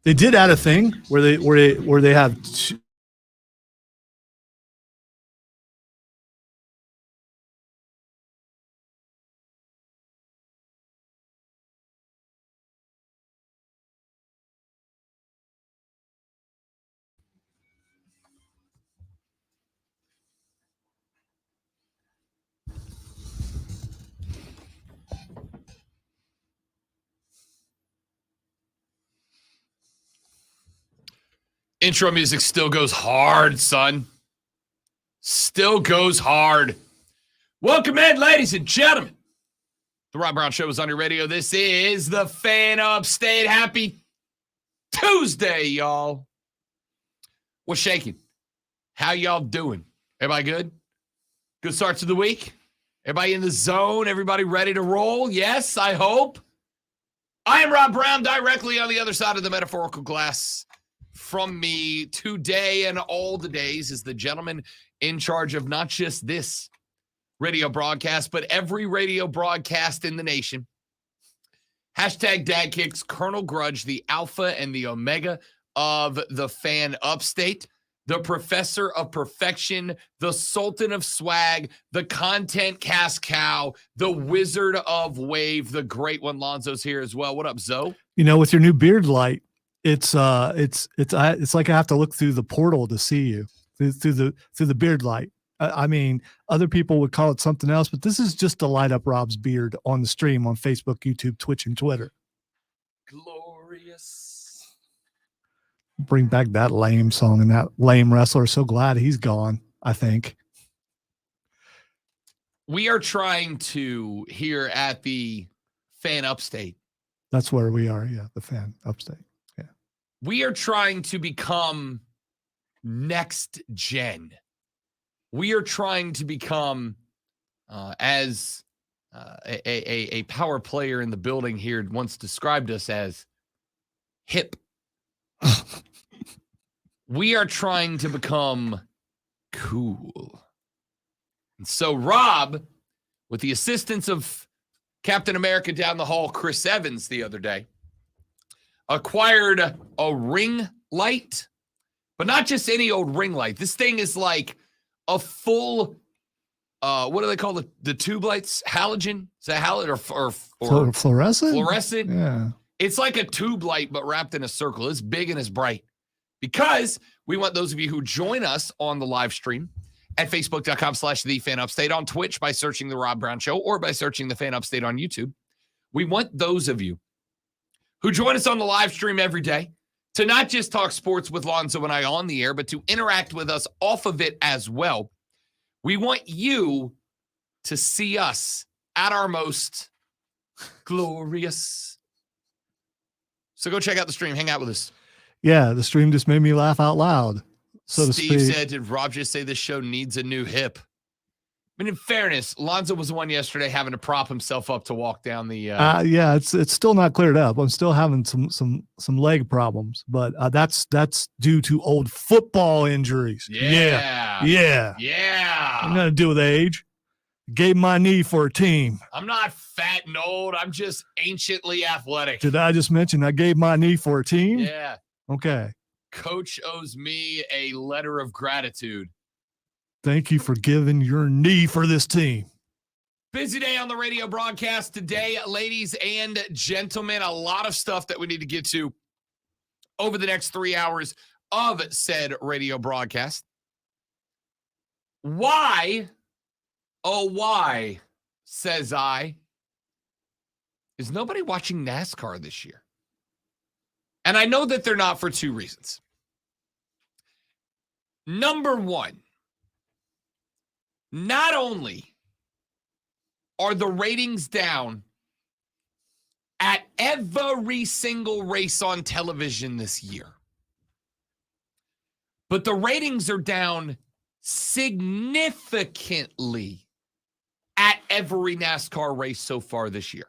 They did add a thing where they have Intro music still goes hard, son. Still goes hard. Welcome in, ladies and gentlemen. The Rob Brown Show is on your radio. This is the Fan Upstate. Happy Tuesday, y'all. What's shaking? How y'all doing? Everybody good? Good start to the week? Everybody in the zone? Everybody ready to roll? Yes, I hope. I am Rob Brown, directly on the other side of the metaphorical glass. From me today and all the days is the gentleman in charge of not just this radio broadcast, but every radio broadcast in the nation. Hashtag Dad Kicks, Colonel Grudge, the alpha and the omega of the Fan Upstate, the professor of perfection, the sultan of swag, the content cast cow, the wizard of wave, the great one. Lonzo's here as well. What up, Zoe? You know, with your new beard light, it's like I have to look through the portal to see you through the beard light. I mean, other people would call it something else, but this is just to light up Rob's beard on the stream on Facebook, YouTube, Twitch, and Twitter. Glorious. Bring back that lame song and that lame wrestler. So glad he's gone, I think. We are trying to, here at the Fan Upstate. That's where we are, yeah, the Fan Upstate. Yeah. We are trying to become next gen. We are trying to become, as a power player in the building here once described us as, hip. We are trying to become cool. And so Rob, with the assistance of Captain America down the hall, Chris Evans, the other day, acquired a ring light, but not just any old ring light. This thing is like a full, what do they call the tube lights? Halogen? Is that halogen or fluorescent? Fluorescent? Yeah. It's like a tube light, but wrapped in a circle. It's big and it's bright. Because we want those of you who join us on the live stream at facebook.com/thefanupstate, on Twitch by searching The Rob Brown Show, or by searching The Fan Upstate on YouTube. We want those of you who join us on the live stream every day to not just talk sports with Lonzo and I on the air, but to interact with us off of it as well. We want you to see us at our most glorious. So go check out the stream. Hang out with us. Yeah, the stream just made me laugh out loud, so to speak. Steve said, did Rob just say this show needs a new hip? I mean, in fairness, Lonzo was the one yesterday having to prop himself up to walk down the... yeah, it's still not cleared up. I'm still having some leg problems, but that's due to old football injuries. Yeah. Nothing to do with age. Gave my knee for a team. I'm not fat and old. I'm just anciently athletic. Did I just mention I gave my knee for a team? Yeah. Okay. Coach owes me a letter of gratitude. Thank you for giving your knee for this team. Busy day on the radio broadcast today, ladies and gentlemen. A lot of stuff that we need to get to over the next 3 hours of said radio broadcast. Why, oh why, says I, is nobody watching NASCAR this year? And I know that they're not for two reasons. Number one, not only are the ratings down at every single race on television this year, but the ratings are down significantly at every NASCAR race so far this year.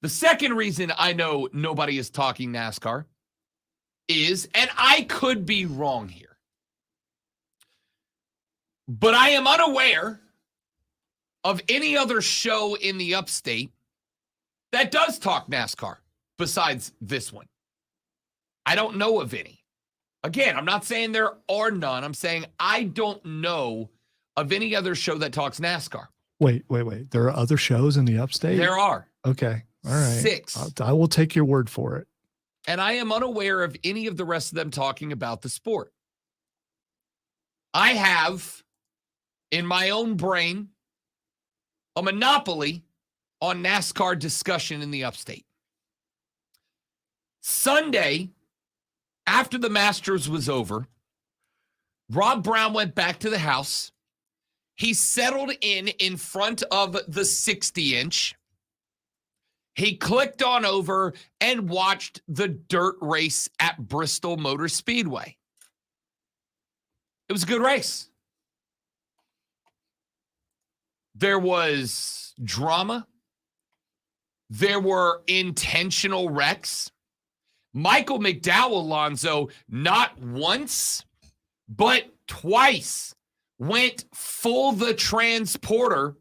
The second reason I know nobody is talking NASCAR is, and I could be wrong here, but I am unaware of any other show in the upstate that does talk NASCAR besides this one. I don't know of any. Again, I'm not saying there are none. I'm saying I don't know of any other show that talks NASCAR. Wait. There are other shows in the upstate? There are. Okay. All right. 6. I will take your word for it. And I am unaware of any of the rest of them talking about the sport. I have, in my own brain, a monopoly on NASCAR discussion in the upstate. Sunday, after the Masters was over, Rob Brown went back to the house. He settled in front of the 60-inch. He clicked on over and watched the dirt race at Bristol Motor Speedway. It was a good race. There was drama. There were intentional wrecks. Michael McDowell, Alonzo, not once, but twice went full the transporter,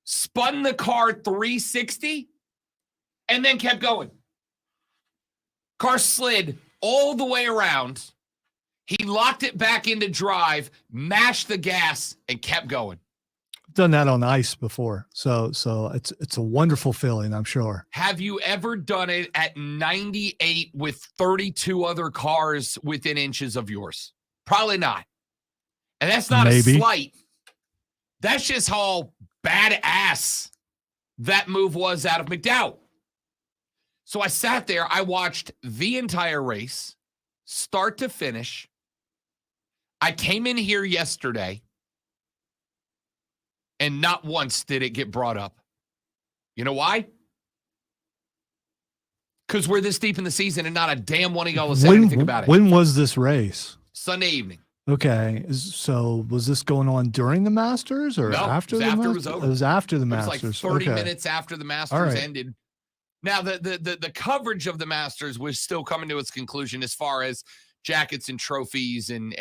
spun the car 360, and then kept going. Car slid all the way around. He locked it back into drive, mashed the gas, and kept going. Done that on ice before. So it's a wonderful feeling, I'm sure. Have you ever done it at 98 with 32 other cars within inches of yours? Probably not. And that's not Maybe. a slight. That's just how badass that move was out of McDowell. So I sat there, I watched the entire race, start to finish. I came in here yesterday, and not once did it get brought up. You know why? Because we're this deep in the season and not a damn one of y'all has said anything about it. When was this race? Sunday evening. Okay. So was this going on during the Masters or after the Masters? It was over. It was after the It was Masters. like 30 okay. minutes after the Masters ended. Now, the coverage of the Masters was still coming to its conclusion as far as jackets and trophies and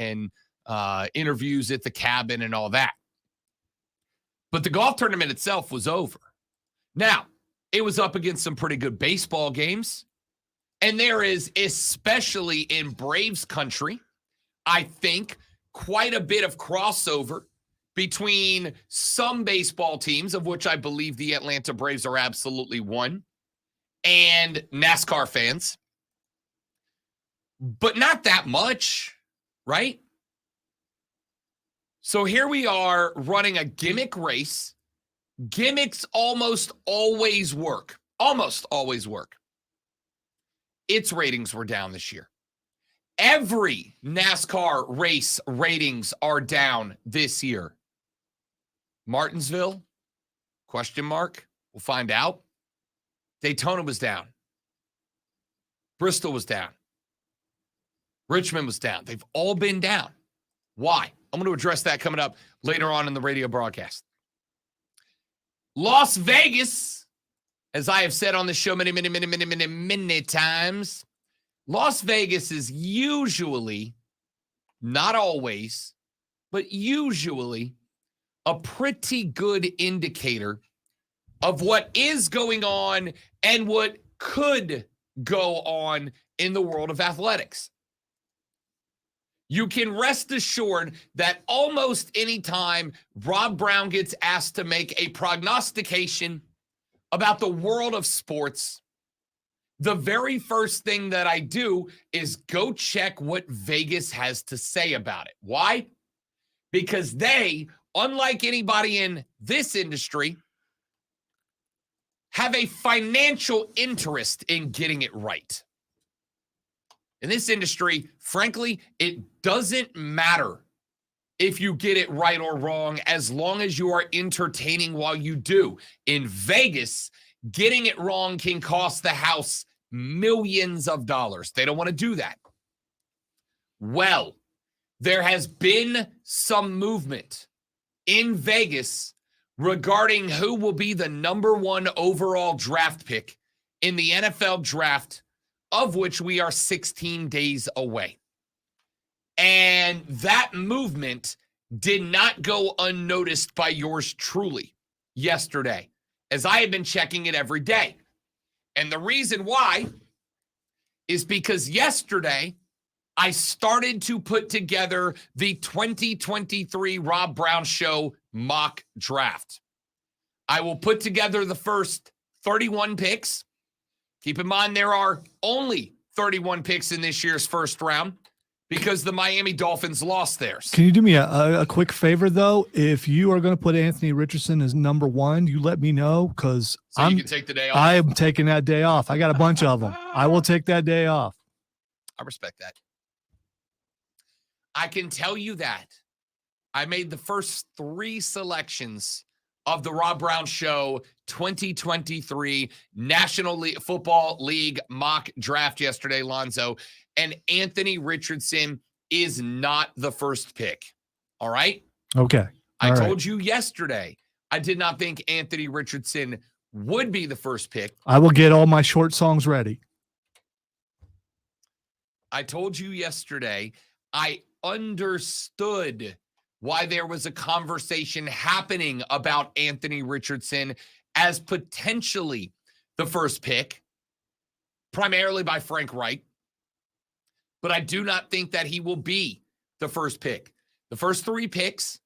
interviews at the cabin and all that. But the golf tournament itself was over. Now, it was up against some pretty good baseball games. And there is, especially in Braves country, I think, quite a bit of crossover between some baseball teams, of which I believe the Atlanta Braves are absolutely one, and NASCAR fans. But not that much, right? So here we are running a gimmick race. Gimmicks almost always work. Almost always work. Its ratings were down this year. Every NASCAR race ratings are down this year. Martinsville? Question mark. We'll find out. Daytona was down. Bristol was down. Richmond was down. They've all been down. Why? I'm going to address that coming up later on in the radio broadcast. Las Vegas, as I have said on the show many times, Las Vegas is usually, not always, but usually a pretty good indicator of what is going on and what could go on in the world of athletics. You can rest assured that almost any time Rob Brown gets asked to make a prognostication about the world of sports, the very first thing that I do is go check what Vegas has to say about it. Why? Because they, unlike anybody in this industry, have a financial interest in getting it right. In this industry, frankly, it doesn't matter if you get it right or wrong as long as you are entertaining while you do. In Vegas, getting it wrong can cost the house millions of dollars. They don't want to do that. Well, there has been some movement in Vegas regarding who will be the number one overall draft pick in the NFL draft, of which we are 16 days away. And that movement did not go unnoticed by yours truly yesterday, as I have been checking it every day. And the reason why is because yesterday I started to put together the 2023 Rob Brown Show mock draft. I will put together the first 31 picks. Keep in mind, there are only 31 picks in this year's first round because the Miami Dolphins lost theirs. Can you do me a quick favor, though? If you are going to put Anthony Richardson as number one, you let me know because you can take the day off. I am taking that day off. I got a bunch of them. I will take that day off. I respect that. I can tell you that I made the first 3 selections of the Rob Brown Show 2023 National Football League mock draft yesterday, Lonzo, and Anthony Richardson is not the first pick. All right? Okay. I told you yesterday I did not think Anthony Richardson would be the first pick. I will get all my short songs ready. I told you yesterday I understood why there was a conversation happening about Anthony Richardson as potentially the first pick, primarily by Frank Reich. But I do not think that he will be the first pick. The first 3 picks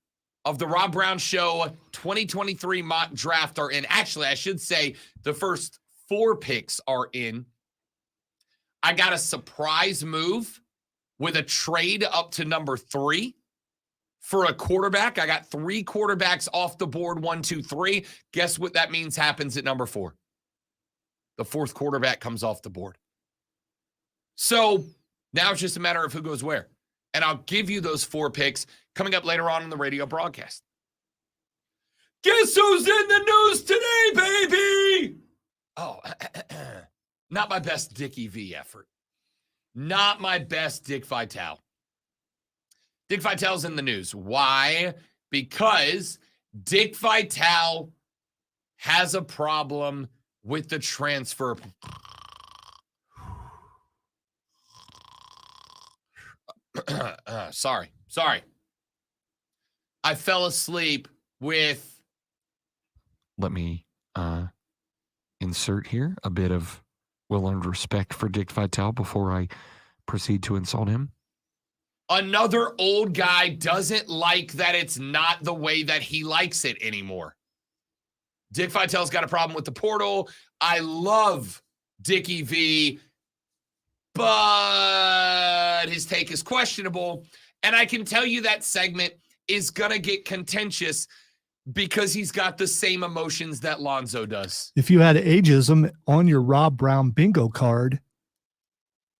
of the Rob Brown Show 2023 mock draft are in. Actually, I should say the first 4 picks are in. I got a surprise move with a trade up to number 3 for a quarterback. I got 3 quarterbacks off the board, 1, 2, 3. Guess what that means happens at number 4? The 4th quarterback comes off the board. So now it's just a matter of who goes where. And I'll give you those 4 picks coming up later on in the radio broadcast. Guess who's in the news today, baby? Oh, not my best Dickie V effort. Not my best Dick Vitale. Dick Vitale's in the news. Why? Because Dick Vitale has a problem with the transfer. Sorry. I fell asleep with. Let me insert here a bit of well-earned respect for Dick Vitale before I proceed to insult him. Another old guy doesn't like that it's not the way that he likes it anymore. Dick Vitale's got a problem with the portal. I love Dickie V, but his take is questionable. And I can tell you that segment is going to get contentious because he's got the same emotions that Lonzo does. If you had ageism on your Rob Brown bingo card,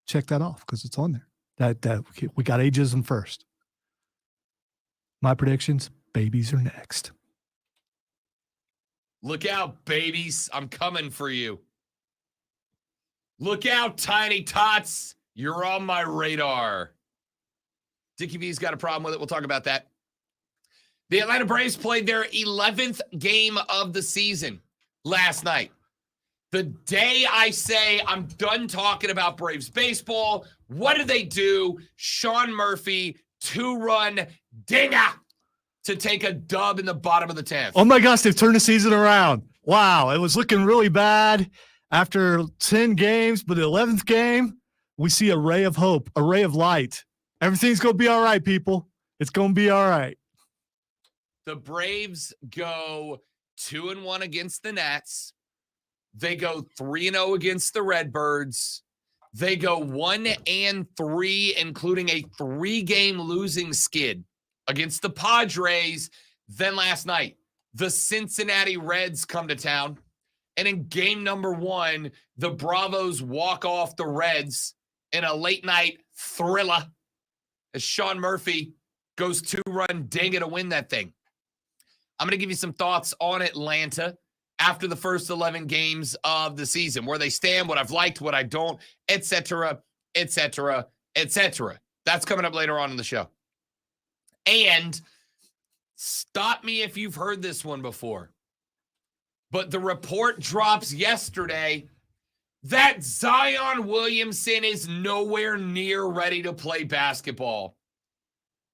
check that off because it's on there. That we got ageism first. My predictions, babies are next. Look out, babies. I'm coming for you. Look out, tiny tots. You're on my radar. Dickie V's got a problem with it. We'll talk about that. The Atlanta Braves played their 11th game of the season last night. The day I say I'm done talking about Braves baseball, what do? Sean Murphy, 2-run dinger to take a dub in the bottom of the 10th. Oh my gosh, they've turned the season around. Wow, it was looking really bad after 10 games, but the 11th game, we see a ray of hope, a ray of light. Everything's going to be all right, people. It's going to be all right. The Braves go 2-1 against the Nats. They go 3-0 against the Redbirds. They go 1-3, including a 3-game losing skid against the Padres. Then last night, the Cincinnati Reds come to town. And in game number 1, the Bravos walk off the Reds in a late night thriller as Sean Murphy goes 2-run dinger to win that thing. I'm going to give you some thoughts on Atlanta after the first 11 games of the season, where they stand, what I've liked, what I don't, etc., etc., etc. That's coming up later on in the show. And stop me if you've heard this one before, but the report drops yesterday that Zion Williamson is nowhere near ready to play basketball.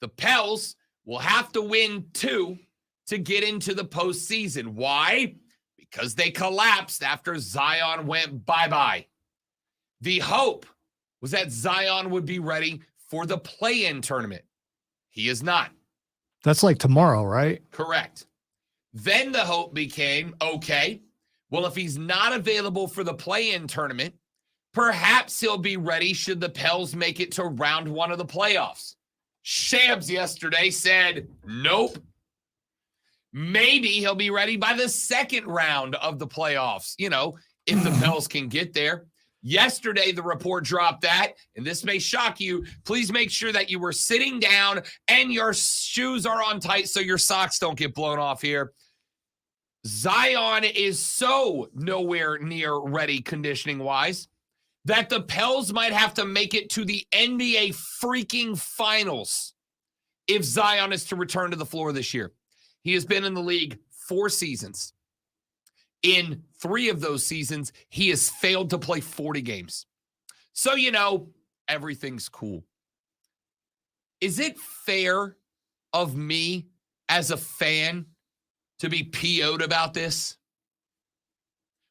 The Pels will have to win 2 to get into the postseason. Why? Because they collapsed after Zion went bye-bye. The hope was that Zion would be ready for the play-in tournament. He is not. That's like tomorrow, right? Correct. Then the hope became, okay, well, if he's not available for the play-in tournament, perhaps he'll be ready should the Pels make it to round 1 of the playoffs. Shams yesterday said, nope. Maybe he'll be ready by the second round of the playoffs, if the Pels can get there. Yesterday, the report dropped that, and this may shock you. Please make sure that you were sitting down and your shoes are on tight so your socks don't get blown off here. Zion is so nowhere near ready conditioning-wise that the Pels might have to make it to the NBA freaking finals if Zion is to return to the floor this year. He has been in the league 4 seasons. In 3 of those seasons, he has failed to play 40 games. So, everything's cool. Is it fair of me as a fan to be PO'd about this?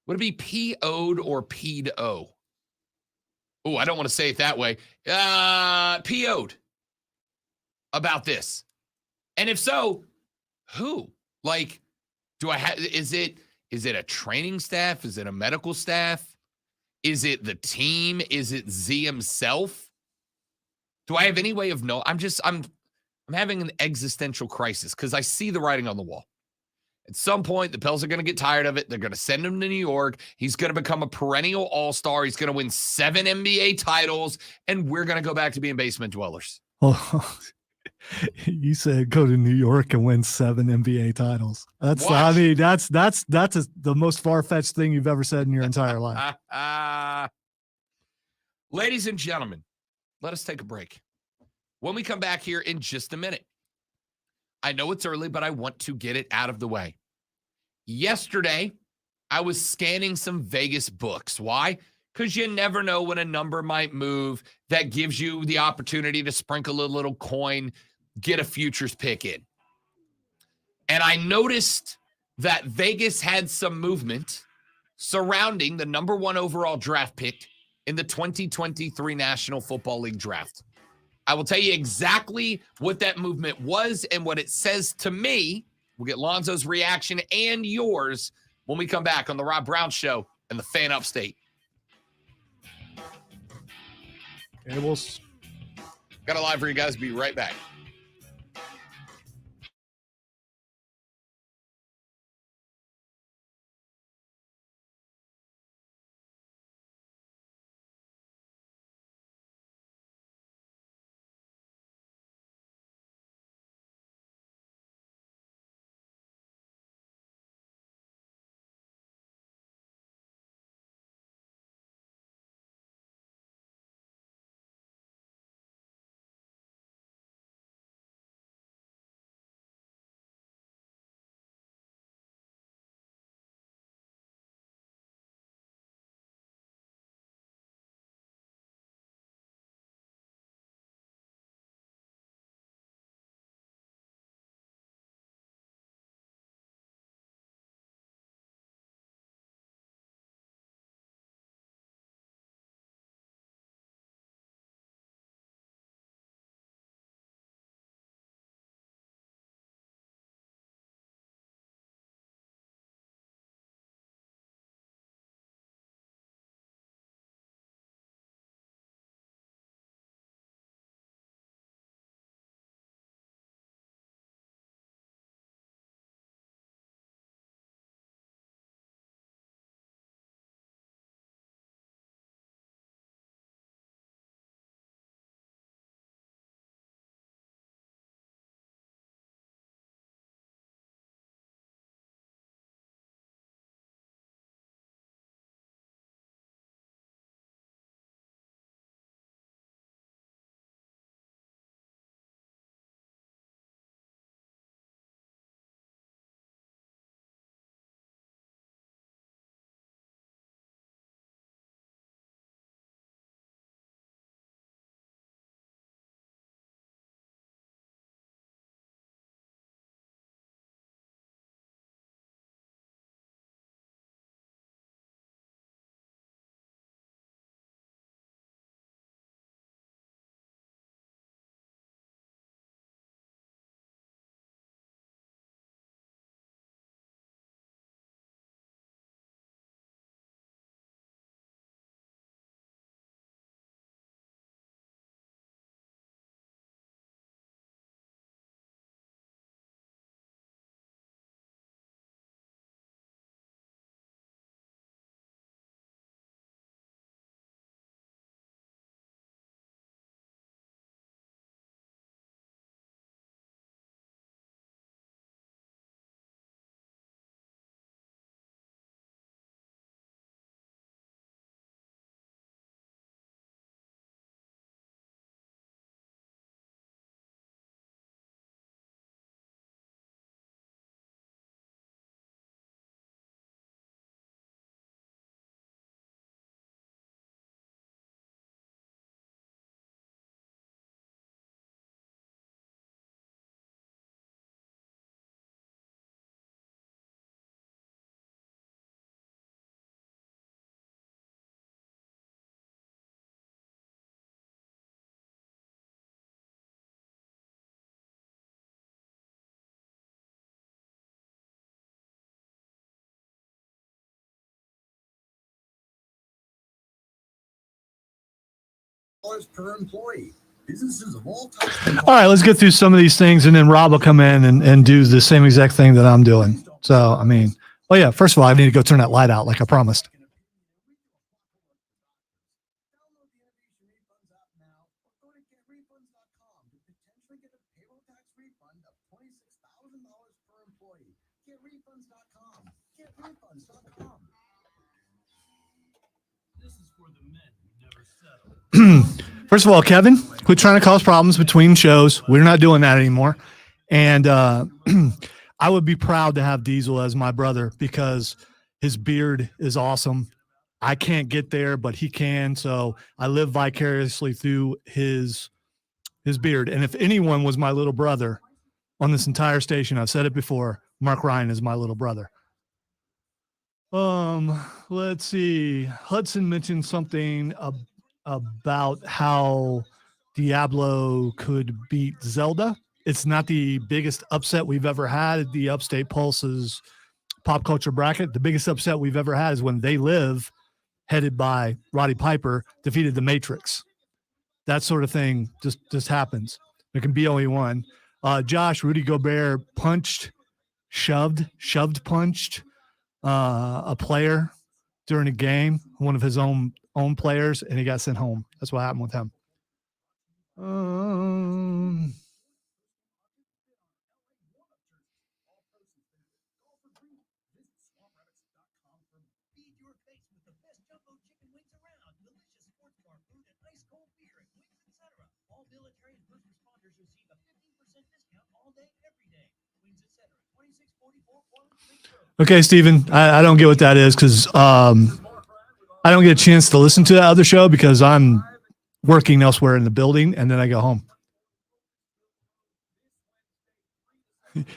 Would it be PO'd or P'd O? Oh, I don't want to say it that way. PO'd about this. And if so, who? Like, do I have, is it a training staff? Is it a medical staff? Is it the team? Is it Z himself? Do I have any way of knowing? I'm having an existential crisis because I see the writing on the wall. At some point, the Pels are going to get tired of it. They're going to send him to New York. He's going to become a perennial all-star. He's going to win 7 NBA titles, and we're going to go back to being basement dwellers. Oh, you said go to New York and win 7 NBA titles. That's Watch. That's the most far-fetched thing you've ever said in your entire life. Ladies and gentlemen, let us take a break. When we come back here in just a minute, I know it's early, but I want to get it out of the way. Yesterday, I was scanning some Vegas books. Why? Because you never know when a number might move that gives you the opportunity to sprinkle a little coin, get a futures pick in. And I noticed that Vegas had some movement surrounding the number 1 overall draft pick in the 2023 National Football League draft. I will tell you exactly what that movement was and what it says to me. We'll get Lonzo's reaction and yours when we come back on the Rob Brown Show and the Fan Upstate. Okay, we'll Got a live for you guys. Be right back. per employee. Businesses of all types. All right, let's get through some of these things, and then Rob will come in and do the same exact thing that I'm doing. So, I mean, well, yeah, first of all, I need to go turn that light out like I promised. First of all, Kevin, quit trying to cause problems between shows. We're not doing that anymore. And I would be proud to have Diesel as my brother because his beard is awesome. I can't get there, but he can. So I live vicariously through his beard. And if anyone was my little brother on this entire station, I've said it before, Mark Ryan is my little brother. Let's see. Hudson mentioned something about how Diablo could beat Zelda. It's not the biggest upset we've ever had at the Upstate Pulse's pop culture bracket. The biggest upset we've ever had is when They Live, headed by Roddy Piper, defeated the Matrix. That sort of thing just happens. There can be only one. Josh, Rudy Gobert punched a player during a game, one of his own players, and he got sent home. That's what happened with him. Okay, Steven, I don't get what that is because I don't get a chance to listen to that other show because I'm working elsewhere in the building, and then I go home.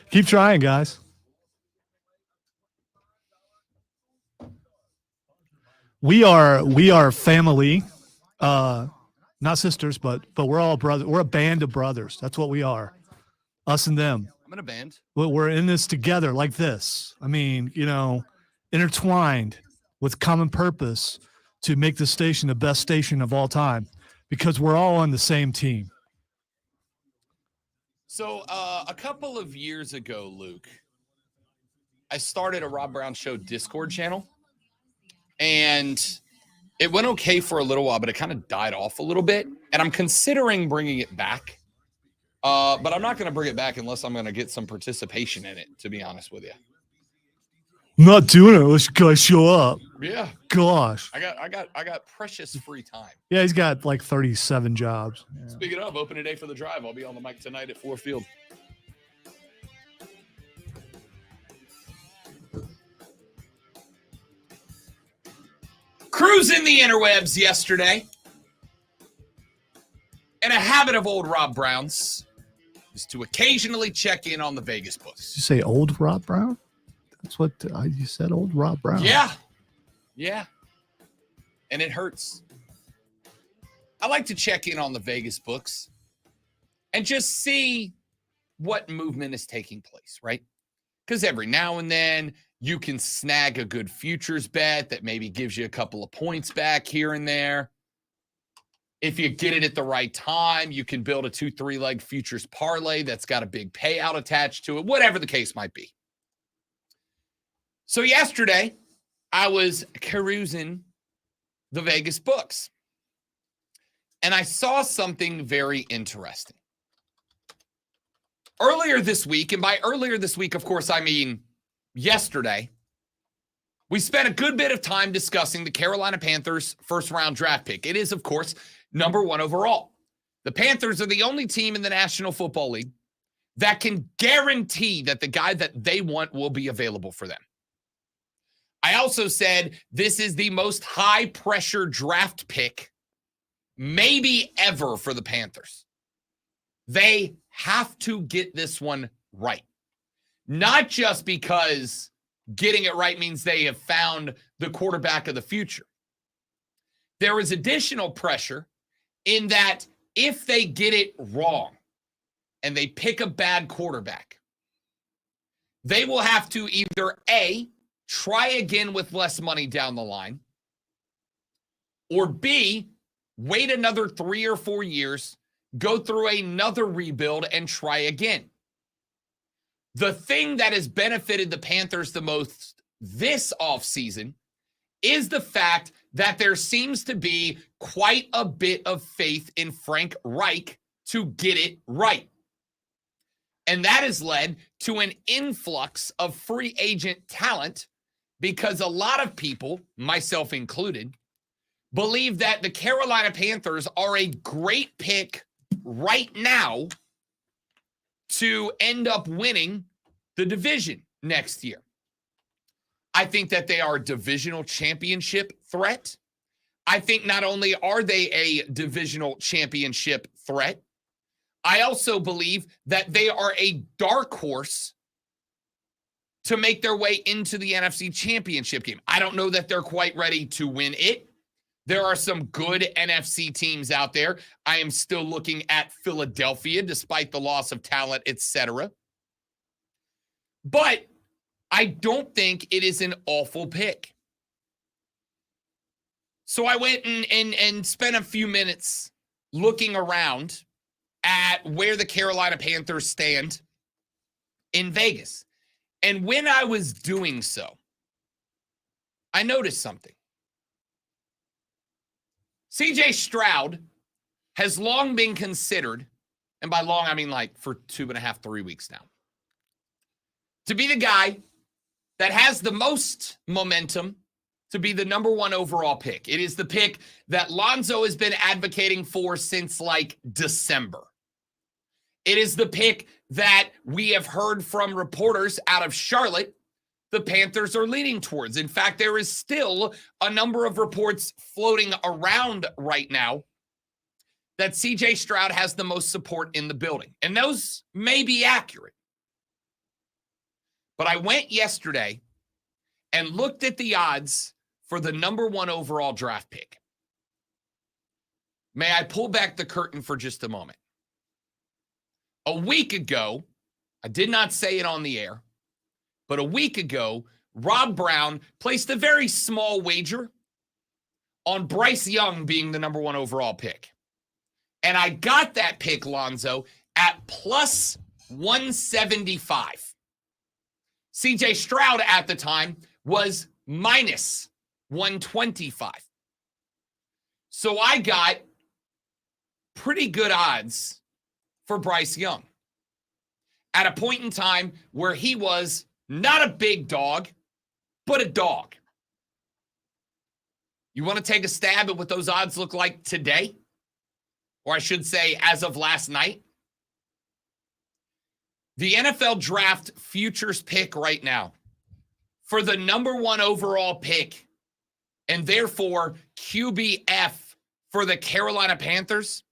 Keep trying, guys. We are family, not sisters, but we're all brothers. We're a band of brothers. That's what we are, us and them. I'm in a band. We're in this together like this. I mean, intertwined with common purpose to make the station the best station of all time because we're all on the same team. So a couple of years ago, Luke, I started a Rob Brown Show Discord channel, and it went okay for a little while, but it kind of died off a little bit, and I'm considering bringing it back. But I'm not going to bring it back unless I'm going to get some participation in it, to be honest with you. I'm not doing it unless you guys show up. Yeah. Gosh. I got precious free time. Yeah, he's got like 37 jobs. Yeah. Speaking of, opening day for the drive. I'll be on the mic tonight at Ford Field. Cruising the interwebs yesterday. And a habit of old Rob Brown's is to occasionally check in on the Vegas books. Did you say old Rob Brown? That's what you said, old Rob Brown. Yeah. And it hurts. I like to check in on the Vegas books and just see what movement is taking place, right? Because every now and then you can snag a good futures bet that maybe gives you a couple of points back here and there. If you get it at the right time, you can build a 2-3 leg futures parlay that's got a big payout attached to it, whatever the case might be. So yesterday, I was perusing the Vegas books, and I saw something very interesting. Earlier this week, and by earlier this week, of course, I mean yesterday, we spent a good bit of time discussing the Carolina Panthers first-round draft pick. It is, of course, number 1 overall. The Panthers are the only team in the National Football League that can guarantee that the guy that they want will be available for them. I also said this is the most high-pressure draft pick maybe ever for the Panthers. They have to get this one right. Not just because getting it right means they have found the quarterback of the future. There is additional pressure in that if they get it wrong and they pick a bad quarterback, they will have to either A, try again with less money down the line, or B, wait another 3 or 4 years, go through another rebuild, and try again. The thing that has benefited the Panthers the most this offseason is the fact that there seems to be quite a bit of faith in Frank Reich to get it right. And that has led to an influx of free agent talent because a lot of people, myself included, believe that the Carolina Panthers are a great pick right now to end up winning the division next year. I think that they are a divisional championship threat. I think not only are they a divisional championship threat, I also believe that they are a dark horse to make their way into the NFC Championship game. I don't know that they're quite ready to win it. There are some good NFC teams out there. I am still looking at Philadelphia, despite the loss of talent, etc. But I don't think it is an awful pick. So I went and spent a few minutes looking around at where the Carolina Panthers stand in Vegas. And when I was doing so, I noticed something. CJ Stroud has long been considered, and by long, I mean like for 2.5, 3 weeks now, to be the guy that has the most momentum to be the number 1 overall pick. It is the pick that Lonzo has been advocating for since like December. It is the pick that we have heard from reporters out of Charlotte the Panthers are leaning towards. In fact, there is still a number of reports floating around right now that CJ Stroud has the most support in the building. And those may be accurate. But I went yesterday and looked at the odds for the number 1 overall draft pick. May I pull back the curtain for just a moment? A week ago, I did not say it on the air, but a week ago, Rob Brown placed a very small wager on Bryce Young being the number 1 overall pick. And I got that pick, Lonzo, at plus 175. CJ Stroud at the time was minus 125. So I got pretty good odds for Bryce Young at a point in time where he was not a big dog, but a dog. You want to take a stab at what those odds look like today? Or I should say, as of last night? The NFL draft futures pick right now for the number 1 overall pick and therefore QBF for the Carolina Panthers,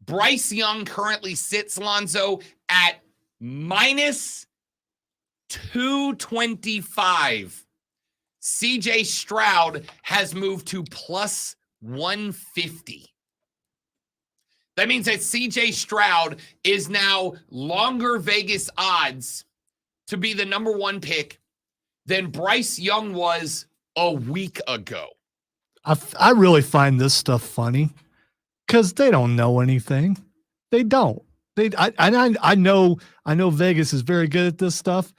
Bryce Young currently sits, Lonzo, at minus 225. CJ Stroud has moved to plus 150. That means that CJ Stroud is now longer Vegas odds to be the number 1 pick than Bryce Young was a week ago. I really find this stuff funny because they don't know anything. They don't. I know Vegas is very good at this stuff.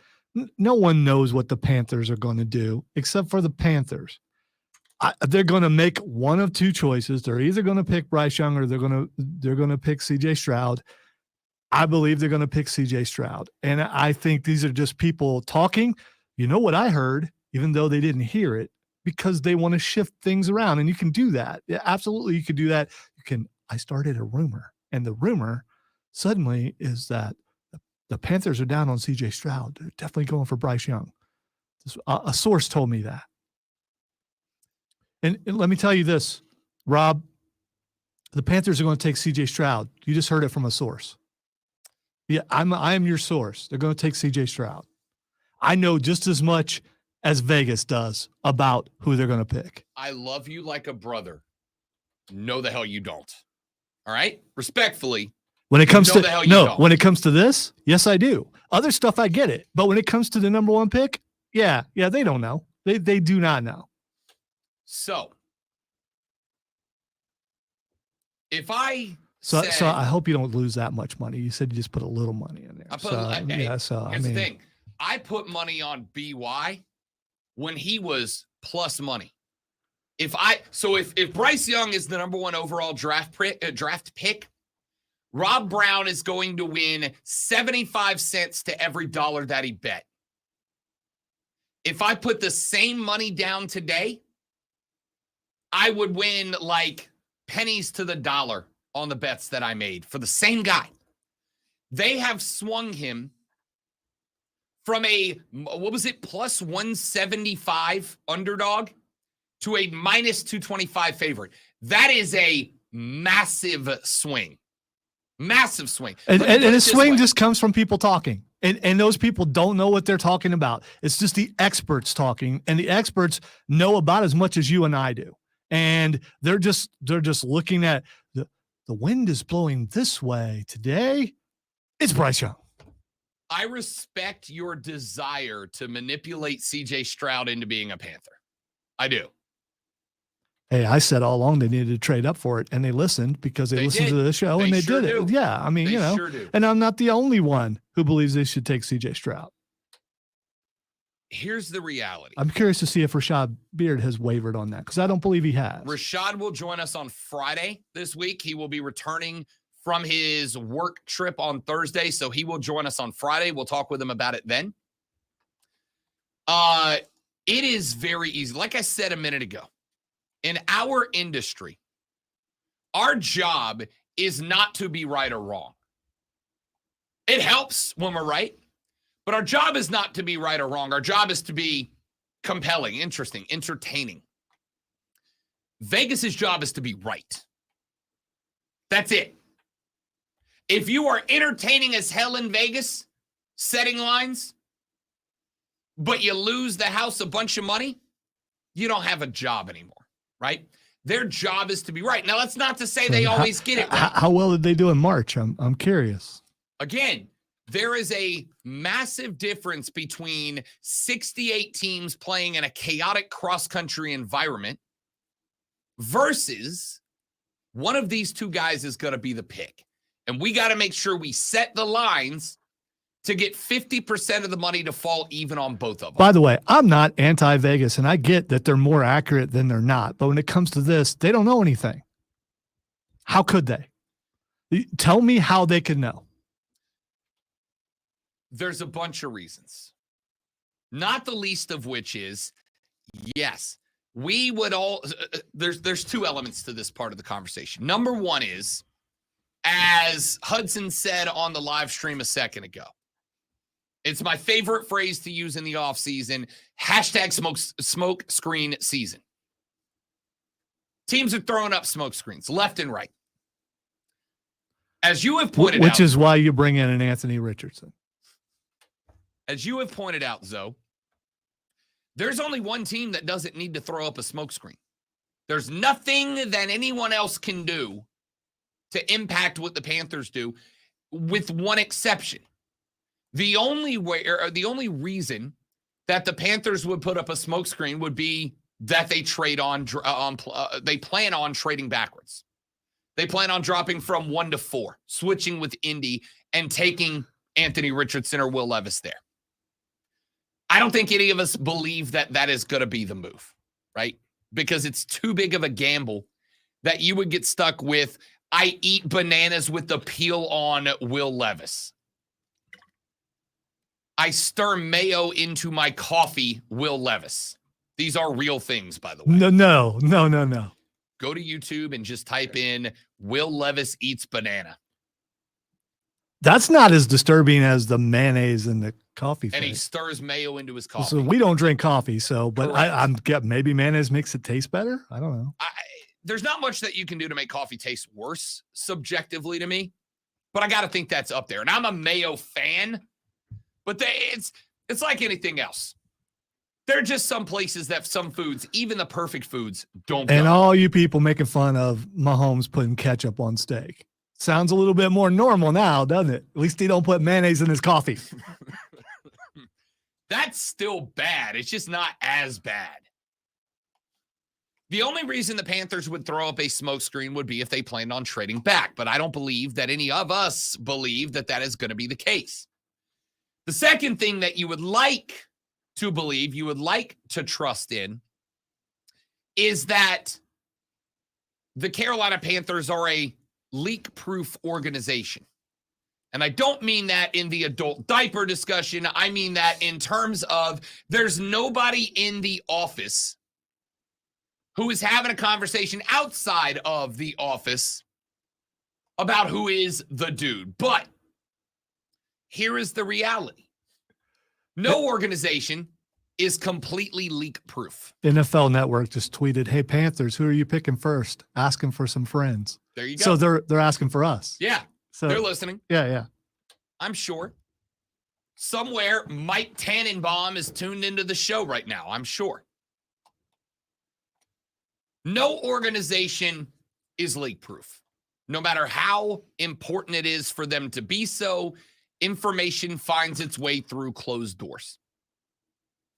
No one knows what the Panthers are going to do except for the Panthers. They're going to make one of 2 choices. They're either going to pick Bryce Young or they're going to pick CJ Stroud. I believe they're going to pick CJ Stroud. And I think these are just people talking. You know what I heard, even though they didn't hear it, because they want to shift things around. And you can do that. Yeah, absolutely. You can do that. I started a rumor, and the rumor suddenly is that the Panthers are down on CJ Stroud. They're definitely going for Bryce Young. A source told me that. And let me tell you this, Rob, the Panthers are going to take CJ Stroud. You just heard it from a source. Yeah, I am your source. They're going to take CJ Stroud. I know just as much as Vegas does about who they're going to pick. I love you like a brother. No, the hell you don't. All right? Respectfully. When it comes to when it comes to this, yes, I do. Other stuff, I get it. But when it comes to the number 1 pick, yeah, they don't know. They do not know. So, If I So said, I hope you don't lose that much money. You said you just put a little money in there. I put, So, hey, yeah. So here's the thing. I put money on BY when he was plus money. If Bryce Young is the number 1 overall draft pick, Rob Brown is going to win 75 cents to every dollar that he bet. If I put the same money down today, I would win like pennies to the dollar on the bets that I made for the same guy. They have swung him from a, what was it, plus 175 underdog to a minus 225 favorite. That is a massive swing. Massive swing. And a swing just comes from people talking. And those people don't know what they're talking about. It's just the experts talking, and the experts know about as much as you and I do. And they're just looking at the wind is blowing this way today. It's Bryce Young. I respect your desire to manipulate CJ Stroud into being a Panther. I do. Hey, I said all along they needed to trade up for it, and they listened because they listened did. to the show and they sure did it. do. Yeah, I mean, They you know, sure do. and I'm not the only one who believes they should take CJ Stroud. Here's the reality. I'm curious to see if Rashad Beard has wavered on that because I don't believe he has. Rashad will join us on Friday this week. He will be returning from his work trip on Thursday, so he will join us on Friday. We'll talk with him about it then. It is very easy. Like I said a minute ago, in our industry, our job is not to be right or wrong. It helps when we're right, but our job is not to be right or wrong. Our job is to be compelling, interesting, entertaining. Vegas's job is to be right. That's it. If you are entertaining as hell in Vegas, setting lines, but you lose the house a bunch of money, you don't have a job anymore, right? Their job is to be right. Now, that's not to say they always get it right. How well did they do in March? I'm curious. Again, there is a massive difference between 68 teams playing in a chaotic cross-country environment versus one of these two guys is going to be the pick. And we got to make sure we set the lines to get 50% of the money to fall even on both of them. By the way, I'm not anti-Vegas, and I get that they're more accurate than they're not. But when it comes to this, they don't know anything. How could they? Tell me how they could know. There's a bunch of reasons. Not the least of which is, yes, we would all there's two elements to this part of the conversation. Number one is, as Hudson said on the live stream a second ago, it's my favorite phrase to use in the offseason, smoke screen season. Teams are throwing up smoke screens left and right. As you have pointed out. Which is why you bring in an Anthony Richardson. As you have pointed out, Zoe, there's only one team that doesn't need to throw up a smokescreen. There's nothing that anyone else can do to impact what the Panthers do, with one exception. The only way, or the only reason that the Panthers would put up a smokescreen would be that they they plan on trading backwards. They plan on dropping from 1 to 4, switching with Indy and taking Anthony Richardson or Will Levis there. I don't think any of us believe that that is going to be the move, right? Because it's too big of a gamble that you would get stuck with, I eat bananas with the peel on Will Levis. I stir mayo into my coffee, Will Levis. These are real things, by the way. No. Go to YouTube and just type in Will Levis eats banana. That's not as disturbing as the mayonnaise in the coffee. And he stirs mayo into his coffee. So we don't drink coffee, but Correct. I'm maybe mayonnaise makes it taste better. I don't know. There's not much that you can do to make coffee taste worse, subjectively to me, but I got to think that's up there. And I'm a mayo fan, but it's like anything else. There are just some places that some foods, even the perfect foods, don't And go. all you people making fun of Mahomes putting ketchup on steak. Sounds a little bit more normal now, doesn't it? At least he don't put mayonnaise in his coffee. That's still bad. It's just not as bad. The only reason the Panthers would throw up a smokescreen would be if they planned on trading back, but I don't believe that any of us believe that that is going to be the case. The second thing that you would like to believe, you would like to trust in, is that the Carolina Panthers are a leak-proof organization. And I don't mean that in the adult diaper discussion. I mean that in terms of there's nobody in the office who is having a conversation outside of the office about who is the dude. But here is the reality. No organization is completely leak-proof. NFL Network just tweeted, "Hey Panthers, who are you picking first? Asking for some friends." There you go. So they're asking for us. Yeah, So they're listening. yeah. I'm sure. Somewhere, Mike Tannenbaum is tuned into the show right now. I'm sure. No organization is leak-proof. No matter how important it is for them to be so, information finds its way through closed doors.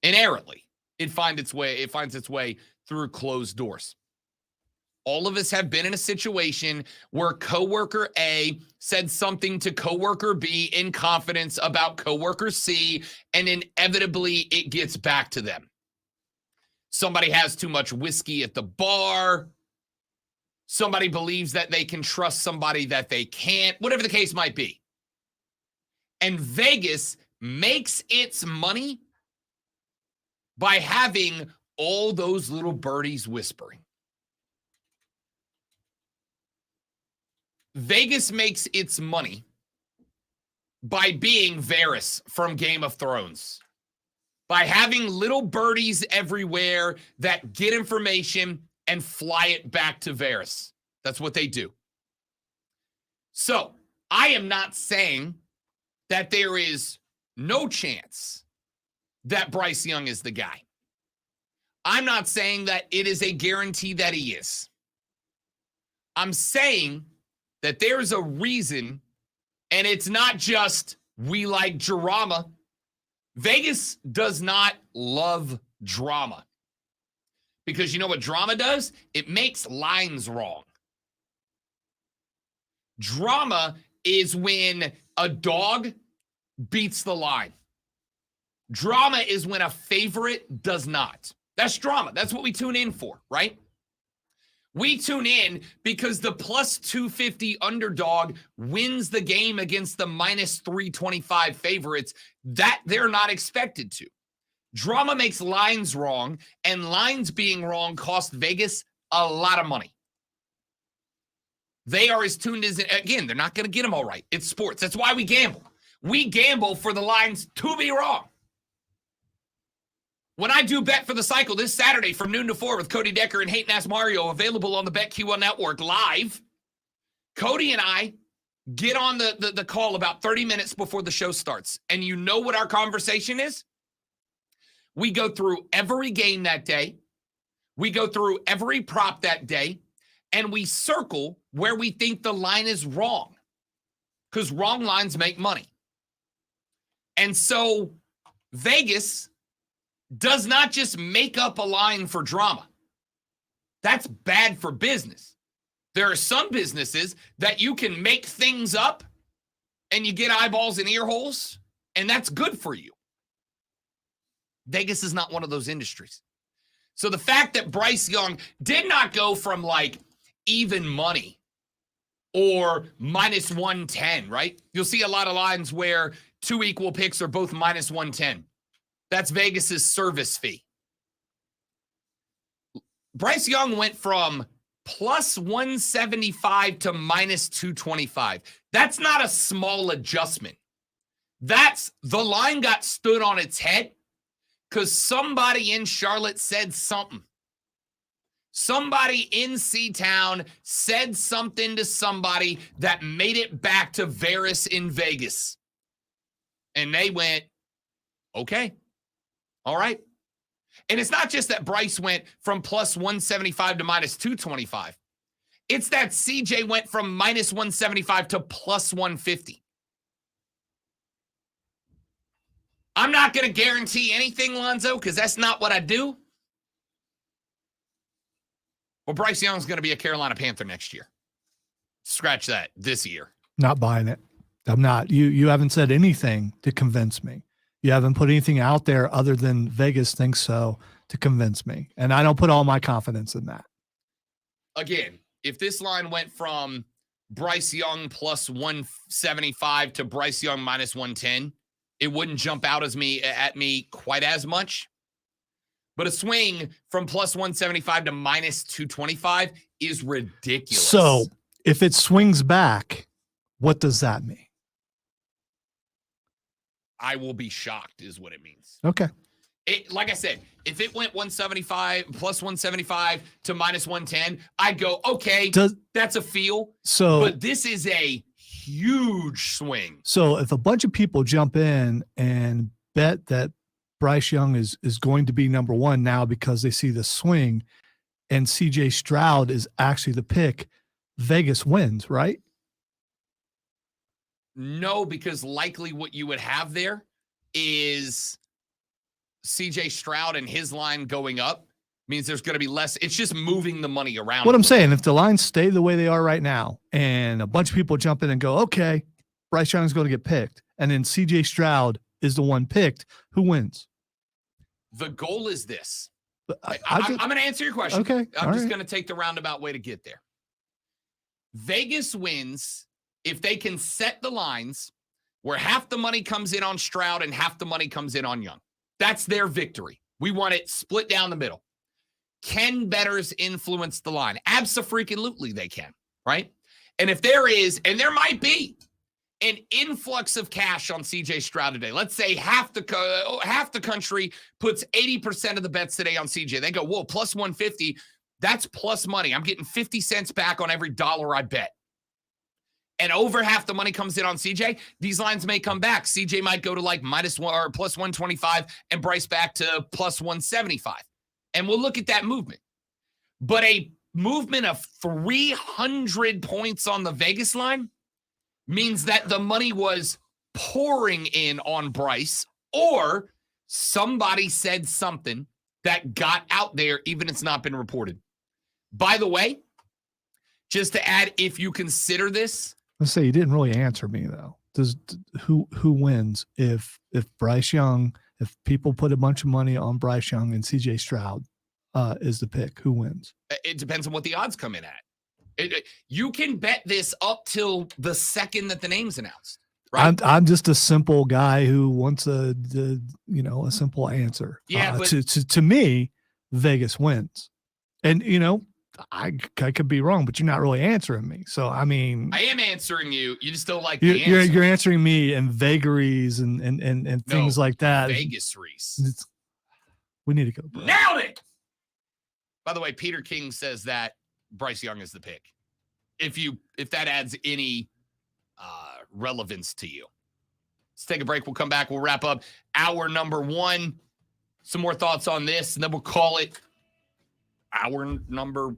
Inherently, it finds its way through closed doors. All of us have been in a situation where coworker A said something to coworker B in confidence about coworker C, and inevitably it gets back to them. Somebody has too much whiskey at the bar. Somebody believes that they can trust somebody that they can't, whatever the case might be. And Vegas makes its money by having all those little birdies whispering. Vegas makes its money by being Varys from Game of Thrones, by having little birdies everywhere that get information and fly it back to Varys. That's what they do. So I am not saying that there is no chance that Bryce Young is the guy. I'm not saying that it is a guarantee that he is. I'm saying that there's a reason, and it's not just we like drama. Vegas does not love drama. Because you know what drama does? It makes lines wrong. Drama is when a dog beats the line. Drama is when a favorite does not. That's drama. That's what we tune in for, right? We tune in because the plus 250 underdog wins the game against the minus 325 favorites that they're not expected to. Drama makes lines wrong, and lines being wrong cost Vegas a lot of money. They are as tuned as, again, they're not going to get them all right. It's sports. That's why we gamble. We gamble for the lines to be wrong. When I do Bet for the Cycle this Saturday from noon to 4 with Cody Decker and Hate Nass Mario, available on the BetQL Network live, Cody and I get on the call about 30 minutes before the show starts. And you know what our conversation is? We go through every game that day. We go through every prop that day. And we circle where we think the line is wrong. Because wrong lines make money. And so Vegas does not just make up a line for drama. That's bad for business. There are some businesses that you can make things up and you get eyeballs and ear holes, and that's good for you. Vegas is not one of those industries. So the fact that Bryce Young did not go from like even money or minus 110, right? You'll see a lot of lines where two equal picks are both minus 110. That's Vegas's service fee. Bryce Young went from plus 175 to minus 225. That's not a small adjustment. That's the line got stood on its head because somebody in Charlotte said something. Somebody in C-Town said something to somebody that made it back to Varys in Vegas. And they went, okay. All right. And it's not just that Bryce went from plus 175 to minus 225. It's that CJ went from minus 175 to plus 150. I'm not going to guarantee anything, Lonzo, because that's not what I do. Well, Bryce Young's going to be a Carolina Panther next year. Scratch that. This year. Not buying it. I'm not. You haven't said anything to convince me. You haven't put anything out there other than Vegas thinks so to convince me. And I don't put all my confidence in that. Again, if this line went from Bryce Young plus 175 to Bryce Young minus 110, it wouldn't jump out at me quite as much. But a swing from plus 175 to minus 225 is ridiculous. So if it swings back, what does that mean? I will be shocked is what it means. Okay. Like I said, if it went 175 plus 175 to minus 110, I'd go, okay, that's a feel. But this is a huge swing. So if a bunch of people jump in and bet that Bryce Young is going to be number one now because they see the swing and CJ Stroud is actually the pick, Vegas wins, right? No, because likely what you would have there is CJ Stroud and his line going up means there's going to be less. It's just moving the money around. What I'm saying, if the lines stay the way they are right now and a bunch of people jump in and go, okay, Bryce Young's going to get picked, and then CJ Stroud is the one picked, who wins? The goal is this. I'm going to answer your question. Okay. I'm just going to take the roundabout way to get there. Vegas wins if they can set the lines where half the money comes in on Stroud and half the money comes in on Young. That's their victory. We want it split down the middle. Can bettors influence the line? Abso-freaking-lutely they can, right? And if there is, and there might be, an influx of cash on CJ Stroud today. Let's say half the country puts 80% of the bets today on CJ. They go, whoa, plus 150. That's plus money. I'm getting 50 cents back on every dollar I bet. And over half the money comes in on CJ. These lines may come back. CJ might go to like minus one or plus 125 and Bryce back to plus 175. And we'll look at that movement. But a movement of 300 points on the Vegas line means that the money was pouring in on Bryce, or somebody said something that got out there, even if it's not been reported. By the way, just to add, if you consider this, let's say you didn't really answer me though. Who wins if Bryce Young, if people put a bunch of money on Bryce Young and CJ Stroud is the pick, who wins? It depends on what the odds come in at. You can bet this up till the second that the name's announced. Right? I'm just a simple guy who wants a simple answer. Yeah, but to me, Vegas wins, and I could be wrong, but you're not really answering me. So I mean, I am answering you. You just don't like you're answering me in vagaries and things like that. Vegas Reese. We need to go. Bro. Nailed it. By the way, Peter King says that Bryce Young is the pick. If that adds any relevance to you. Let's take a break. We'll come back. We'll wrap up hour number 1. Some more thoughts on this, and then we'll call it hour number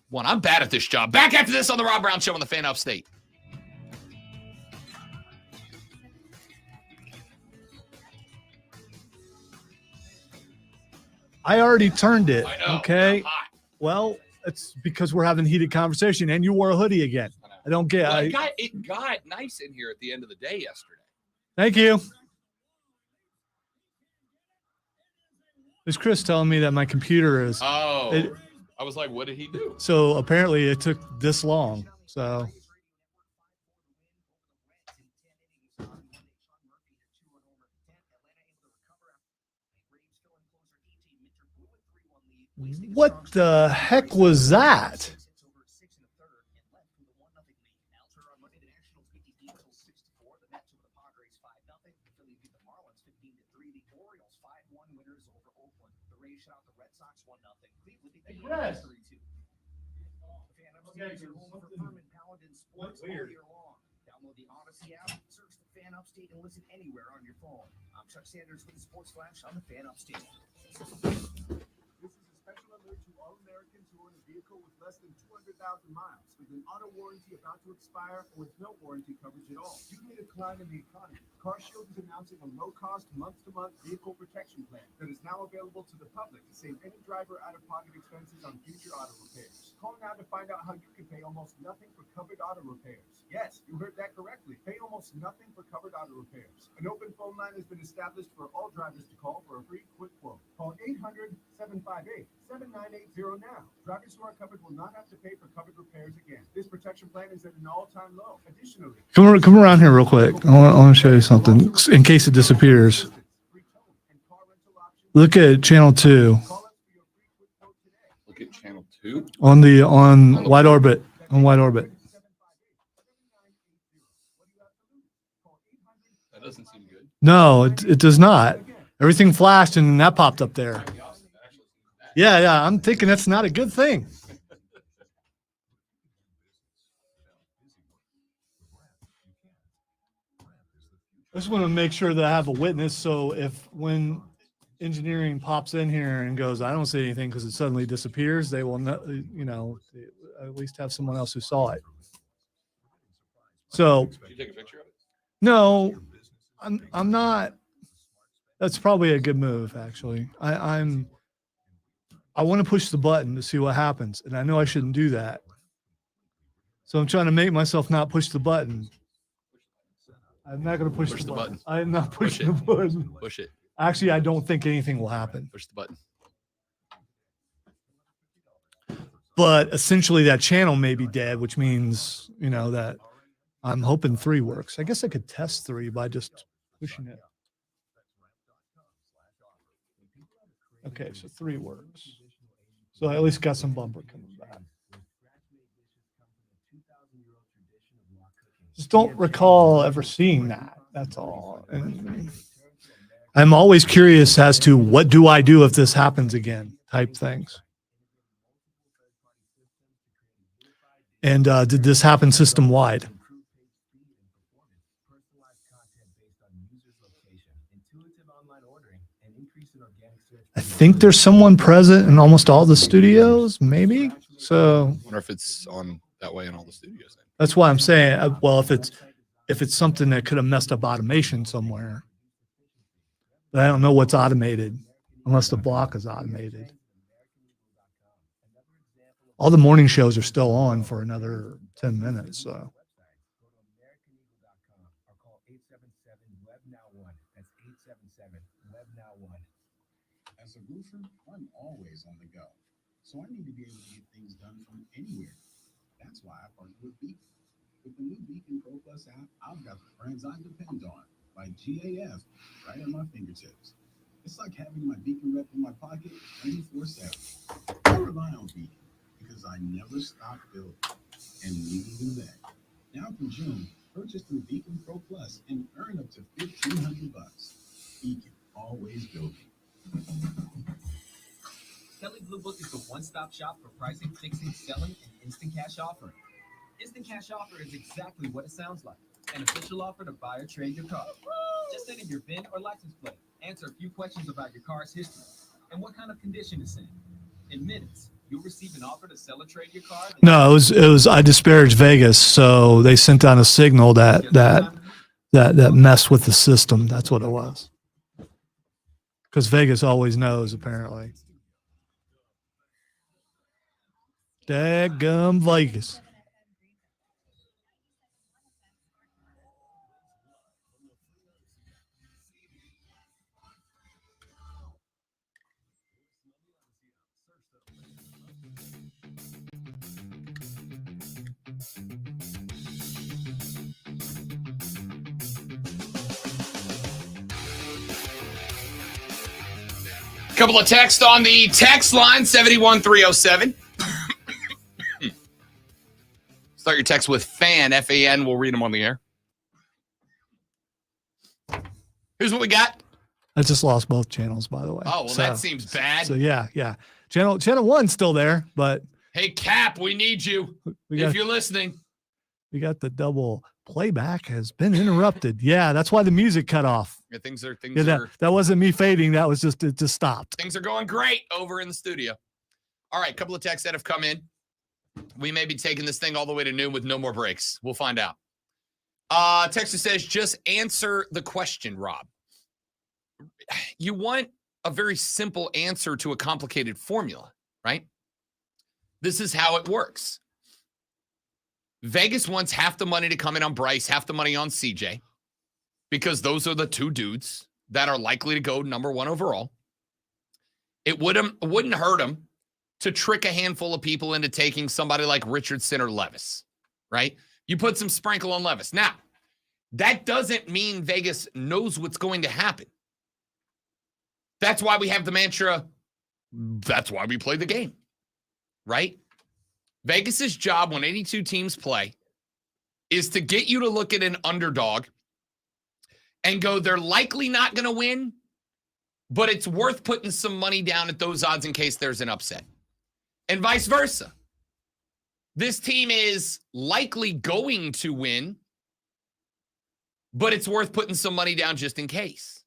1. I'm bad at this job. Back after this on the Rob Brown Show on the Fan Upstate. I already turned it. I know. Okay. Well, it's because we're having a heated conversation, and you wore a hoodie again. I don't get. Well, it got nice in here at the end of the day yesterday. Thank you. There's Chris telling me that my computer is. Oh, I was like, what did he do? So apparently it took this long. So. What the heck was that? Yes. Weird. Download the Odyssey app, search the Fan Upstate, and listen anywhere on your phone. I'm Chuck Sanders with the Sports Flash on the Fan Upstate. This is a special offer to all Americans who own a vehicle with less than 200,000 miles, with an auto warranty about to expire, or with no warranty coverage at all. Due to the decline in the economy, CarShield is announcing a low-cost, month-to-month vehicle protection plan that is now available to the public to save any driver out-of-pocket expenses on future auto repairs. Call now to find out how you can pay almost nothing for covered auto repairs. Yes, you heard that correctly. Pay almost nothing for covered auto repairs. An open phone line has been established for all drivers to call for a free quick quote. Call 800-758-7980 now. Drivers who are covered will not have to pay for covered repairs again. This protection plan is at an all-time low. Additionally, Come around here real quick. I want to show you something in case it disappears. Look at channel 2 Look at channel 2. on wide orbit. On wide orbit. That doesn't seem good. No, it does not. Everything flashed and that popped up there. Yeah. I'm thinking that's not a good thing. I just want to make sure that I have a witness. So if when engineering pops in here and goes, I don't see anything because it suddenly disappears, they will not, at least have someone else who saw it. So Did you take a picture of it? no, I'm not. That's probably a good move, actually. I want to push the button to see what happens, and I know I shouldn't do that. So I'm trying to make myself not push the button. I'm not going to push the button. I am not pushing the button. Push it. Actually, I don't think anything will happen. Push the button. But essentially, that channel may be dead, which means that I'm hoping 3 works. I guess I could test 3 by just pushing it. Okay, so 3 works. So I at least got some bumper coming back. Just don't recall ever seeing that. That's all. And I'm always curious as to what do I do if this happens again type things. And did this happen system wide? I think there's someone present in almost all the studios, maybe. So I wonder if it's on that way in all the studios. Then. that's why I'm saying, well, if it's something that could have messed up automation somewhere, but I don't know what's automated unless the block is automated. All the morning shows are still on for another 10 minutes. So. As a roofer, I'm always on the go, so I need to be able to get things done from anywhere. That's why I partner with Beacon. With the new Beacon Pro Plus app, I've got the friends I depend on, like GAF, right at my fingertips. It's like having my Beacon rep in my pocket 24/7. I rely on Beacon because I never stop building, and neither do they. Now from June, purchase through Beacon Pro Plus and earn up to $1,500. Beacon, always building. Kelly Blue Book is the one-stop shop for pricing, fixing, selling, and instant cash offering. Instant cash offer is exactly what it sounds like. An official offer to buy or trade your car. Just enter your VIN or license plate, answer a few questions about your car's history, and what kind of condition it's in. In minutes, you'll receive an offer to sell or trade your car. No, it was I disparaged Vegas, so they sent out a signal that messed with the system. That's what it was. Because Vegas always knows, apparently. Daggum Vegas. Couple of texts on the text line, 71307. Start your text with FAN, F-A-N. We'll read them on the air. Here's what we got. I just lost both channels, by the way. Oh, well, that seems bad. So, yeah. Channel 1's still there, but... Hey, Cap, we need you if you're listening. We got the double playback has been interrupted. Yeah, that's why the music cut off. Yeah, that wasn't me fading. That was it just stopped. Things are going great over in the studio. All right, a couple of texts that have come in. We may be taking this thing all the way to noon with no more breaks. We'll find out. Texas says, just answer the question, Rob. You want a very simple answer to a complicated formula, right? This is how it works. Vegas wants half the money to come in on Bryce, half the money on CJ, because those are the two dudes that are likely to go number one overall. It wouldn't hurt them to trick a handful of people into taking somebody like Richardson or Levis, right? You put some sprinkle on Levis. Now, that doesn't mean Vegas knows what's going to happen. That's why we have the mantra, that's why we play the game, right? Vegas's job when 82 teams play is to get you to look at an underdog and go, they're likely not going to win, but it's worth putting some money down at those odds in case there's an upset. And vice versa. This team is likely going to win, but it's worth putting some money down just in case.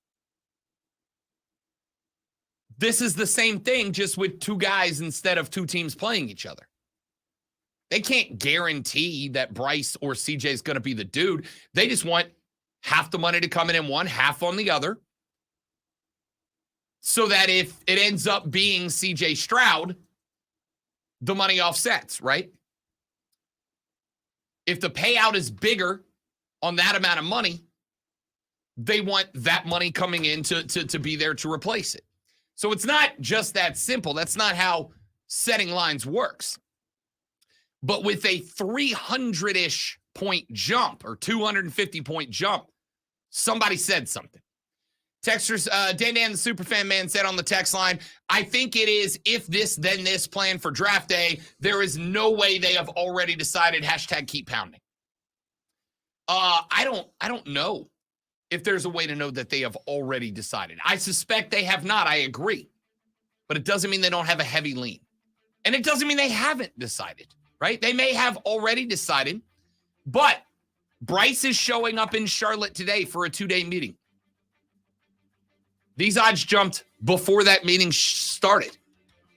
This is the same thing, just with two guys instead of two teams playing each other. They can't guarantee that Bryce or CJ is going to be the dude. They just want half the money to come in one, half on the other, so that if it ends up being CJ Stroud, the money offsets, right? If the payout is bigger on that amount of money, they want that money coming in to be there to replace it. So it's not just that simple. That's not how setting lines works. But with a 300-ish point jump or 250-point jump, somebody said something. Texters, Dan the Superfan Man said on the text line, I think it is if this, then this plan for draft day. There is no way they have already decided, #keep pounding. I don't know if there's a way to know that they have already decided. I suspect they have not. I agree. But it doesn't mean they don't have a heavy lean. And it doesn't mean they haven't decided, right? They may have already decided, but Bryce is showing up in Charlotte today for a 2-day meeting. These odds jumped before that meeting started.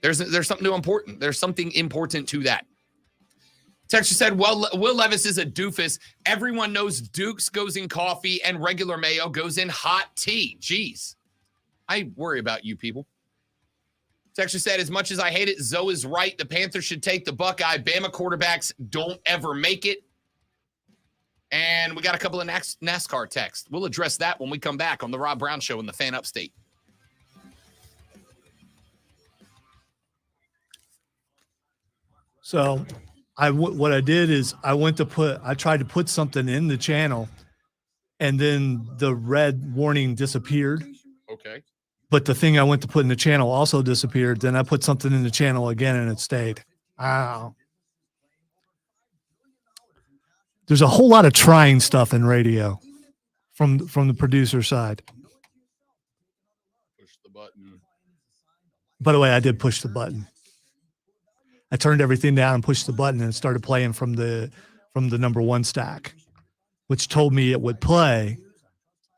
There's something important. There's something important to that. Texture said, well, Will Levis is a doofus. Everyone knows Duke's goes in coffee and regular mayo goes in hot tea. Jeez. I worry about you people. Texture said, as much as I hate it, Zoe is right. The Panthers should take the Buckeye. Bama quarterbacks don't ever make it. And we got a couple of NASCAR texts. We'll address that when we come back on the Rob Brown Show in the Fan Upstate. So what I did is I tried to put something in the channel, and then the red warning disappeared. Okay. But the thing I went to put in the channel also disappeared. Then I put something in the channel again, and it stayed. Wow. There's a whole lot of trying stuff in radio from the producer side. Push the button. By the way, I did push the button. I turned everything down and pushed the button, and it started playing from the number one stack, which told me it would play.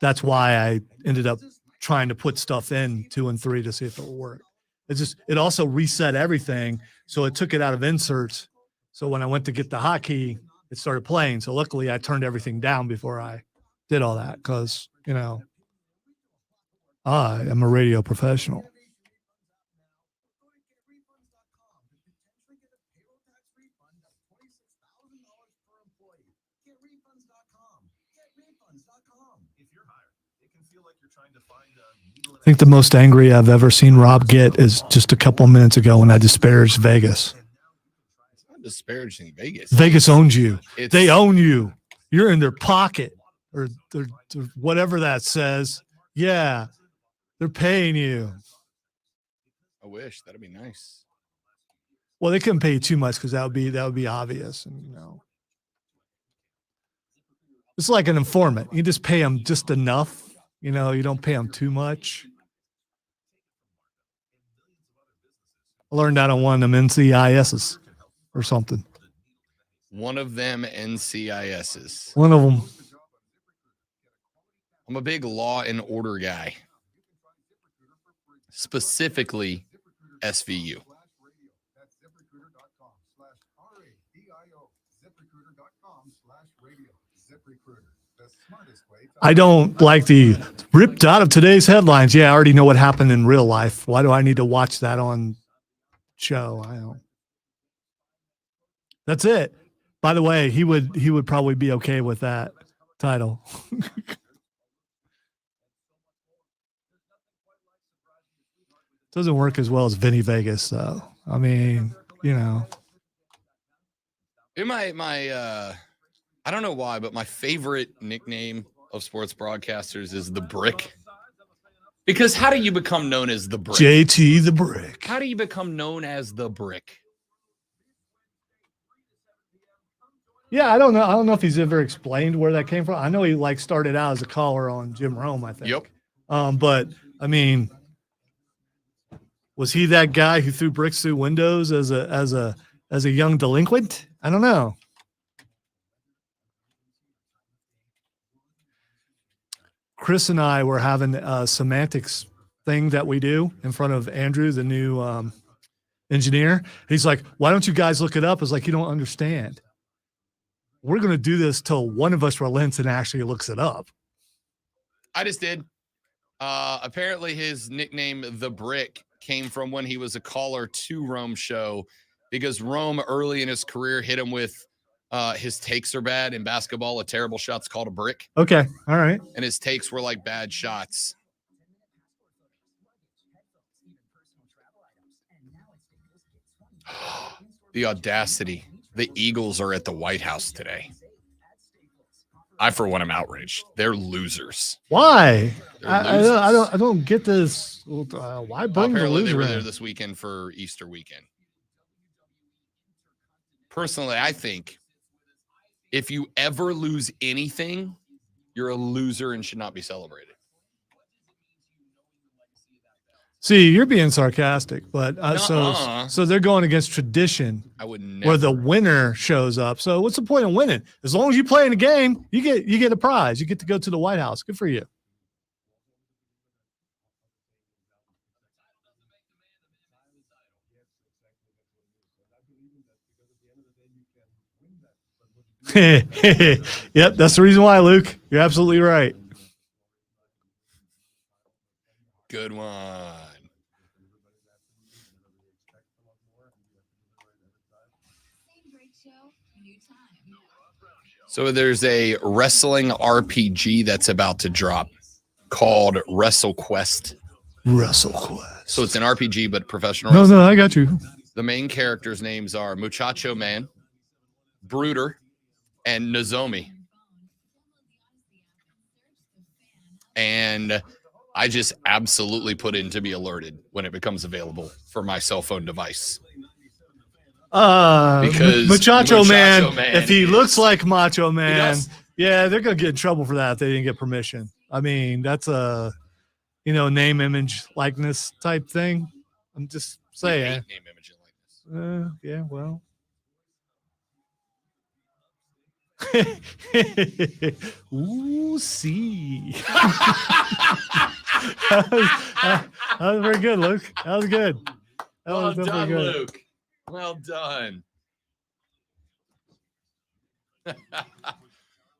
That's why I ended up trying to put stuff in 2 and 3 to see if it would work. It also reset everything, so it took it out of inserts. So when I went to get the hotkey, it started playing. So luckily I turned everything down before I did all that, because, I am a radio professional. I think the most angry I've ever seen Rob get is just a couple minutes ago when I disparaged Vegas. It's not disparaging Vegas. Vegas owns you. It's, They own you. You're in their pocket, or whatever that says. Yeah, they're paying you. I wish. That'd be nice. Well, they couldn't pay you too much because that would be obvious, and it's like an informant. You just pay them just enough. You don't pay them too much. I learned that on one of them NCISs or something. One of them NCISs. One of them. I'm a big law and order guy. Specifically SVU. ZipRecruiter.com/RADIO. ZipRecruiter.com/radio. ZipRecruiter, the smartest way to I don't like the ripped out of today's headlines. Yeah, I already know what happened in real life. Why do I need to watch that on show? I don't. That's it. By the way, he would probably be okay with that title. Doesn't work as well as Vinny Vegas, so I mean, you know. I don't know why, but my favorite nickname of sports broadcasters is the Brick. Because how do you become known as the Brick? JT the Brick. How do you become known as the Brick? Yeah, I don't know. I don't know if he's ever explained where that came from. I know he like started out as a caller on Jim Rome, I think. Yep. But I mean, was he that guy who threw bricks through windows as a young delinquent? I don't know. Chris and I were having a semantics thing that we do in front of Andrew, the new engineer. He's like, "Why don't you guys look it up?" I was like, "You don't understand. We're going to do this till one of us relents and actually looks it up." I just did. Apparently his nickname, The Brick, came from when he was a caller to Rome's show because Rome early in his career hit him with his takes are bad in basketball. A terrible shot's called a brick. Okay. All right. And his takes were like bad shots. The audacity. The Eagles are at the White House today. I, for one, am outraged. They're losers. Why? They're I don't get this. Why bring the Apparently, they loser were in? there this weekend for Easter weekend. Personally, I think if you ever lose anything, you're a loser and should not be celebrated. See, you're being sarcastic, but so they're going against tradition. I would never. Where the winner shows up. So what's the point of winning? As long as you play in a game, you get a prize. You get to go to the White House. Good for you. Yep, that's the reason why, Luke. You're absolutely right. Good one. So there's a wrestling RPG that's about to drop called WrestleQuest. WrestleQuest. So it's an RPG, but professional. No, I got you. The main characters' names are Muchacho Man, Brooder, and Nozomi. And I just absolutely put in to be alerted when it becomes available for my cell phone device. Because Muchacho Man, if he is- looks like Macho Man, does. yeah, they're gonna get in trouble for that if they didn't get permission. I mean, that's a name, image, likeness type thing. I'm just We saying. hate name, image, and likeness. Yeah, well. Ooh, see. that was very good, Luke. That was good. That Well was definitely done, good. Luke. Well done.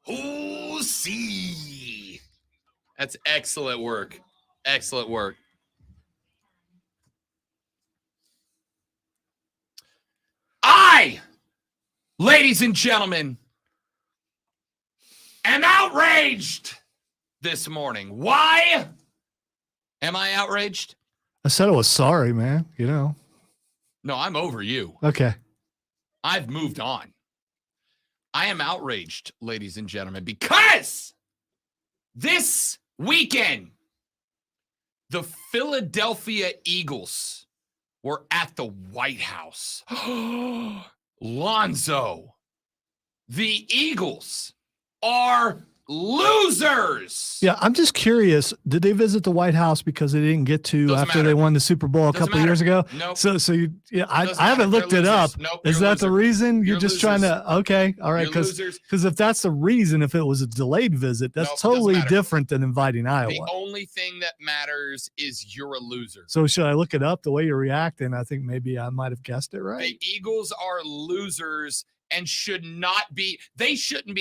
Ooh, see. That's excellent work. Excellent work. Ladies and gentlemen, am outraged this morning. Why am I outraged? I said I was sorry, man. No, I'm over you. Okay. I've moved on. I am outraged, ladies and gentlemen, because this weekend, the Philadelphia Eagles were at the White House. Lonzo, the Eagles are losers. Yeah, I'm just curious. Did they visit the White House because they didn't get to Doesn't after matter. they won the Super Bowl a Doesn't couple of years matter. ago? Nope. So you, yeah, I Doesn't haven't matter. looked They're it up. losers. Nope, Is you're a that the loser. reason? You're You're just trying losers. to, okay, all right. You're Because losers. if that's the reason, if it was a delayed visit, that's Nope, doesn't totally matter. different than inviting The Iowa. only thing that matters is you're a loser. So should I look it up? The way you're reacting, I think maybe I might have guessed it right. The Eagles are losers and shouldn't be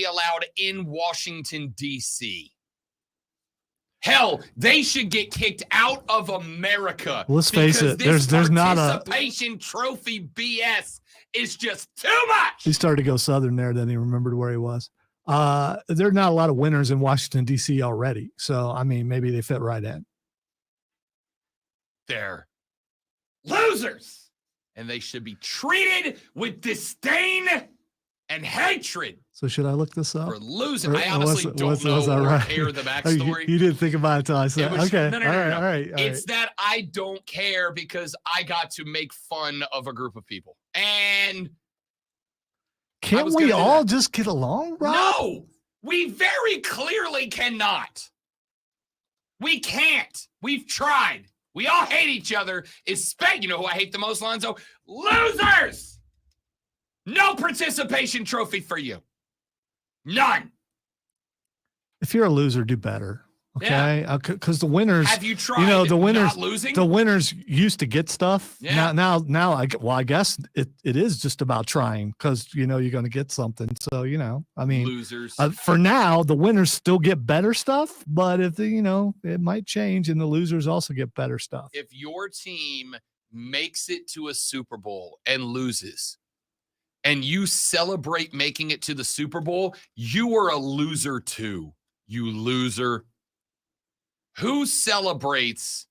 allowed in Washington, D.C. Hell, they should get kicked out of America. Let's face it, this there's not a- participation trophy BS is just too much. He started to go southern there, then he remembered where he was. There are not a lot of winners in Washington, D.C. already. So, I mean, maybe they fit right in. They're losers, and they should be treated with disdain and hatred So should I look this up? for losing. Or- I or honestly was don't know that or right? care the Oh, you, backstory. you didn't think about it until I said, It was- okay. no, no, all no, right, no. all right. All It's right. that I don't care because I got to make fun of a group of people. And Can't was we gonna do all that. just get along, Rob? no, we very clearly cannot. We can't. We've tried. We all hate each other. You know who I hate the most, Lonzo? Losers! No participation trophy for you. None. If you're a loser, do better. Okay, because the winners, Have you tried the winners, not losing? the winners used to get stuff. Yeah. Now, I guess it is just about trying because you're going to get something. So I mean, Losers. for now, the winners still get better stuff, but if it might change, and the losers also get better stuff. If your team makes it to a Super Bowl and loses, and you celebrate making it to the Super Bowl, you are a loser too. You loser. Who celebrates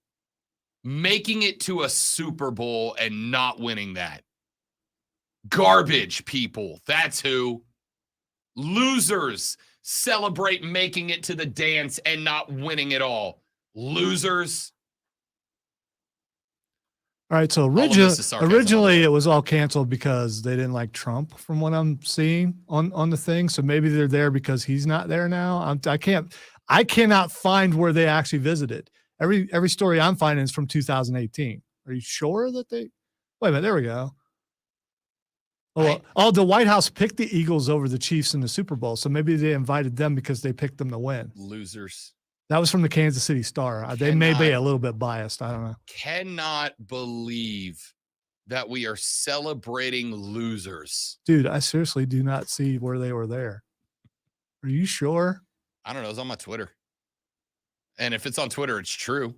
making it to a Super Bowl and not winning that? Garbage people. That's who. Losers celebrate making it to the dance and not winning it all. Losers. All right, so of this is sarcasm, by the originally way. it was all canceled because they didn't like Trump, from what I'm seeing on the thing. So maybe they're there because he's not there now. I cannot find where they actually visited. Every story I'm finding is from 2018. Are you sure that they? Wait a minute, there we go. The White House picked the Eagles over the Chiefs in the Super Bowl, so maybe they invited them because they picked them to win. Losers. That was from the Kansas City Star. They may be a little bit biased. I don't know. Cannot believe that we are celebrating losers. Dude, I seriously do not see where they were there. Are you sure? I don't know. It's on my Twitter. And if it's on Twitter, it's true.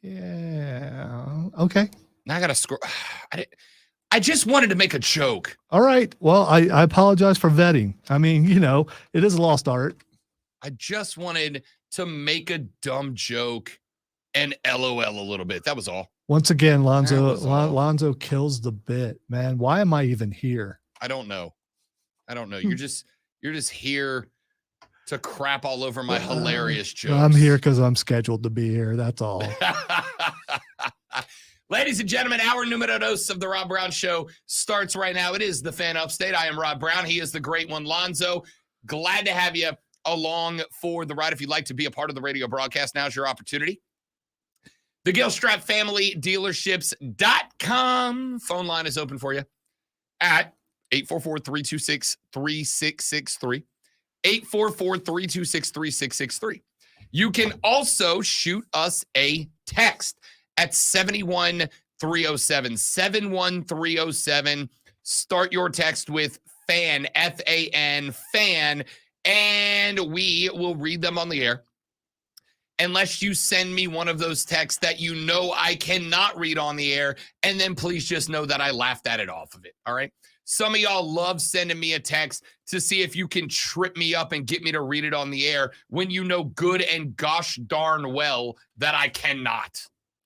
Yeah. Okay. Now I got to scroll. I just wanted to make a joke. All right. Well, I apologize for vetting. I mean, it is lost art. I just wanted to make a dumb joke and LOL a little bit. That was all. Once again, That was all. Lonzo kills the bit, man. Why am I even here? I don't know. You're just here to crap all over my hilarious jokes. I'm here because I'm scheduled to be here. That's all. Ladies and gentlemen, our numero dos of the Rob Brown Show starts right now. It is the Fan Upstate. I am Rob Brown. He is the great one, Lonzo. Glad to have you along for the ride. If you'd like to be a part of the radio broadcast, now's your opportunity. The Gilstrap Family Dealerships.com phone line is open for you at 844-326-3663. 844-326-3663. You can also shoot us a text at 71307. 71307. Start your text with FAN, F-A-N, FAN, and we will read them on the air. Unless you send me one of those texts that I cannot read on the air, and then please just know that I laughed at it off of it, all right? Some of y'all love sending me a text to see if you can trip me up and get me to read it on the air when you know good and gosh darn well that I cannot,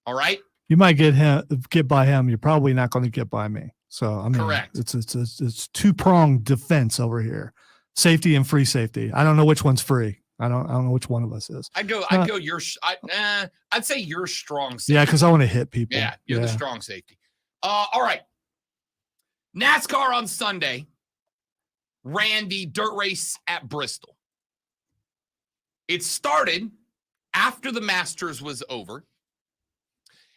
all right? You might get by him. You're probably not going to get by me. So, I mean, Correct. It's two-pronged defense over here. Safety and free safety. I don't know which one's free. I don't know which one of us is. I'd say you're strong safety. Yeah, because I want to hit people. Yeah, you're the strong safety. All right. NASCAR on Sunday ran the dirt race at Bristol. It started after the Masters was over.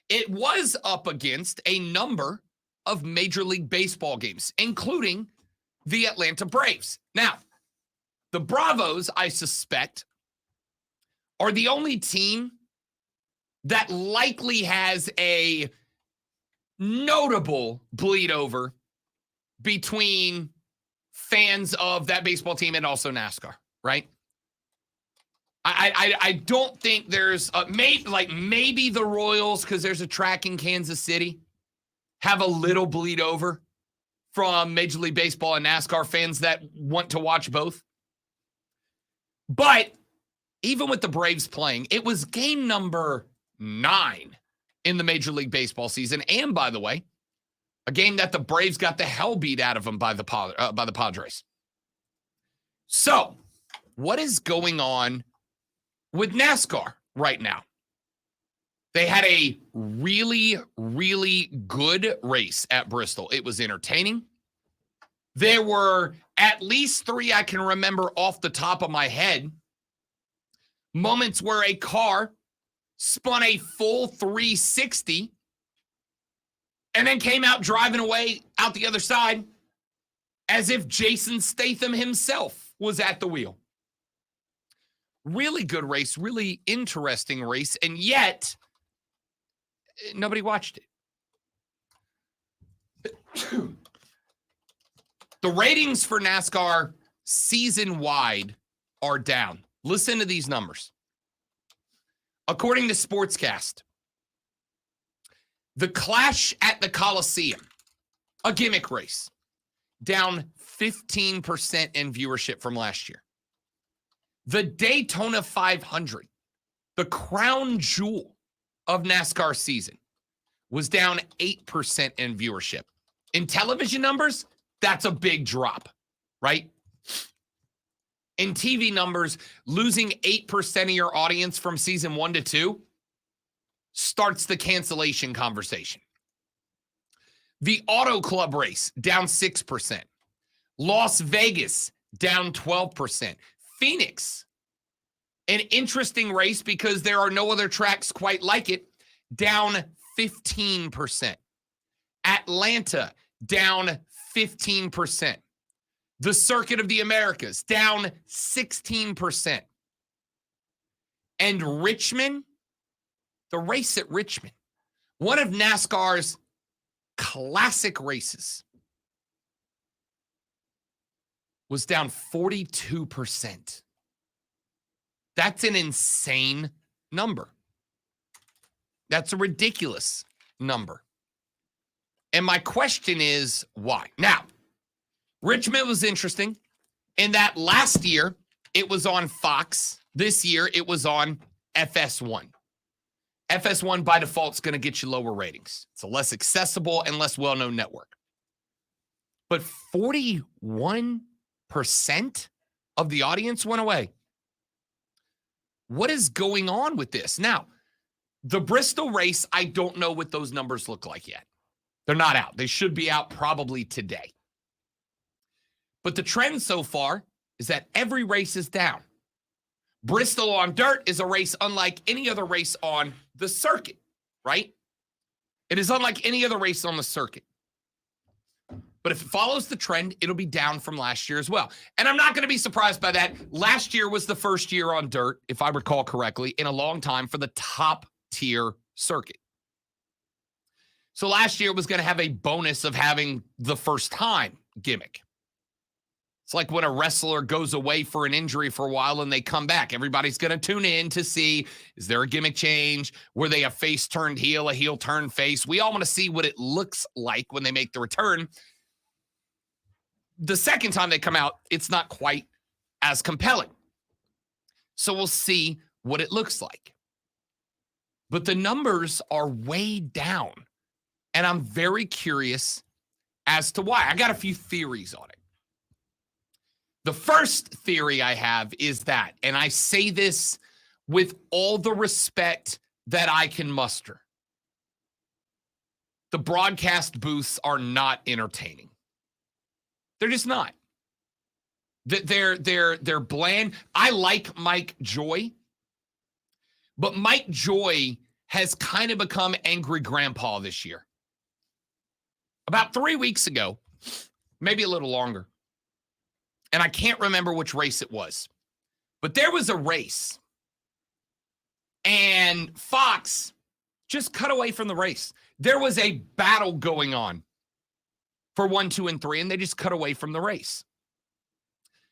It was up against a number of Major League Baseball games, including the Atlanta Braves. Now, the Bravos, I suspect, are the only team that likely has a notable bleed over between fans of that baseball team and also NASCAR, right? I don't think there's maybe the Royals, because there's a track in Kansas City, have a little bleed over from Major League Baseball and NASCAR fans that want to watch both. But even with the Braves playing, it was game number 9 in the Major League Baseball season. And by the way, a game that the Braves got the hell beat out of them by the Padres. So, what is going on with NASCAR right now? They had a really, really good race at Bristol. It was entertaining. There were at least 3 I can remember off the top of my head. Moments where a car spun a full 360 and then came out driving away out the other side as if Jason Statham himself was at the wheel. Really good race, really interesting race, and yet nobody watched it. The ratings for NASCAR season-wide are down. Listen to these numbers. According to Sportscast, the Clash at the Coliseum, a gimmick race, down 15% in viewership from last year. The Daytona 500, the crown jewel of NASCAR season, was down 8% in viewership. In television numbers, that's a big drop, right? In TV numbers, losing 8% of your audience from season 1 to 2 starts the cancellation conversation. The Auto Club race, down 6%. Las Vegas, down 12%. Phoenix, an interesting race because there are no other tracks quite like it, down 15%. Atlanta, down 15%. The Circuit of the Americas, down 16%. And Richmond, the race at Richmond, one of NASCAR's classic races, was down 42%. That's an insane number. That's a ridiculous number. And my question is, why? Now, Richmond was interesting in that last year it was on Fox. This year it was on FS1. FS1 by default is going to get you lower ratings. It's a less accessible and less well-known network. But 41% of the audience went away. What is going on with this? Now, the Bristol race, I don't know what those numbers look like yet. They're not out. They should be out probably today. But the trend so far is that every race is down. Bristol on dirt is a race unlike any other race on the circuit, right? It is unlike any other race on the circuit. But if it follows the trend, it'll be down from last year as well. And I'm not going to be surprised by that. Last year was the first year on dirt, if I recall correctly, in a long time for the top tier circuit. So last year was going to have a bonus of having the first time gimmick. It's like when a wrestler goes away for an injury for a while and they come back. Everybody's going to tune in to see, is there a gimmick change? Were they a face turned heel, a heel turned face? We all want to see what it looks like when they make the return. The second time they come out, it's not quite as compelling. So we'll see what it looks like. But the numbers are way down. And I'm very curious as to why. I got a few theories on it. The first theory I have is that, and I say this with all the respect that I can muster, the broadcast booths are not entertaining. They're just not. They're bland. I like Mike Joy, but Mike Joy has kind of become angry grandpa this year. About 3 weeks ago, maybe a little longer, and I can't remember which race it was, but there was a race, and Fox just cut away from the race. There was a battle going on for 1, 2, and 3, and they just cut away from the race.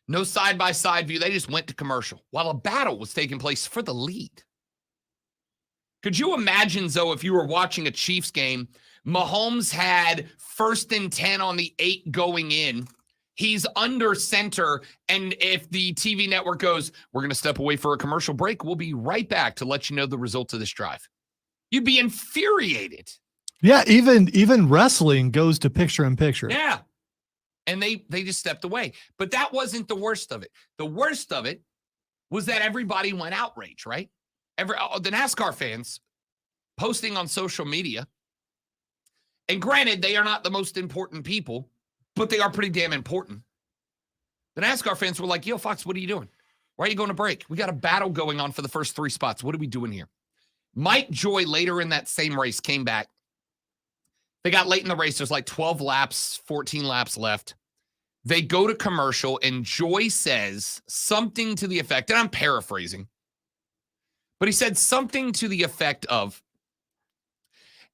No side-by-side view. They just went to commercial while a battle was taking place for the lead. Could you imagine, Zoe, if you were watching a Chiefs game, Mahomes had 1st and 10 on the 8 going in. He's under center, and if the TV network goes, we're going to step away for a commercial break, we'll be right back to let you know the results of this drive. You'd be infuriated. Yeah, even wrestling goes to picture-in-picture. Yeah. And they just stepped away. But that wasn't the worst of it. The worst of it was that everybody went outraged, right? The NASCAR fans posting on social media. And granted, they are not the most important people, but they are pretty damn important. The NASCAR fans were like, yo, Fox, what are you doing? Why are you going to break? We got a battle going on for the first 3 spots. What are we doing here? Mike Joy later in that same race came back. They got late in the race. There's like 12 laps, 14 laps left. They go to commercial, and Joy says something to the effect, and I'm paraphrasing, but he said something to the effect of,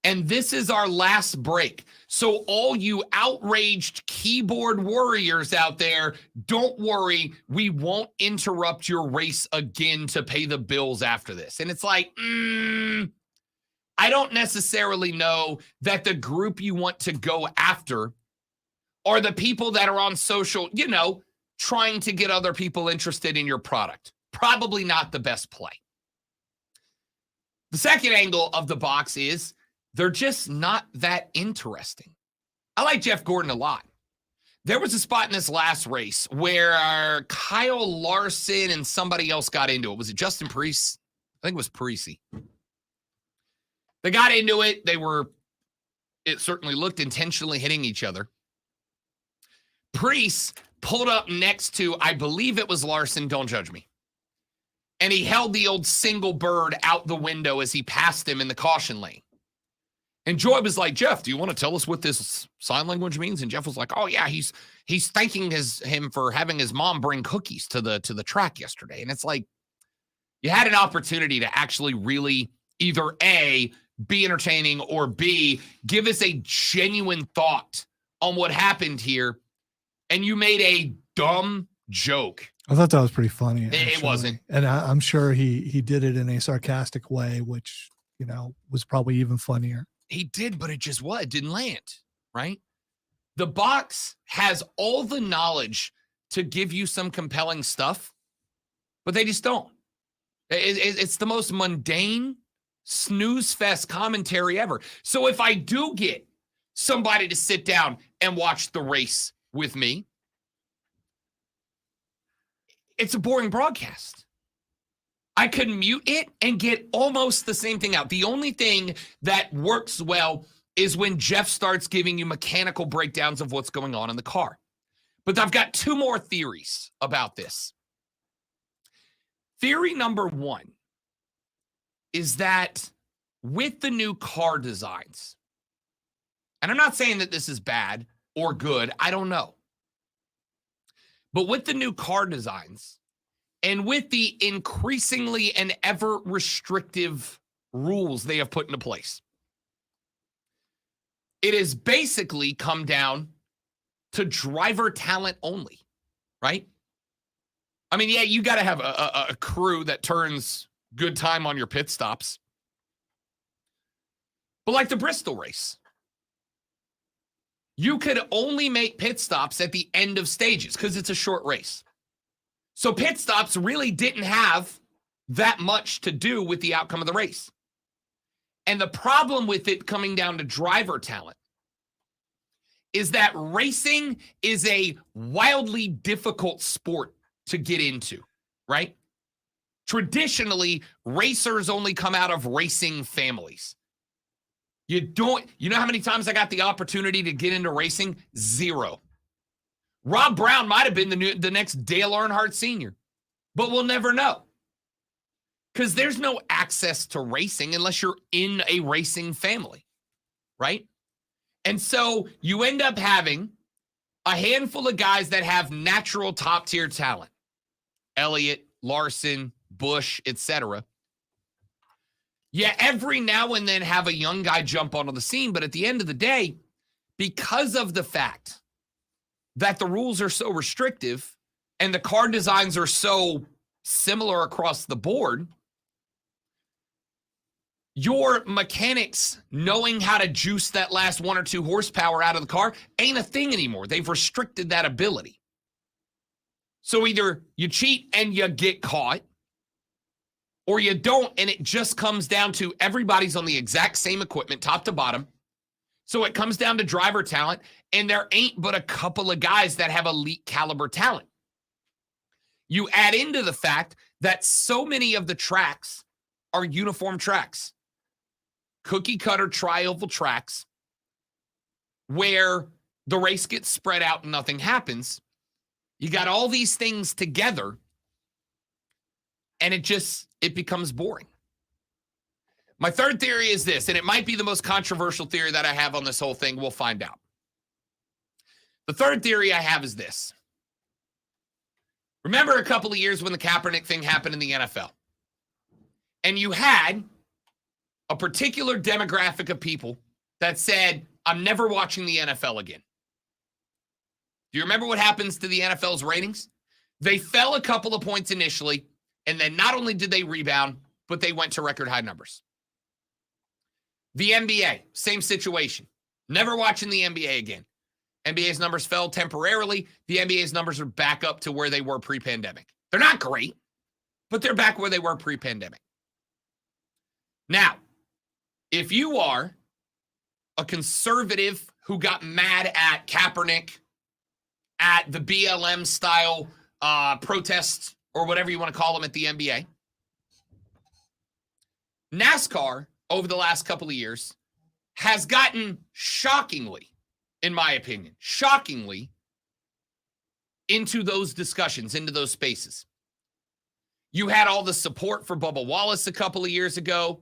and this is our last break. So all you outraged keyboard warriors out there, don't worry. We won't interrupt your race again to pay the bills after this. And it's like, I don't necessarily know that the group you want to go after are the people that are on social, trying to get other people interested in your product. Probably not the best play. The second angle of the box is they're just not that interesting. I like Jeff Gordon a lot. There was a spot in this last race where Kyle Larson and somebody else got into it. Was it Justin Priest? I think it was Parisi. They got into it. It certainly looked intentionally hitting each other. Priest pulled up next to, I believe it was Larson, don't judge me. And he held the old single bird out the window as he passed him in the caution lane. And Joy was like, Jeff, do you want to tell us what this sign language means? And Jeff was like, oh yeah, he's thanking him for having his mom bring cookies to the track yesterday. And it's like, you had an opportunity to actually really either A, be entertaining, or B, give us a genuine thought on what happened here. And you made a dumb joke. I thought that was pretty funny. It wasn't. And I'm sure he did it in a sarcastic way, which, was probably even funnier. He did, but it didn't land, right? The box has all the knowledge to give you some compelling stuff, but they just don't. It's the most mundane snooze fest commentary ever. So if I do get somebody to sit down and watch the race with me, it's a boring broadcast. I could mute it and get almost the same thing out. The only thing that works well is when Jeff starts giving you mechanical breakdowns of what's going on in the car. But I've got 2 more theories about this. Theory number 1 is that with the new car designs, and I'm not saying that this is bad or good, I don't know. But with the new car designs, and with the increasingly and ever restrictive rules they have put into place, it has basically come down to driver talent only, right? I mean, yeah, you got to have a crew that turns good time on your pit stops. But like the Bristol race, you could only make pit stops at the end of stages because it's a short race. So pit stops really didn't have that much to do with the outcome of the race. And the problem with it coming down to driver talent is that racing is a wildly difficult sport to get into, right? Traditionally, racers only come out of racing families. You know how many times I got the opportunity to get into racing? 0. Rob Brown might have been the next Dale Earnhardt Sr., but we'll never know. Because there's no access to racing unless you're in a racing family, right? And so you end up having a handful of guys that have natural top-tier talent. Elliott, Larson, Bush, etc. Yeah, every now and then have a young guy jump onto the scene, but at the end of the day, because of the fact that the rules are so restrictive and the car designs are so similar across the board, your mechanics knowing how to juice that last 1 or 2 horsepower out of the car ain't a thing anymore. They've restricted that ability. So either you cheat and you get caught, or you don't, and it just comes down to everybody's on the exact same equipment, top to bottom. So it comes down to driver talent, and there ain't but a couple of guys that have elite caliber talent. You add into the fact that so many of the tracks are uniform tracks. Cookie cutter tri-oval tracks where the race gets spread out and nothing happens. You got all these things together and it becomes boring. My third theory is this, and it might be the most controversial theory that I have on this whole thing. We'll find out. The third theory I have is this. Remember a couple of years when the Kaepernick thing happened in the NFL? And you had a particular demographic of people that said, I'm never watching the NFL again. Do you remember what happens to the NFL's ratings? They fell a couple of points initially, and then not only did they rebound, but they went to record high numbers. The NBA, same situation. Never watching the NBA again. NBA's numbers fell temporarily. The NBA's numbers are back up to where they were pre-pandemic. They're not great, but they're back where they were pre-pandemic. Now, if you are a conservative who got mad at Kaepernick, at the BLM style protests, or whatever you want to call them at the NBA, NASCAR over the last couple of years has gotten shockingly, in my opinion, shockingly into those discussions, into those spaces. You had all the support for Bubba Wallace a couple of years ago.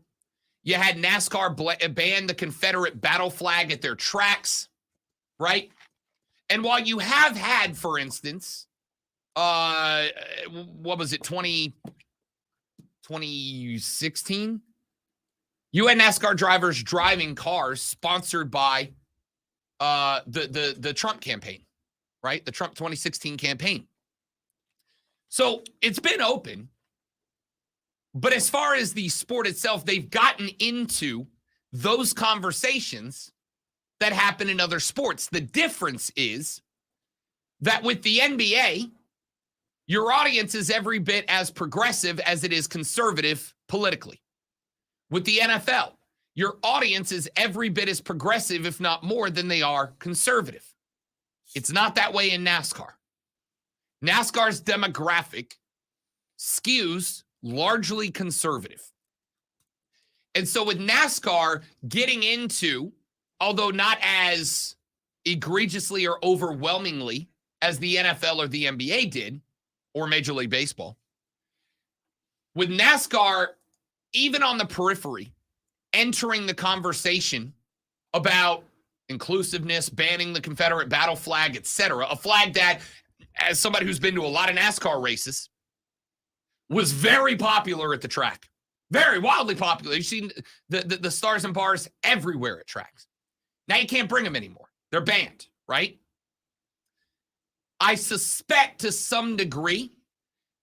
You had NASCAR ban the Confederate battle flag at their tracks, right? And while you have had, for instance, what was it, 2016? You had NASCAR drivers driving cars sponsored by the Trump campaign, right? The Trump 2016 campaign. So it's been open. But as far as the sport itself, they've gotten into those conversations that happen in other sports. The difference is that with the NBA, your audience is every bit as progressive as it is conservative politically. With the NFL, your audience is every bit as progressive, if not more, than they are conservative. It's not that way in NASCAR. NASCAR's demographic skews largely conservative. And so with NASCAR getting into, although not as egregiously or overwhelmingly as the NFL or the NBA did, or Major League Baseball, with NASCAR, even on the periphery, entering the conversation about inclusiveness, banning the Confederate battle flag, etc., a flag that, as somebody who's been to a lot of NASCAR races, was very popular at the track. Very wildly popular. You've seen the stars and bars everywhere at tracks. Now you can't bring them anymore. They're banned, right? I suspect to some degree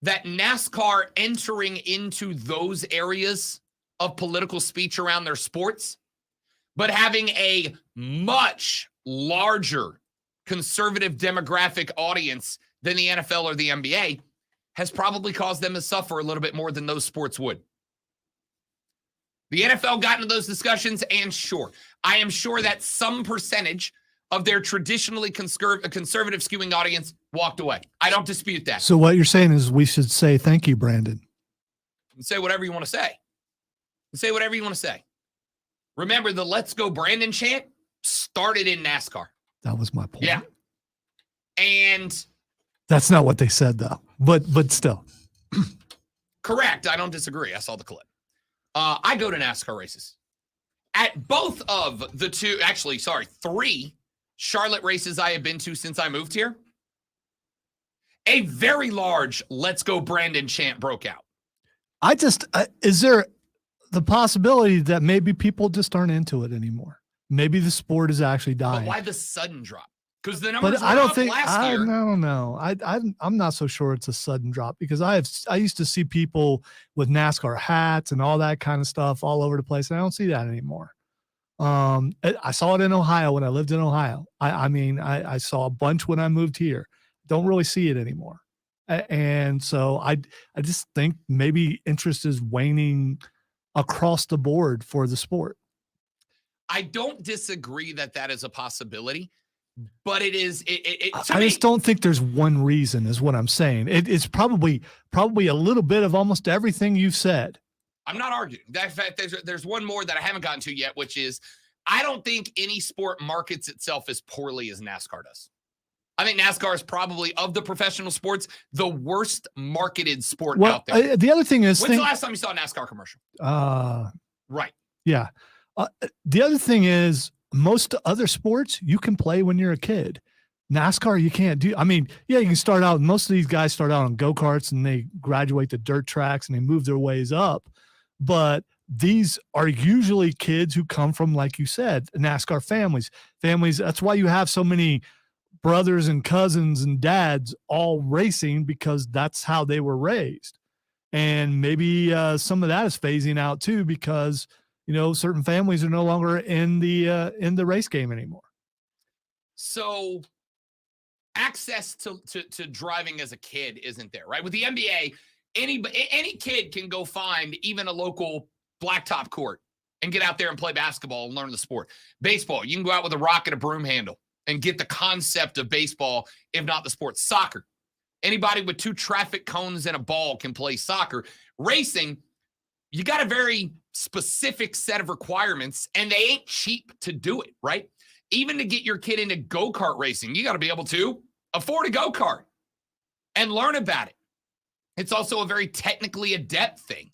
that NASCAR entering into those areas of political speech around their sports, but having a much larger conservative demographic audience than the NFL or the NBA has probably caused them to suffer a little bit more than those sports would. The NFL got into those discussions, and sure, I am sure that some percentage of their traditionally conservative skewing audience walked away. I don't dispute that. So what you're saying is we should say thank you, Brandon. Say whatever you want to say. Say whatever you want to say. Remember, the Let's Go Brandon chant started in NASCAR. That was my point. Yeah. And That's not what they said, though. But still. correct. I don't disagree. I saw the clip. I go to NASCAR races. At both of the three Charlotte races I have been to since I moved here, a very large "Let's Go Brandon" chant broke out. Is there the possibility that maybe people just aren't into it anymore? Maybe the sport is actually dying. But why the sudden drop? Because the numbers But were I don't up think last year. No. I'm not so sure it's a sudden drop, because I used to see people with NASCAR hats and all that kind of stuff all over the place, and I don't see that anymore. I saw it in Ohio when I lived in Ohio. I saw a bunch when I moved here. Don't really see it anymore. And so I just think maybe interest is waning across the board for the sport. I don't disagree that is a possibility, but it is. I just don't think there's one reason, is what I'm saying. It's probably a little bit of almost everything you've said. I'm not arguing. In fact, there's one more that I haven't gotten to yet, which is I don't think any sport markets itself as poorly as NASCAR does. I think NASCAR is probably, of the professional sports, the worst marketed sport out there. The other thing is, when's the last time you saw a NASCAR commercial? Right. Yeah. The other thing is, most other sports you can play when you're a kid. NASCAR, you can't do. I mean, yeah, you can start out. Most of these guys start out on go-karts and they graduate to dirt tracks and they move their ways up. But these are usually kids who come from, like you said, NASCAR families. That's why you have so many brothers and cousins and dads all racing, because that's how they were raised. And maybe some of that is phasing out too, because certain families are no longer in the race game anymore. So access to driving as a kid isn't there, right? With the NBA, any kid can go find even a local blacktop court and get out there and play basketball and learn the sport. Baseball, you can go out with a rock and a broom handle and get the concept of baseball, if not the sport. Soccer, anybody with 2 traffic cones and a ball can play soccer. Racing, you got a very specific set of requirements, and they ain't cheap to do it, right? Even to get your kid into go-kart racing, you got to be able to afford a go-kart and learn about it. It's also a very technically adept thing.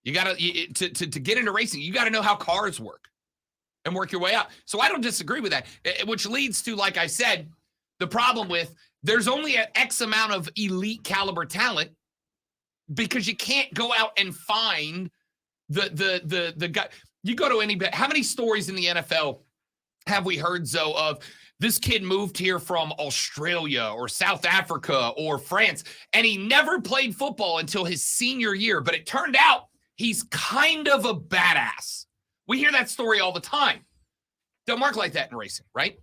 You got to get into racing, you got to know how cars work and work your way out. So I don't disagree with that, which leads to, like I said, the problem with there's only an X amount of elite caliber talent, because you can't go out and find the guy. You go to any, how many stories in the NFL have we heard, Zoe, of this kid moved here from Australia or South Africa or France, and he never played football until his senior year, but it turned out he's kind of a badass. We hear that story all the time. Don't work like that in racing, right?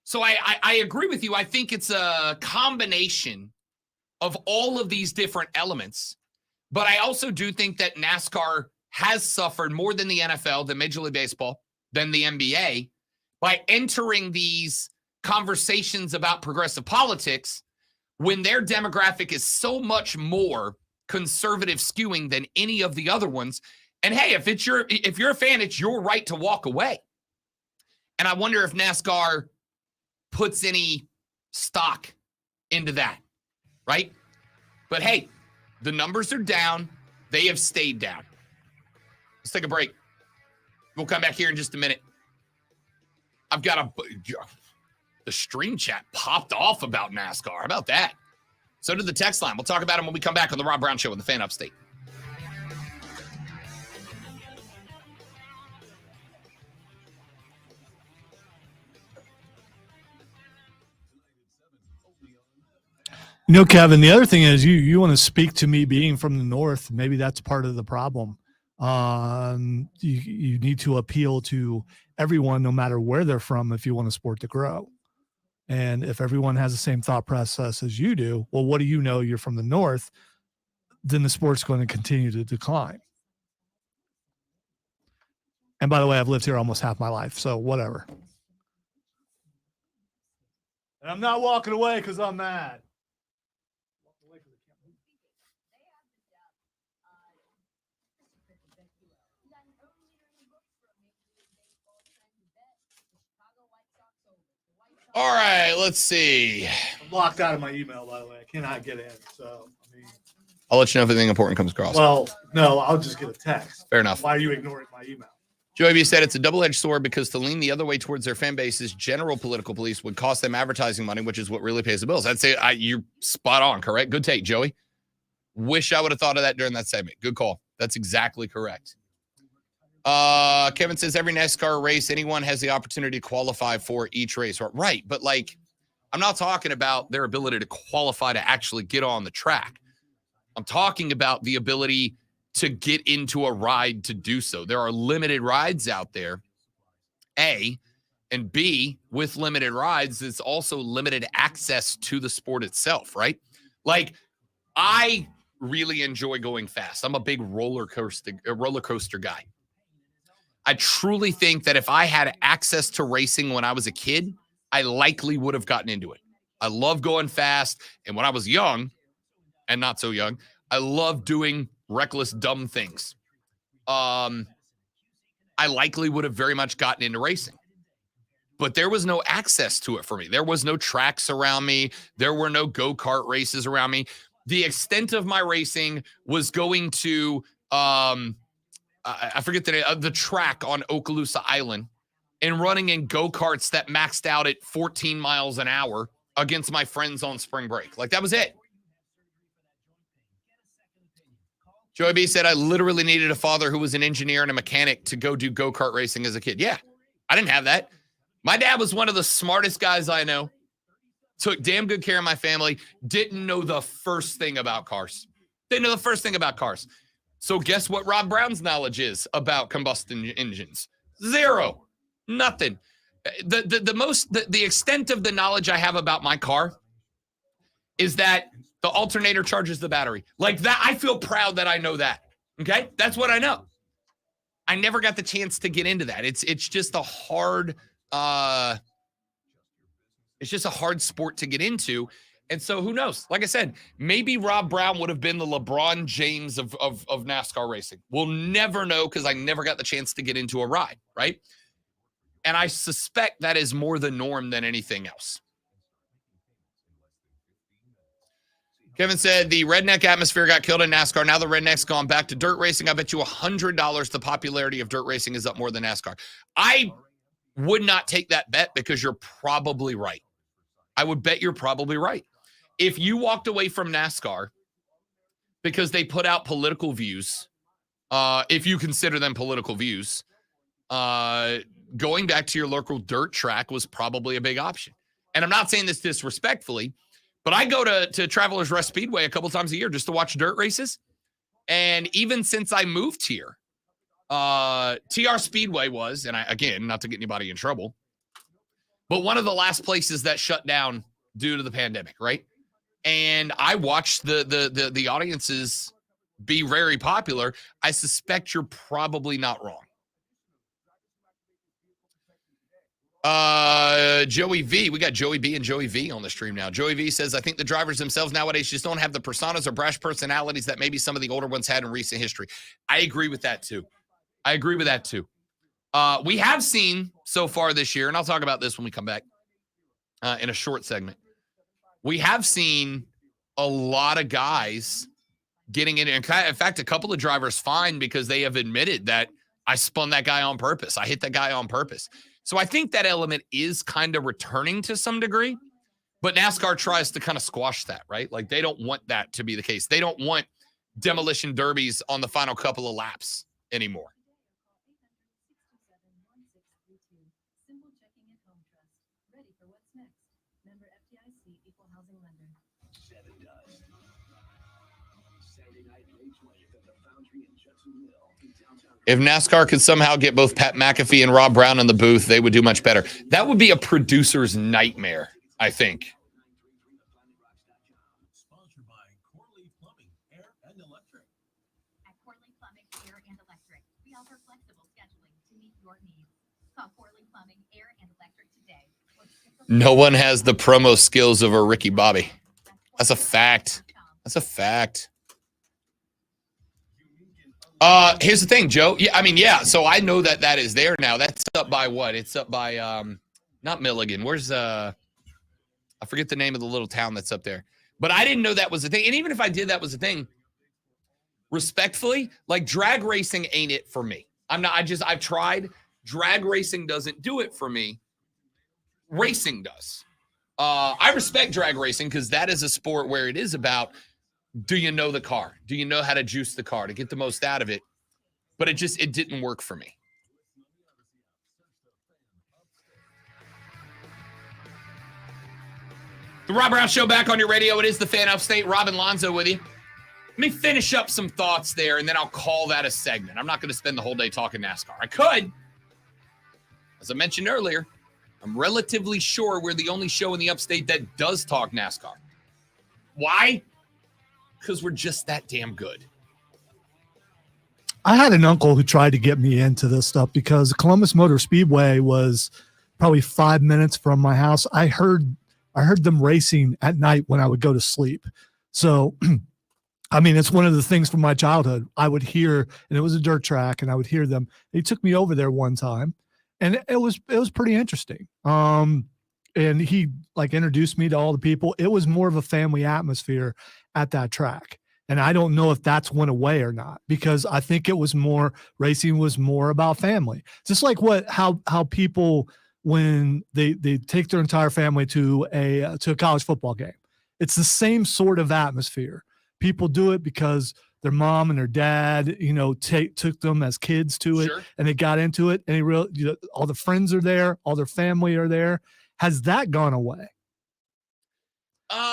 So I agree with you. I think it's a combination of all of these different elements, but I also do think that NASCAR has suffered more than the NFL, than Major League Baseball, than the NBA, by entering these conversations about progressive politics when their demographic is so much more conservative skewing than any of the other ones. And hey, if you're a fan, it's your right to walk away. And I wonder if NASCAR puts any stock into that, right? But hey, the numbers are down. They have stayed down. Let's take a break. We'll come back here in just a minute. I've got the stream chat popped off about NASCAR. How about that? So did the text line. We'll talk about it when we come back on the Rob Brown Show in the Fan Upstate. Kevin, the other thing is you want to speak to me being from the North. Maybe that's part of the problem. You need to appeal to everyone, no matter where they're from, if you want a sport to grow. And if everyone has the same thought process as you do, well, what do you know? You're from the North, then the sport's going to continue to decline. And by the way, I've lived here almost half my life, so whatever. And I'm not walking away because I'm mad. All right, let's see. I'm locked out of my email, by the way. I cannot get in. So, I mean, I'll let you know if anything important comes across. well, no, I'll just get a text. Fair enough. Why are you ignoring my email? Joey B said it's a double-edged sword because to lean the other way towards their fan base's general political beliefs would cost them advertising money, which is what really pays the bills. I'd say you're spot on, correct? Good take, Joey. Wish I would have thought of that during that segment. Good call. That's exactly correct. Kevin says every NASCAR race, anyone has the opportunity to qualify for each race. Right, but like, I'm not talking about their ability to qualify to actually get on the track. I'm talking about the ability to get into a ride to do so. There are limited rides out there, A, and B, with limited rides, it's also limited access to the sport itself, right? Like, I really enjoy going fast. I'm a big roller coaster guy. I truly think that if I had access to racing when I was a kid, I likely would have gotten into it. I love going fast. And when I was young and not so young, I love doing reckless, dumb things. I likely would have very much gotten into racing. But there was no access to it for me. There was no tracks around me. There were no go-kart races around me. The extent of my racing was going to, I forget the name, the track on Okaloosa Island and running in go-karts that maxed out at 14 miles an hour against my friends on spring break. Like, that was it. Joey B said, I literally needed a father who was an engineer and a mechanic to go do go-kart racing as a kid. Yeah, I didn't have that. My dad was one of the smartest guys I know. Took damn good care of my family. Didn't know the first thing about cars. Didn't know the first thing about cars. So guess what Rob Brown's knowledge is about combustion engines? Zero. Nothing. The extent of the knowledge I have about my car is that the alternator charges the battery. Like that, I feel proud that I know that. Okay? That's what I know. I never got the chance to get into that. It's just a hard it's just a hard sport to get into. And so who knows? Like I said, maybe Rob Brown would have been the LeBron James of NASCAR racing. We'll never know because I never got the chance to get into a ride, right? And I suspect that is more the norm than anything else. Kevin said the redneck atmosphere got killed in NASCAR. Now the redneck's gone back to dirt racing. I bet you $100 the popularity of dirt racing is up more than NASCAR. I would not take that bet because you're probably right. I would bet you're probably right. If you walked away from NASCAR because they put out political views, if you consider them political views, going back to your local dirt track was probably a big option. And I'm not saying this disrespectfully, but I go to Travelers Rest Speedway a couple times a year just to watch dirt races. And even since I moved here, TR Speedway was, and again, not to get anybody in trouble, but one of the last places that shut down due to the pandemic, right? And I watched the audiences be very popular. I suspect you're probably not wrong. Joey V, we got Joey B and Joey V on the stream now. Joey V says, I think the drivers themselves nowadays just don't have the personas or brash personalities that maybe some of the older ones had in recent history. I agree with that too. We have seen so far this year, and I'll talk about this when we come back in a short segment. We have seen a lot of guys getting in. In fact, a couple of drivers fined because they have admitted that I spun that guy on purpose. I hit that guy on purpose. So I think that element is kind of returning to some degree, but NASCAR tries to kind of squash that, right? Like they don't want that to be the case. They don't want demolition derbies on the final couple of laps anymore. If NASCAR could somehow get both Pat McAfee and Rob Brown in the booth, they would do much better. That would be a producer's nightmare, I think. Sponsored by Corley Plumbing, Air and Electric. At Corley Plumbing, Air and Electric, we offer flexible scheduling to meet your needs. Call Corley Plumbing, Air and Electric today. No one has the promo skills of a Ricky Bobby. That's a fact. That's a fact. Here's the thing, Joe. Yeah, I mean, yeah. So I know that is there now. That's up by what? It's up by not Milligan. Where's I forget the name of the little town that's up there. But I didn't know that was a thing. And even if I did, that was a thing. Respectfully, like drag racing ain't it for me. I've tried. Drag racing doesn't do it for me. Racing does. I respect drag racing because that is a sport where it is about, do you know the car? Do you know how to juice the car to get the most out of it? But it didn't work for me. The Rob Brown Show back on your radio. It is the Fan Upstate. Robin Lonzo with you. Let me finish up some thoughts there, and then I'll call that a segment. I'm not going to spend the whole day talking NASCAR. I could. As I mentioned earlier, I'm relatively sure we're the only show in the Upstate that does talk NASCAR. Why? Because we're just that damn good. I had an uncle who tried to get me into this stuff because Columbus Motor Speedway was probably 5 minutes from my house. I heard them racing at night when I would go to sleep. So, I mean, it's one of the things from my childhood. I would hear, and it was a dirt track, and I would hear them. He took me over there one time, and it was pretty interesting. And he like introduced me to all the people. It was more of a family atmosphere at that track. And I don't know if that's went away or not, because I think racing was more about family. Just like how people, when they take their entire family to a college football game, it's the same sort of atmosphere. People do it because their mom and their dad, took them as kids to it, Sure. and they got into it, and all the friends are there, all their family are there. Has that gone away?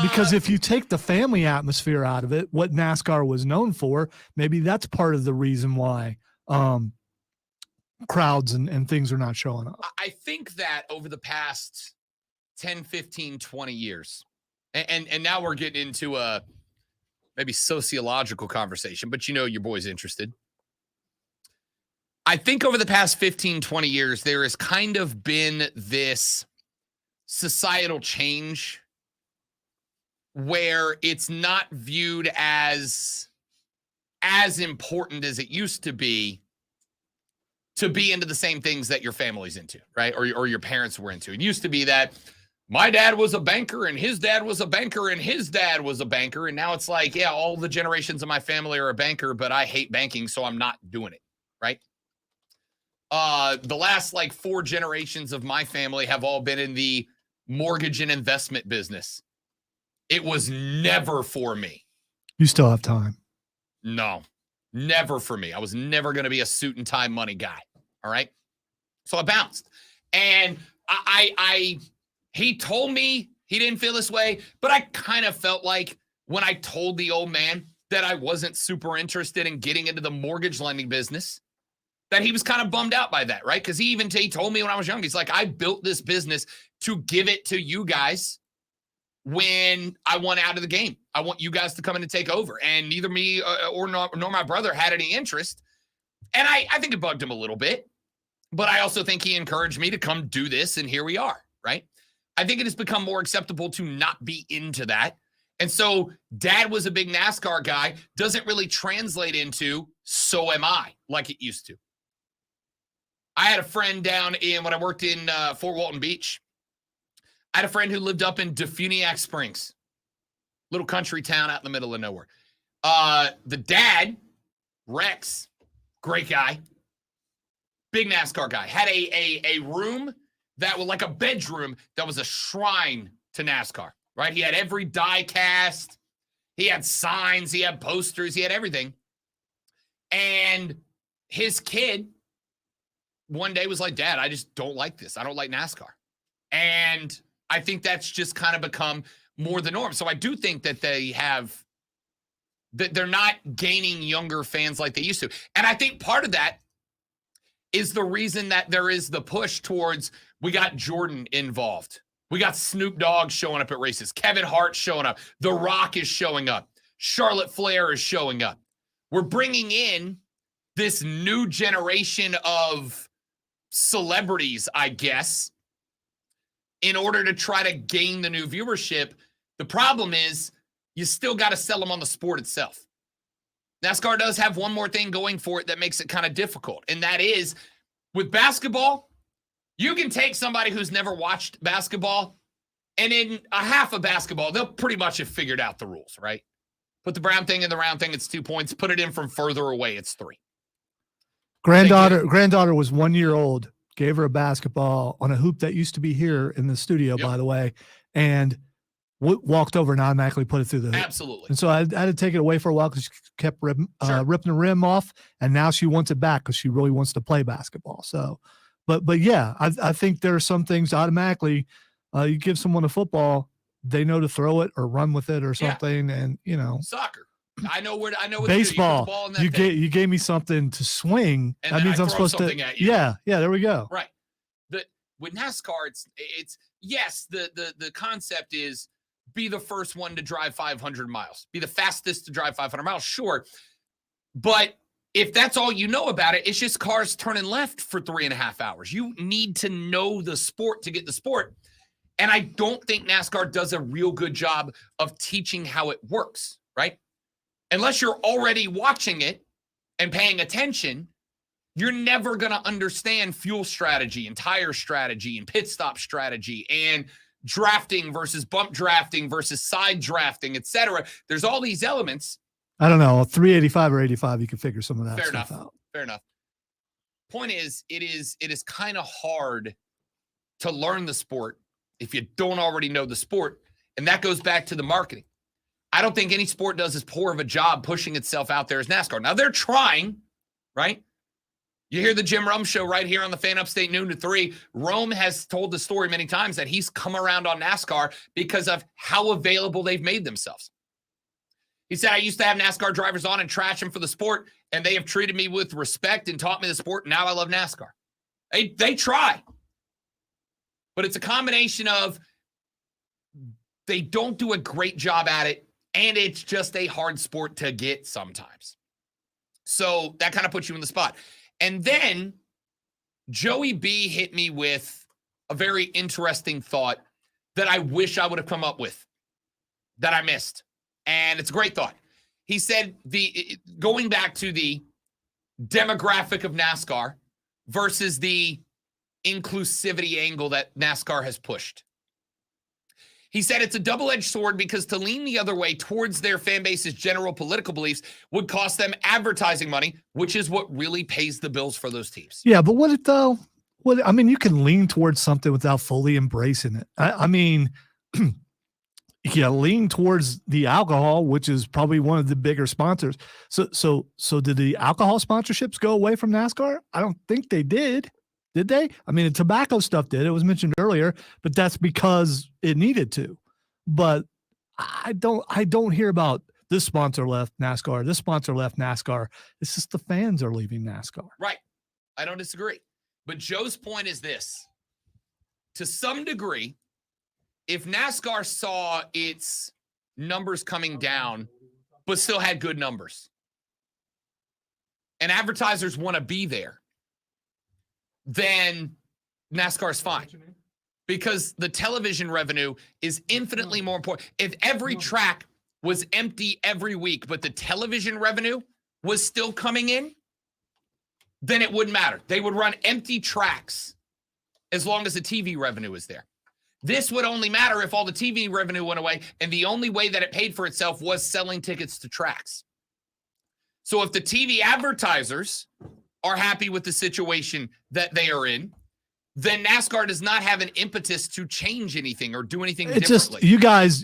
Because if you take the family atmosphere out of it, what NASCAR was known for, maybe that's part of the reason why crowds and things are not showing up. I think that over the past 10, 15, 20 years, and now we're getting into a maybe sociological conversation, but your boy's interested. I think over the past 15, 20 years, there has kind of been this societal change where it's not viewed as important as it used to be into the same things that your family's into, right? Or your parents were into. It used to be that my dad was a banker and his dad was a banker and his dad was a banker. And now it's like, yeah, all the generations of my family are a banker, but I hate banking, so I'm not doing it, right? The last 4 generations of my family have all been in the mortgage and investment business. It was never for me. You still have time. No, never for me. I was never going to be a suit and tie money guy. All right. So I bounced. And he told me he didn't feel this way, but I kind of felt like when I told the old man that I wasn't super interested in getting into the mortgage lending business, that he was kind of bummed out by that, right? Because he told me when I was young, he's like, I built this business to give it to you guys when I want out of the game. I want you guys to come in and take over. And neither me nor my brother had any interest. And I think it bugged him a little bit. But I also think he encouraged me to come do this, and here we are, right? I think it has become more acceptable to not be into that. And so dad was a big NASCAR guy, doesn't really translate into so am I like it used to. I had a friend down when I worked in Fort Walton Beach. I had a friend who lived up in Defuniak Springs, little country town out in the middle of nowhere. The dad, Rex, great guy, big NASCAR guy, had a room that was like a bedroom that was a shrine to NASCAR, right? He had every die cast. He had signs. He had posters. He had everything. And his kid one day was like, Dad, I just don't like this. I don't like NASCAR. And I think that's just kind of become more the norm. So I do think that they're not gaining younger fans like they used to. And I think part of that is the reason that there is the push towards, we got Jordan involved. We got Snoop Dogg showing up at races. Kevin Hart showing up. The Rock is showing up. Charlotte Flair is showing up. We're bringing in this new generation of celebrities, I guess, in order to try to gain the new viewership. The problem is you still got to sell them on the sport itself. NASCAR does have one more thing going for it that makes it kind of difficult, and that is with basketball, you can take somebody who's never watched basketball And in a half of basketball, they'll pretty much have figured out the rules, right? Put the brown thing in the round thing, it's 2 points. Put it in from further away, it's 3. Granddaughter was 1 year old, gave her a basketball on a hoop that used to be here in the studio, by the way, and walked over and automatically put it through the hoop. Absolutely. And so I had to take it away for a while because she kept ripping the rim off, and now she wants it back because she really wants to play basketball. So, but yeah, I think there are some things automatically you give someone a football, they know to throw it or run with it or something, and soccer. I know what baseball. You gave me something to swing. And that means I'm supposed to. At you. Yeah, there we go. Right. With NASCAR, it's yes. The concept is be the first one to drive 500 miles, be the fastest to drive 500 miles. Sure, but if that's all you know about it, it's just cars turning left for 3.5 hours. You need to know the sport to get the sport. And I don't think NASCAR does a real good job of teaching how it works, right? Unless you're already watching it and paying attention, you're never going to understand fuel strategy and tire strategy and pit stop strategy and drafting versus bump drafting versus side drafting, etc. There's all these elements. I don't know, 385 or 85, you can figure some of that stuff out. Fair enough. Point is, it is kind of hard to learn the sport if you don't already know the sport. And that goes back to the marketing. I don't think any sport does as poor of a job pushing itself out there as NASCAR. Now they're trying, right? You hear the Jim Rome show right here on the Fan Upstate noon to 3. Rome has told the story many times that he's come around on NASCAR because of how available they've made themselves. He said, I used to have NASCAR drivers on and trash them for the sport, and they have treated me with respect and taught me the sport. And now I love NASCAR. They try. But it's a combination of they don't do a great job at it, and it's just a hard sport to get sometimes. So that kind of puts you in the spot. And then Joey B hit me with a very interesting thought that I wish I would have come up with that I missed. And it's a great thought. He said going back to the demographic of NASCAR versus the inclusivity angle that NASCAR has pushed. He said it's a double-edged sword because to lean the other way towards their fan base's general political beliefs would cost them advertising money, which is what really pays the bills for those teams. Yeah, but what it though? I mean, you can lean towards something without fully embracing it. I mean, yeah, lean towards the alcohol, which is probably one of the bigger sponsors. So did the alcohol sponsorships go away from NASCAR? I don't think they did. Did they? I mean, the tobacco stuff did. It was mentioned earlier, but that's because it needed to. But I don't hear about this sponsor left NASCAR, this sponsor left NASCAR. It's just the fans are leaving NASCAR. Right. I don't disagree. But Joe's point is this. To some degree, if NASCAR saw its numbers coming down, but still had good numbers, and advertisers want to be there, then NASCAR's fine. Because the television revenue is infinitely more important. If every track was empty every week, but the television revenue was still coming in, then it wouldn't matter. They would run empty tracks as long as the TV revenue is there. This would only matter if all the TV revenue went away, and the only way that it paid for itself was selling tickets to tracks. So if the TV advertisers are happy with the situation that they are in, then NASCAR does not have an impetus to change anything or do anything differently. Just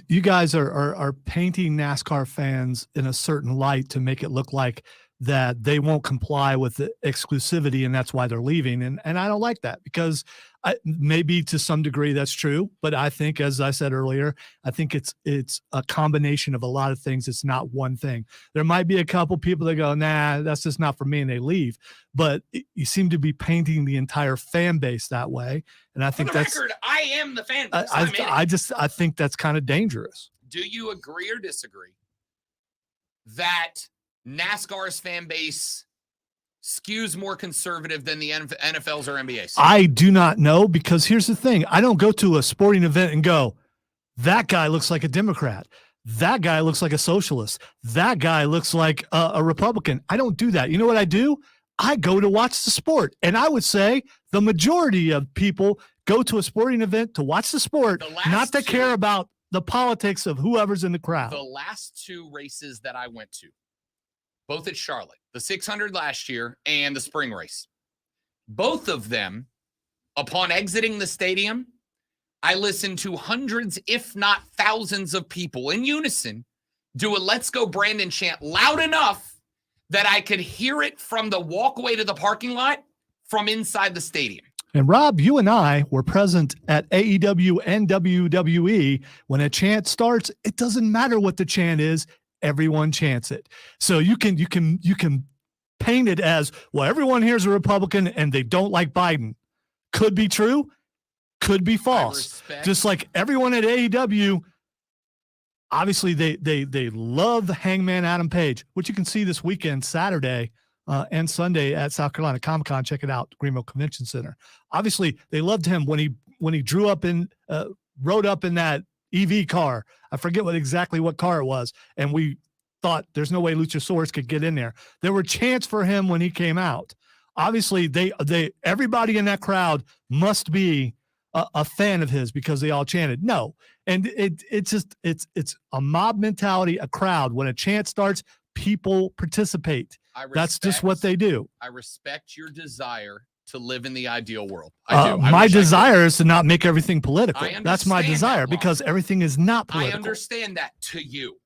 you guys are painting NASCAR fans in a certain light to make it look like that they won't comply with the exclusivity and that's why they're leaving. And I don't like that because maybe to some degree that's true, but I think, as I said earlier, I think it's a combination of a lot of things. It's not one thing. There might be a couple people that go, nah, that's just not for me, and they leave. But you seem to be painting the entire fan base that way, and I think that's. For the record, I am the fan base. I think that's kind of dangerous. Do you agree or disagree that NASCAR's fan base skews more conservative than the NFL's or NBA's? I do not know, because here's the thing. I don't go to a sporting event and go, that guy looks like a Democrat. That guy looks like a socialist. That guy looks like a Republican. I don't do that. You know what I do? I go to watch the sport. And I would say the majority of people go to a sporting event to watch the sport, not to care about the politics of whoever's in the crowd. The last 2 races that I went to, both at Charlotte, the 600 last year and the spring race, both of them, upon exiting the stadium, I listened to hundreds, if not thousands of people in unison do a Let's Go Brandon chant loud enough that I could hear it from the walkway to the parking lot from inside the stadium. And Rob, you and I were present at AEW and WWE. When a chant starts, it doesn't matter what the chant is. Everyone chants it. So you can paint it as, well, everyone here is a Republican and they don't like Biden. Could be true, could be false. Just like everyone at AEW, obviously they love the Hangman Adam Page, which you can see this weekend, Saturday and Sunday at South Carolina Comic-Con. Check it out, Greenville Convention Center. Obviously, they loved him when he rode up in that EV car. I forget exactly what car it was, and we thought there's no way Luchasaurus could get in there. There were chants for him when he came out. Obviously, everybody in that crowd must be a fan of his because they all chanted. No, and it's a mob mentality, a crowd. When a chant starts, people participate. That's just what they do. I respect your desire to live in the ideal world. I do. My desire is to not make everything political. That's my desire, that, because everything is not political. I understand that to you,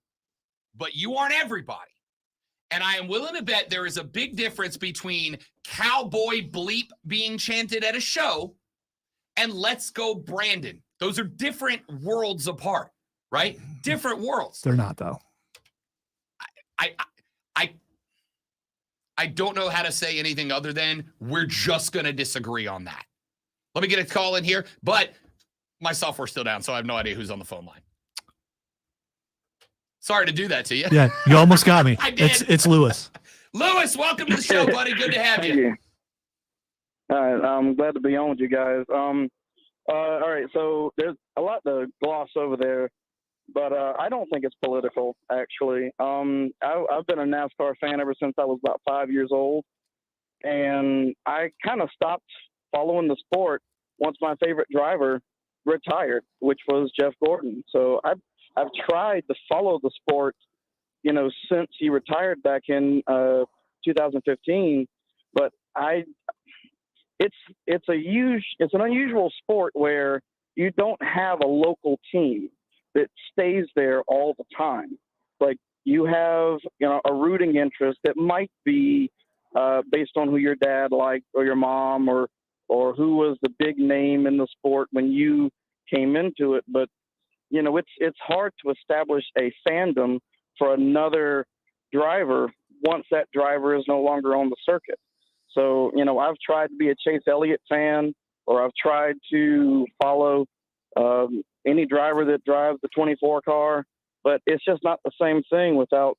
but you aren't everybody. And I am willing to bet there is a big difference between Cowboy Bleep being chanted at a show and Let's Go Brandon. Those are different worlds apart, right? Different worlds. They're not, though. I don't know how to say anything other than we're just going to disagree on that. Let me get a call in here, but my software's still down, so I have no idea who's on the phone line. Sorry to do that to you. Yeah, you almost got me. I did. It's Lewis. Lewis, welcome to the show, buddy. Good to have you. All right, I'm glad to be on with you guys. All right, so there's a lot to gloss over there, but I don't think it's political, actually. I've been a NASCAR fan ever since I was about 5 years old, and I kind of stopped following the sport once my favorite driver retired, which was Jeff Gordon. So I've tried to follow the sport, since he retired back in 2015, but it's an unusual sport where you don't have a local team that stays there all the time. Like, you have, a rooting interest that might be based on who your dad liked or your mom or who was the big name in the sport when you came into it. But, it's hard to establish a fandom for another driver once that driver is no longer on the circuit. So, I've tried to be a Chase Elliott fan, or I've tried to follow any driver that drives the 24 car, but it's just not the same thing without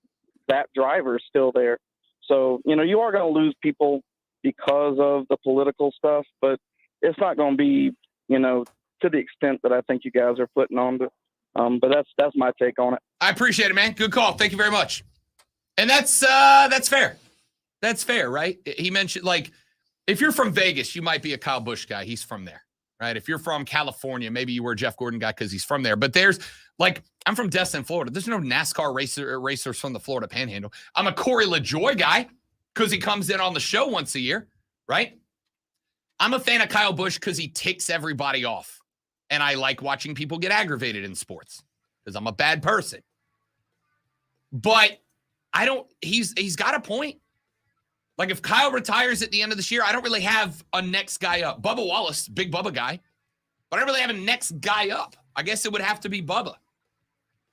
that driver still there. So, you are going to lose people because of the political stuff, but it's not going to be, to the extent that I think you guys are putting on. But that's my take on it. I appreciate it, man. Good call. Thank you very much. And that's fair. That's fair, right? He mentioned, like, if you're from Vegas, you might be a Kyle Busch guy. He's from there, right? If you're from California, maybe you were a Jeff Gordon guy because he's from there. But there's, like, I'm from Destin, Florida. There's no NASCAR racers from the Florida Panhandle. I'm a Corey LaJoy guy because he comes in on the show once a year, right? I'm a fan of Kyle Busch because he ticks everybody off. And I like watching people get aggravated in sports because I'm a bad person. But he's got a point. Like, if Kyle retires at the end of this year, I don't really have a next guy up. Bubba Wallace, big Bubba guy. But I don't really have a next guy up. I guess it would have to be Bubba.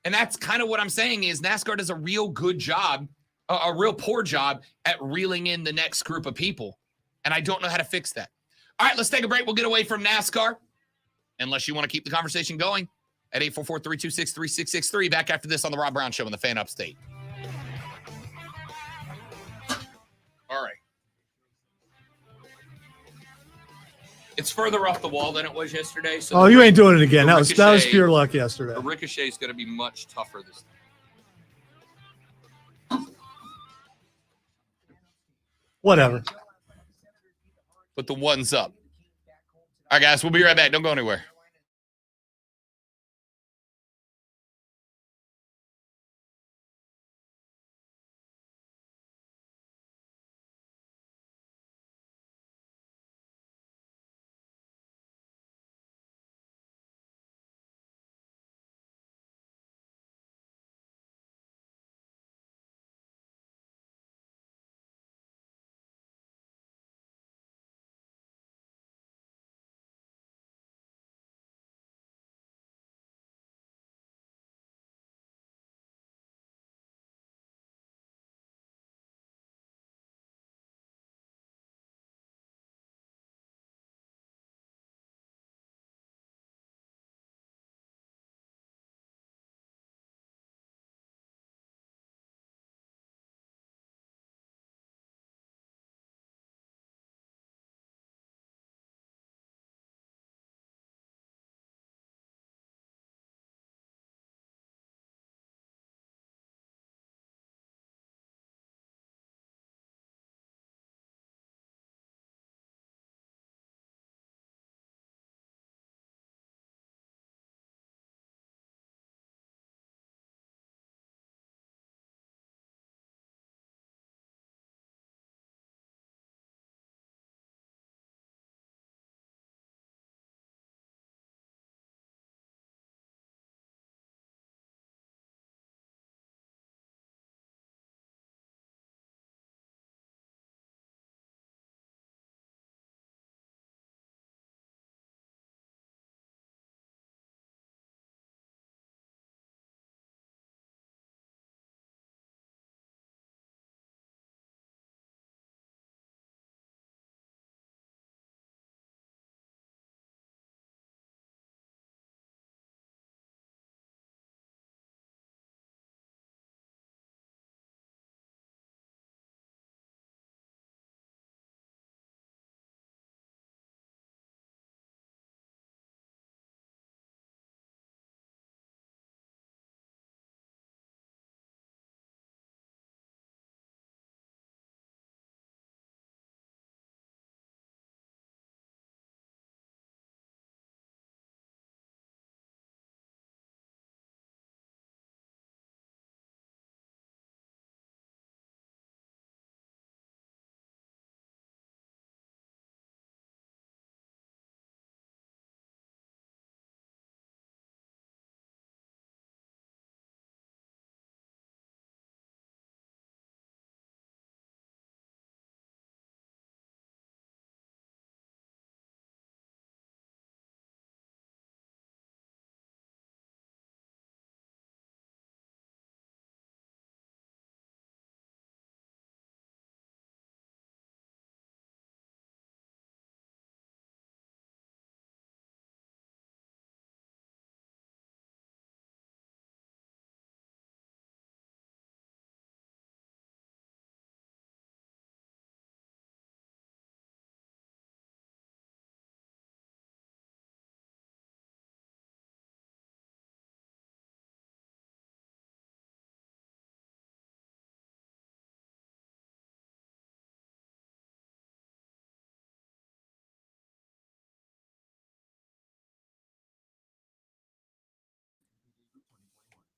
And that's kind of what I'm saying is NASCAR does a real good job, a real poor job at reeling in the next group of people. And I don't know how to fix that. All right, let's take a break. We'll get away from NASCAR, unless you want to keep the conversation going at 844-326-3663. Back after this on the Rob Brown Show on the Fan Upstate. All right. It's further off the wall than it was yesterday. So you ain't doing it again. That was pure luck yesterday. The ricochet is going to be much tougher this time. Whatever. Put the ones up. All right, guys, we'll be right back. Don't go anywhere.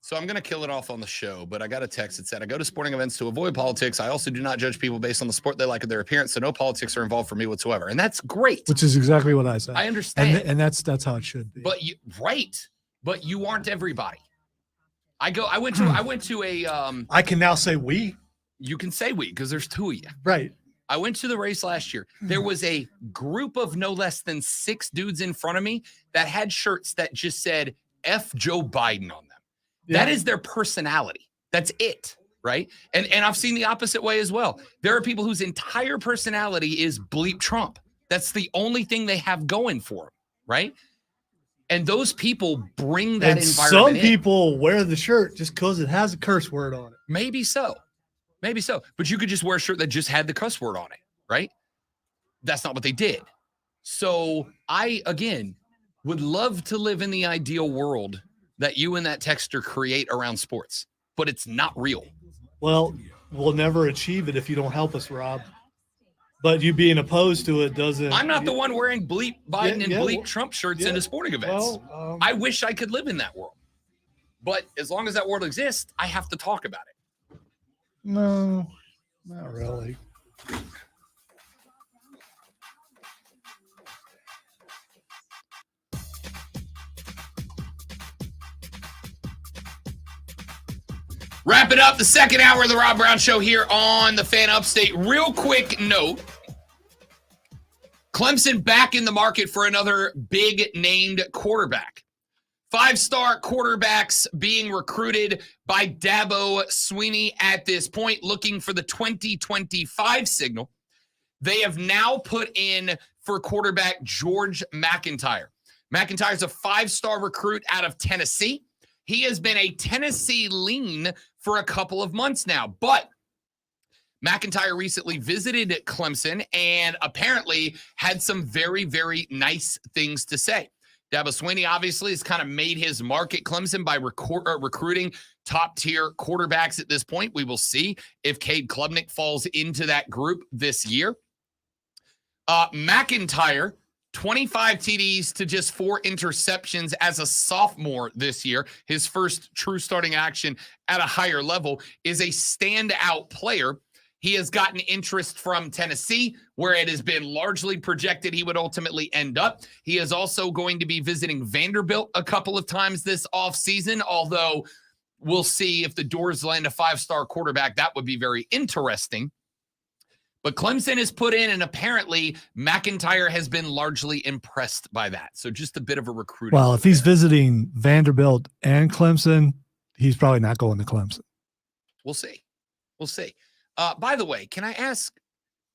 So I'm going to kill it off on the show, but I got a text that said, I go to sporting events to avoid politics. I also do not judge people based on the sport they like or their appearance, so no politics are involved for me whatsoever. And that's great. Which is exactly what I said. I understand. And that's how it should be. But but you aren't everybody. I went to a I can now say we. You can say we because there's two of you. Right. I went to the race last year. There was a group of no less than 6 dudes in front of me that had shirts that just said F Joe Biden on them. Yeah. That is their personality. That's it, right? And I've seen the opposite way as well. There are people whose entire personality is bleep Trump. That's the only thing they have going for them, right? And those people bring that environment some people wear the shirt just because it has a curse word on it. Maybe so. Maybe so. But you could just wear a shirt that just had the cuss word on it, right? That's not what they did. So I, again, would love to live in the ideal world that you and that texter create around sports, but it's not real. Well, we'll never achieve it if you don't help us, Rob. But you being opposed to it doesn't. I'm not the one wearing bleep Biden and bleep well, Trump shirts yeah. into sporting events. Well, I wish I could live in that world. But as long as that world exists, I have to talk about it. no, not really. Wrapping up the second hour of the Rob Brown Show here on the Fan Upstate. Real quick note. Clemson back in the market for another big named quarterback. 5-star quarterbacks being recruited by Dabo Swinney at this point, looking for the 2025 signal. They have now put in for quarterback George McIntyre. McIntyre's a 5-star recruit out of Tennessee. He has been a Tennessee lean for a couple of months now, but McIntyre recently visited Clemson and apparently had some very, very nice things to say. Dabo Swinney obviously has kind of made his mark at Clemson by recruiting top-tier quarterbacks at this point. We will see if Cade Klubnik falls into that group this year. McIntyre, 25 TDs to just 4 interceptions as a sophomore this year. His first true starting action at a higher level, is a standout player. He has gotten interest from Tennessee, where it has been largely projected he would ultimately end up. He is also going to be visiting Vanderbilt a couple of times this offseason, although we'll see if the doors land a 5-star quarterback. That would be very interesting. But Clemson is put in, and apparently McIntyre has been largely impressed by that. So just a bit of a recruiting. Well, if he's visiting Vanderbilt and Clemson, he's probably not going to Clemson. We'll see. We'll see. By the way, can I ask,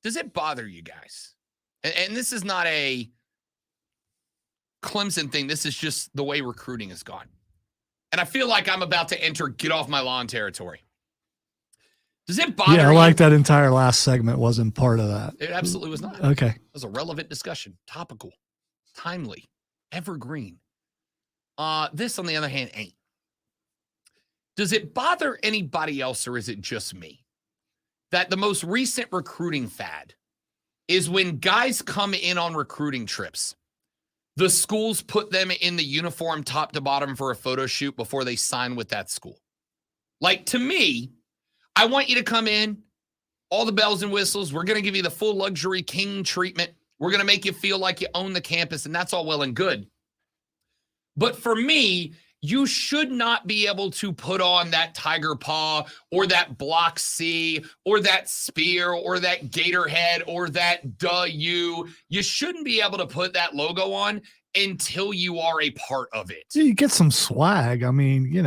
does it bother you guys? And this is not a Clemson thing. This is just the way recruiting has gone. And I feel like I'm about to enter get off my lawn territory. Does it bother you? Yeah, I like that entire last segment wasn't part of that. It absolutely was not. Okay. It was a relevant discussion, topical, timely, evergreen. This, on the other hand, ain't. Does it bother anybody else, or is it just me, that the most recent recruiting fad is when guys come in on recruiting trips, the schools put them in the uniform top to bottom for a photo shoot before they sign with that school? Like, to me, I want you to come in, all the bells and whistles. We're going to give you the full luxury king treatment. We're going to make you feel like you own the campus, and that's all well and good. But for me, you should not be able to put on that tiger paw or that block C or that spear or that gator head or that you. You shouldn't be able to put that logo on until you are a part of it. You get some swag. I mean, you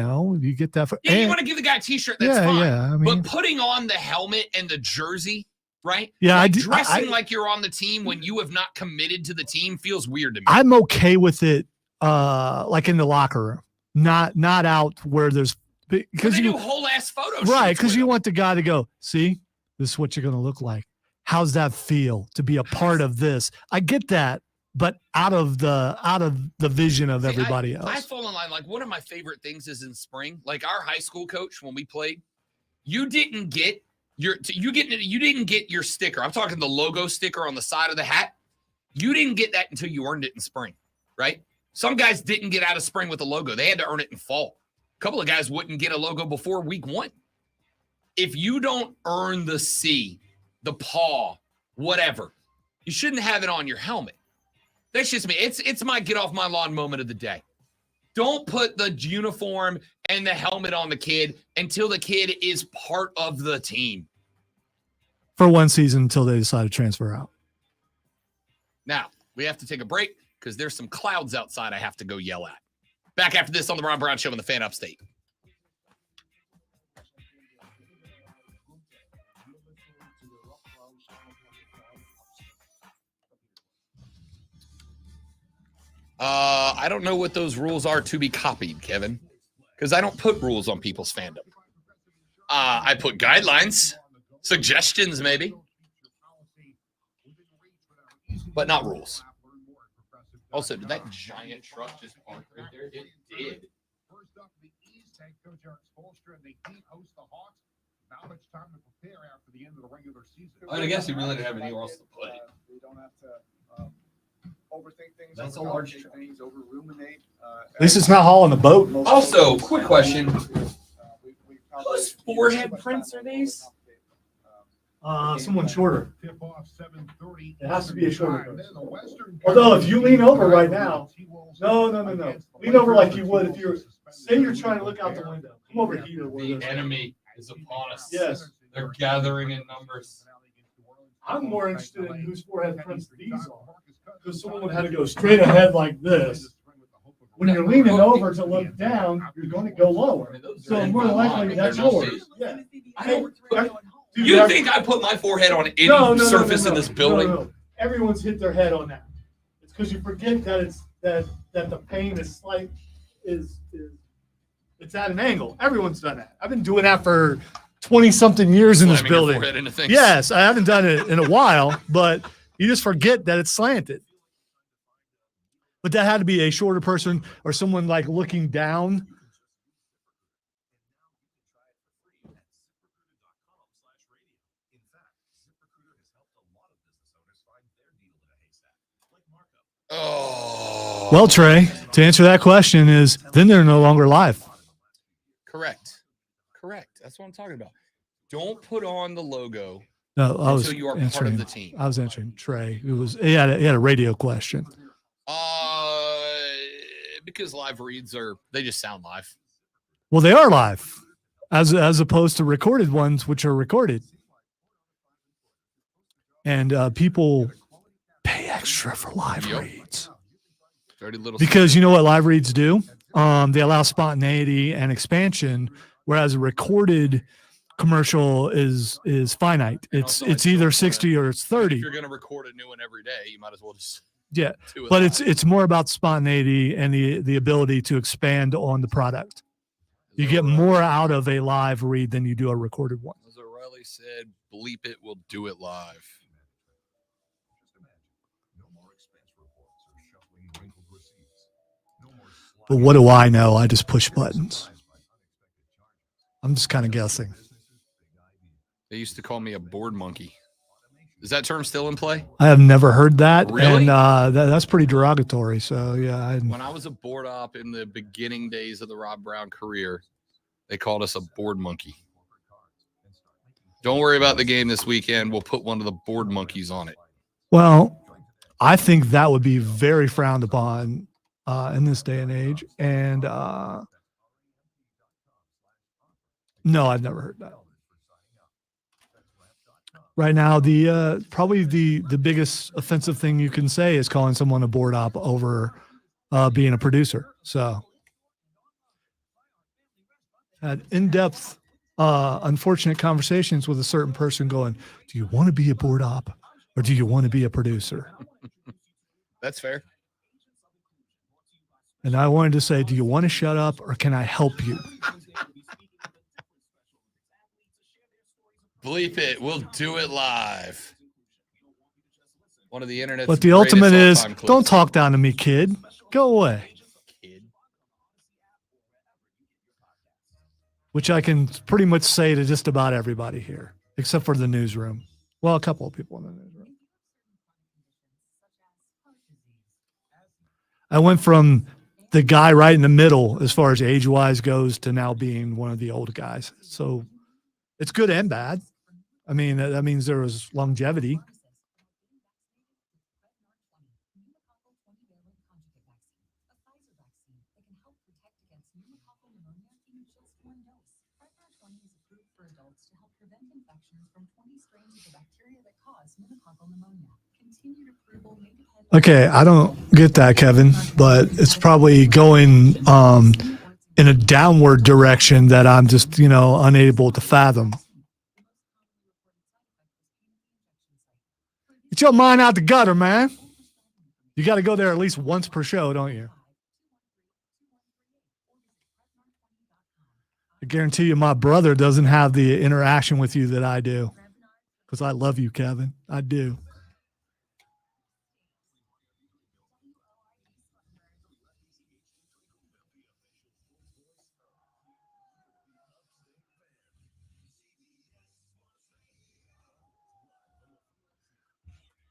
get that. Yeah, you want to give the guy a t-shirt, that's fine. Yeah, I mean, but putting on the helmet and the jersey, right? Yeah, like dressing like you're on the team when you have not committed to the team feels weird to me. I'm okay with it, like in the locker room, not out where there's because you do whole ass photos, right? Because you want the guy to go, see, this is what you're going to look like. How's that feel to be a part of this? I get that. But out of the vision of everybody else. I fall in line. Like, one of my favorite things is in spring. Like, our high school coach, when we played, you didn't get your sticker. I'm talking the logo sticker on the side of the hat. You didn't get that until you earned it in spring, right? Some guys didn't get out of spring with a logo. They had to earn it in fall. A couple of guys wouldn't get a logo before week 1. If you don't earn the C, the paw, whatever, you shouldn't have it on your helmet. That's just me. It's my get off my lawn moment of the day. Don't put the uniform and the helmet on the kid until the kid is part of the team. For one season until they decide to transfer out. Now, we have to take a break because there's some clouds outside I have to go yell at. Back after this on the Rob Brown Show on the Fan Upstate. I don't know what those rules are to be copied, Kevin, because I don't put rules on people's fandom. I put guidelines, suggestions maybe, but not rules. Also, did that giant truck just park right there? It did. First up, the East head coach Eric Spoelstra, and they host the Hawks. Not much time to prepare after the end of the regular season. I guess you really didn't have anywhere else to put it. We don't have to overthink things. That's a large overcomplicate truck. things, over ruminate. At least it's not hauling a boat. Also, quick question. Whose forehead prints are these? Someone shorter. Tip off 7:30. It has to be a shorter Time. person. Then the Western Although if you lean over right Conference now, T-Wolves no. against the Lean over Lakers. like you would if The you're, T-Wolves say you're suspended trying to look out the Rudy window. Gobert. Come over here. Where The there's- enemy is upon us. Yes. They're gathering in numbers. I'm more interested in whose forehead prints these are. Because someone had to go straight ahead like this. When you're leaning over to look down, you're going to go lower. So more than likely, that's yours. Yeah. I don't- Dude, You that- think I put my forehead on any No, surface in this building? No. Everyone's hit their head on that. It's because you forget that it's that the pain is slight is it's at an angle. Everyone's done that. I've been doing that for 20 something years in this Slamming your building. forehead into things. Yes, I haven't done it in a while, but you just forget that it's slanted. But that had to be a shorter person or someone like looking down. Oh. Well, Trey, to answer that question is then they're no longer live. Correct. That's what I'm talking about. Don't put on the logo No, I was until you are part of answering. the team. I was answering Trey. He had a radio question. Because live reads they just sound live. Well, they are live, as opposed to recorded ones, which are recorded. And people pay extra for live Yep. reads Dirty little because you know what live reads do? They allow spontaneity and expansion, whereas a recorded commercial is finite. And It's also, I still either wanna- 60 or it's If 30. you're going to record a new one every day, you might as well just Yeah, do it. but live. it's more about spontaneity and the ability to expand on the product. You get more out of a live read than you do a recorded one. As O'Reilly said, bleep it, we'll do it live. But what do I know? I just push buttons. I'm just kind of guessing. They used to call me a board monkey. Is that term still in play? I have never heard that, Really? and that's pretty derogatory. So yeah, When I was a board op in the beginning days of the Rob Brown career, they called us a board monkey. Don't worry about the game this weekend. We'll put one of the board monkeys on it. well, I think that would be very frowned upon in this day and age. And no, I've never heard that. Right now, the probably the biggest offensive thing you can say is calling someone a board op over being a producer. So, had in-depth, unfortunate conversations with a certain person going, "Do you want to be a board op, or do you want to be a producer?" That's fair. And I wanted to say, "Do you want to shut up, or can I help you?" Bleep it. We'll do it live. One of the internet's But the greatest ultimate is, all-time clips. don't talk down to me, kid. Go away. Kid. Which I can pretty much say to just about everybody here, except for the newsroom. Well, a couple of people in the newsroom. I went from the guy right in the middle as far as age-wise goes to now being one of the old guys. So it's good and bad. I mean, that means there was longevity. Okay, I don't get that, Kevin, but it's probably going in a downward direction that I'm just, unable to fathom. Get your mind out the gutter, man. You got to go there at least once per show, don't you? I guarantee you my brother doesn't have the interaction with you that I do. Because I love you, Kevin. I do.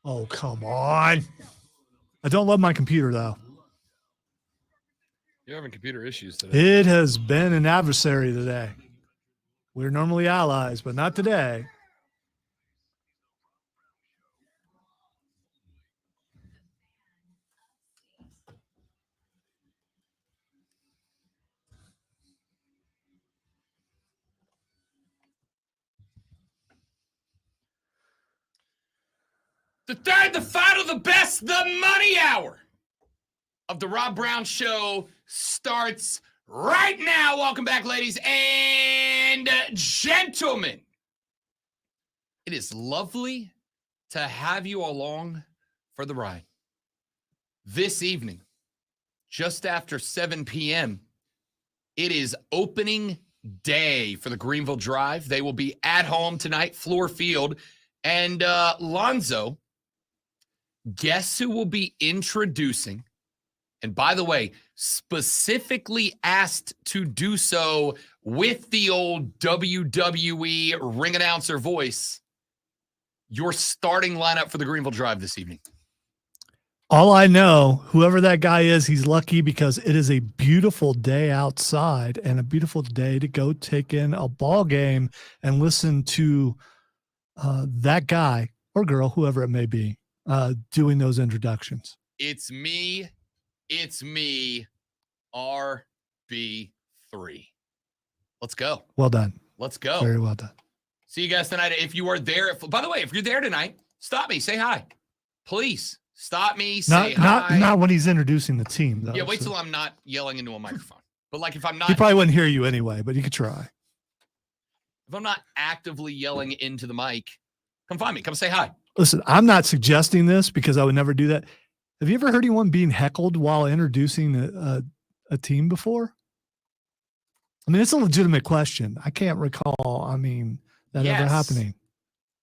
Oh, come on. I don't love my computer, though. You're having computer issues today. It has been an adversary today. We're normally allies, but not today. The third, the final, the best, the money hour of the Rob Brown Show starts right now. Welcome back, ladies and gentlemen. It is lovely to have you along for the ride. This evening, just after 7 p.m., it is opening day for the Greenville Drive. They will be at home tonight, Floor Field. And Lonzo, guess who will be introducing? And by the way, specifically asked to do so with the old WWE ring announcer voice, your starting lineup for the Greenville Drive this evening. All I know, whoever that guy is, he's lucky because it is a beautiful day outside and a beautiful day to go take in a ball game and listen to that guy or girl, whoever it may be, doing those introductions. It's me, RB3. Let's go. Well done. Let's go. Very well done. See you guys tonight. If you are there, by the way, if you're there tonight, stop me, say hi. Please stop me, say hi. Not when he's introducing the team, though. Yeah, wait till I'm not yelling into a microphone. But like if I'm not, he probably wouldn't hear you anyway, but you could try. If I'm not actively yelling into the mic, come find me. Come say hi. Listen, I'm not suggesting this because I would never do that. Have you ever heard anyone being heckled while introducing a team before? I mean, it's a legitimate question. I can't recall, that ever happening.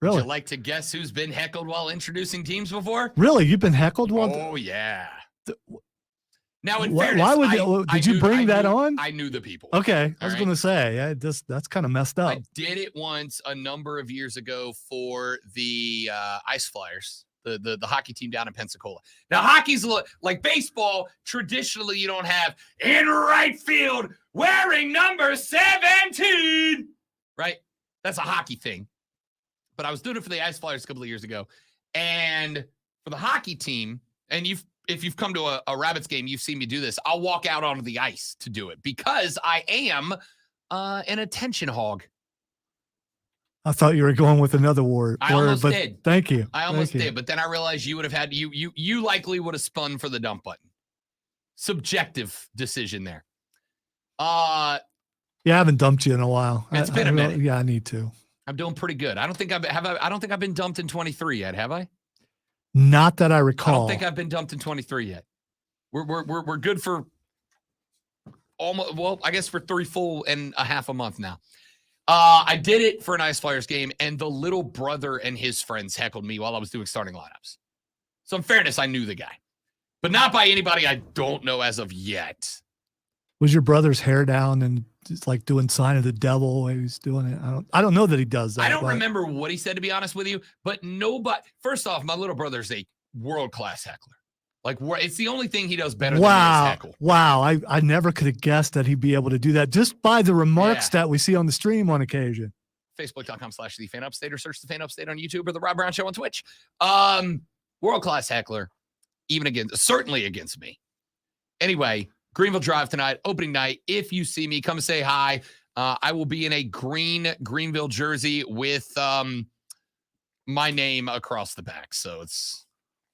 Really? Would you like to guess who's been heckled while introducing teams before? Really? You've been heckled while? Oh, yeah. Now, in why fairness, would did you bring that on? I knew the people. Okay. I was going to say, that's kind of messed up. I did it once a number of years ago for the Ice Flyers, the hockey team down in Pensacola. Now, hockey's like baseball. Traditionally, you don't have in right field wearing number 17, right? That's a hockey thing. But I was doing it for the Ice Flyers a couple of years ago. And for the hockey team, and if you've come to a Rabbits game, you've seen me do this. I'll walk out onto the ice to do it because I am an attention hog. I thought you were going with another word. I almost did. Thank you. I almost did, but then I realized you would have had you likely would have spun for the dump button. Subjective decision there. Yeah, I haven't dumped you in a while. It's been a minute. Yeah, I need to. I'm doing pretty good. I don't think I've been dumped in 23 yet, have I? Not that I recall. I don't think I've been dumped in 23 yet. We're good for almost, well, I guess for 3 full and a half a month now. I did it for an Ice Flyers game, and the little brother and his friends heckled me while I was doing starting lineups. So in fairness, I knew the guy, but not by anybody I don't know as of yet. Was your brother's hair down and just like doing sign of the devil while he was doing it? I don't know that he does that. I don't remember what he said, to be honest with you, but nobody, first off, my little brother's a world-class heckler. Like, it's the only thing he does better than his heckle. Wow. I never could have guessed that he'd be able to do that just by the remarks that we see on the stream on occasion. Facebook.com/TheFanUpstate or search The Fan Upstate on YouTube or The Rob Brown Show on Twitch. World-class heckler, certainly against me. Anyway, Greenville Drive tonight, opening night. If you see me, come say hi. I will be in a green Greenville jersey with my name across the back, so it's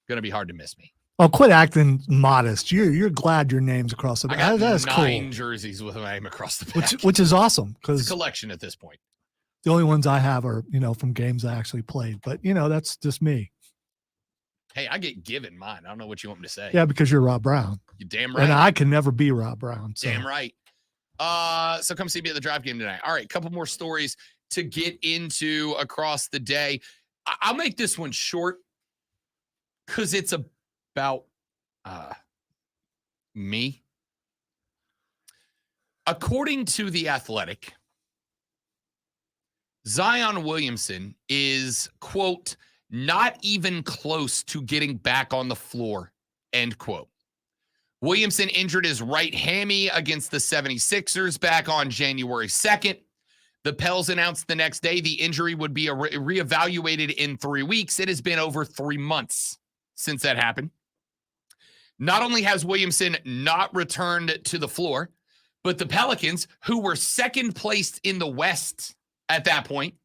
going to be hard to miss me. Oh, quit acting modest. You're glad your name's across the back. I got That's 9 cool. jerseys with my name across the back. Which is awesome because it's a collection at this point. The only ones I have are, from games I actually played. But, that's just me. Hey, I get given mine. I don't know what you want me to say. Yeah, because you're Rob Brown. You're damn right. And I can never be Rob Brown. So. Damn right. So come see me at the Drive game tonight. All right, a couple more stories to get into across the day. I'll make this one short because it's about me. According to The Athletic, Zion Williamson is, quote, Not even close to getting back on the floor, end quote. Williamson injured his right hammy against the 76ers back on January 2nd. The Pels announced the next day the injury would be reevaluated in 3 weeks. It has been over 3 months since that happened. Not only has Williamson not returned to the floor, but the Pelicans, who were second placed in the West at that point,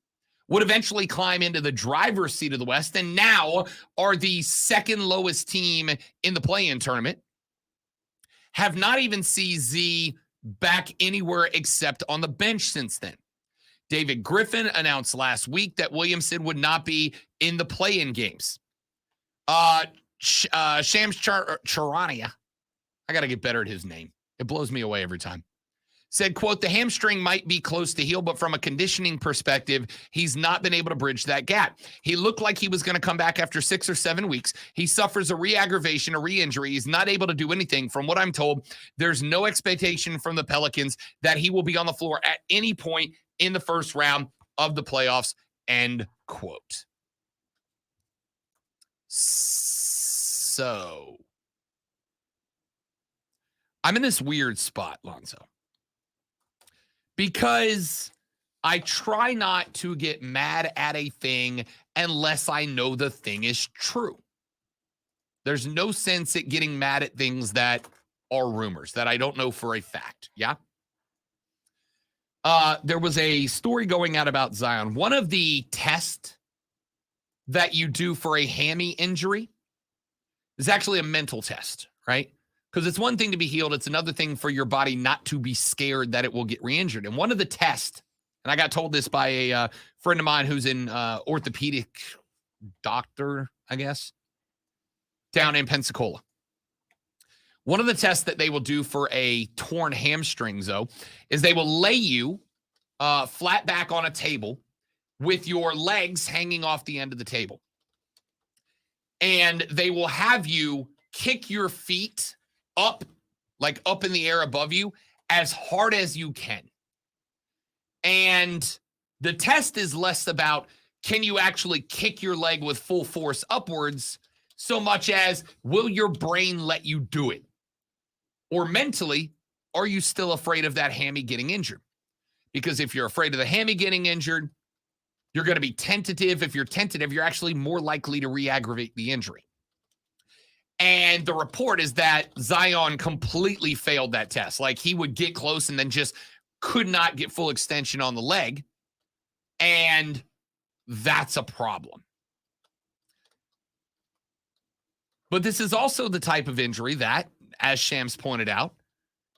would eventually climb into the driver's seat of the West and now are the second lowest team in the play-in tournament, have not even seen Z back anywhere except on the bench since then. David Griffin announced last week that Williamson would not be in the play-in games. Shams Charania, I got to get better at his name. It blows me away every time. Said, quote, the hamstring might be close to heal, but from a conditioning perspective, he's not been able to bridge that gap. He looked like he was going to come back after 6 or 7 weeks. He suffers a re-aggravation, a re-injury. He's not able to do anything. From what I'm told, there's no expectation from the Pelicans that he will be on the floor at any point in the first round of the playoffs, end quote. So, I'm in this weird spot, Lonzo. Because I try not to get mad at a thing unless I know the thing is true. There's no sense at getting mad at things that are rumors that I don't know for a fact. Yeah. There was a story going out about Zion. One of the tests that you do for a hammy injury is actually a mental test, right? Because it's one thing to be healed. It's another thing for your body not to be scared that it will get re-injured. And one of the tests, and I got told this by a friend of mine who's an orthopedic doctor, I guess, down in Pensacola. One of the tests that they will do for a torn hamstring, though, is they will lay you flat back on a table with your legs hanging off the end of the table. And they will have you kick your feet up, like up in the air above you, as hard as you can. And the test is less about can you actually kick your leg with full force upwards, so much as will your brain let you do it? Or mentally, are you still afraid of that hammy getting injured? Because if you're afraid of the hammy getting injured, you're going to be tentative. If you're tentative, you're actually more likely to re-aggravate the injury. And the report is that Zion completely failed that test. Like he would get close and then just could not get full extension on the leg. And that's a problem. But this is also the type of injury that, as Shams pointed out,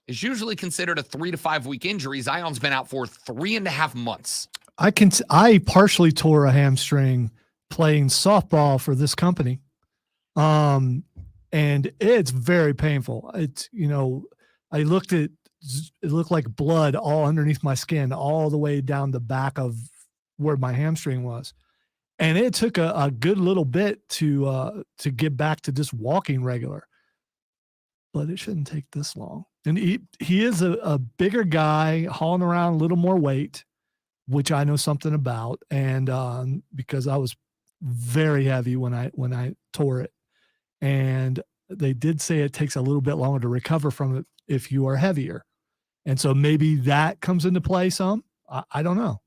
is usually considered a 3 to 5 week injury. Zion's been out for 3.5 months. I partially tore a hamstring playing softball for this company. And it's very painful. It's, I looked at, it looked like blood all underneath my skin, all the way down the back of where my hamstring was. And it took a good little bit to get back to just walking regular, but it shouldn't take this long. And he is a bigger guy hauling around a little more weight, which I know something about. And because I was very heavy when I tore it. And they did say it takes a little bit longer to recover from it if you are heavier. And so maybe that comes into play some. I don't know.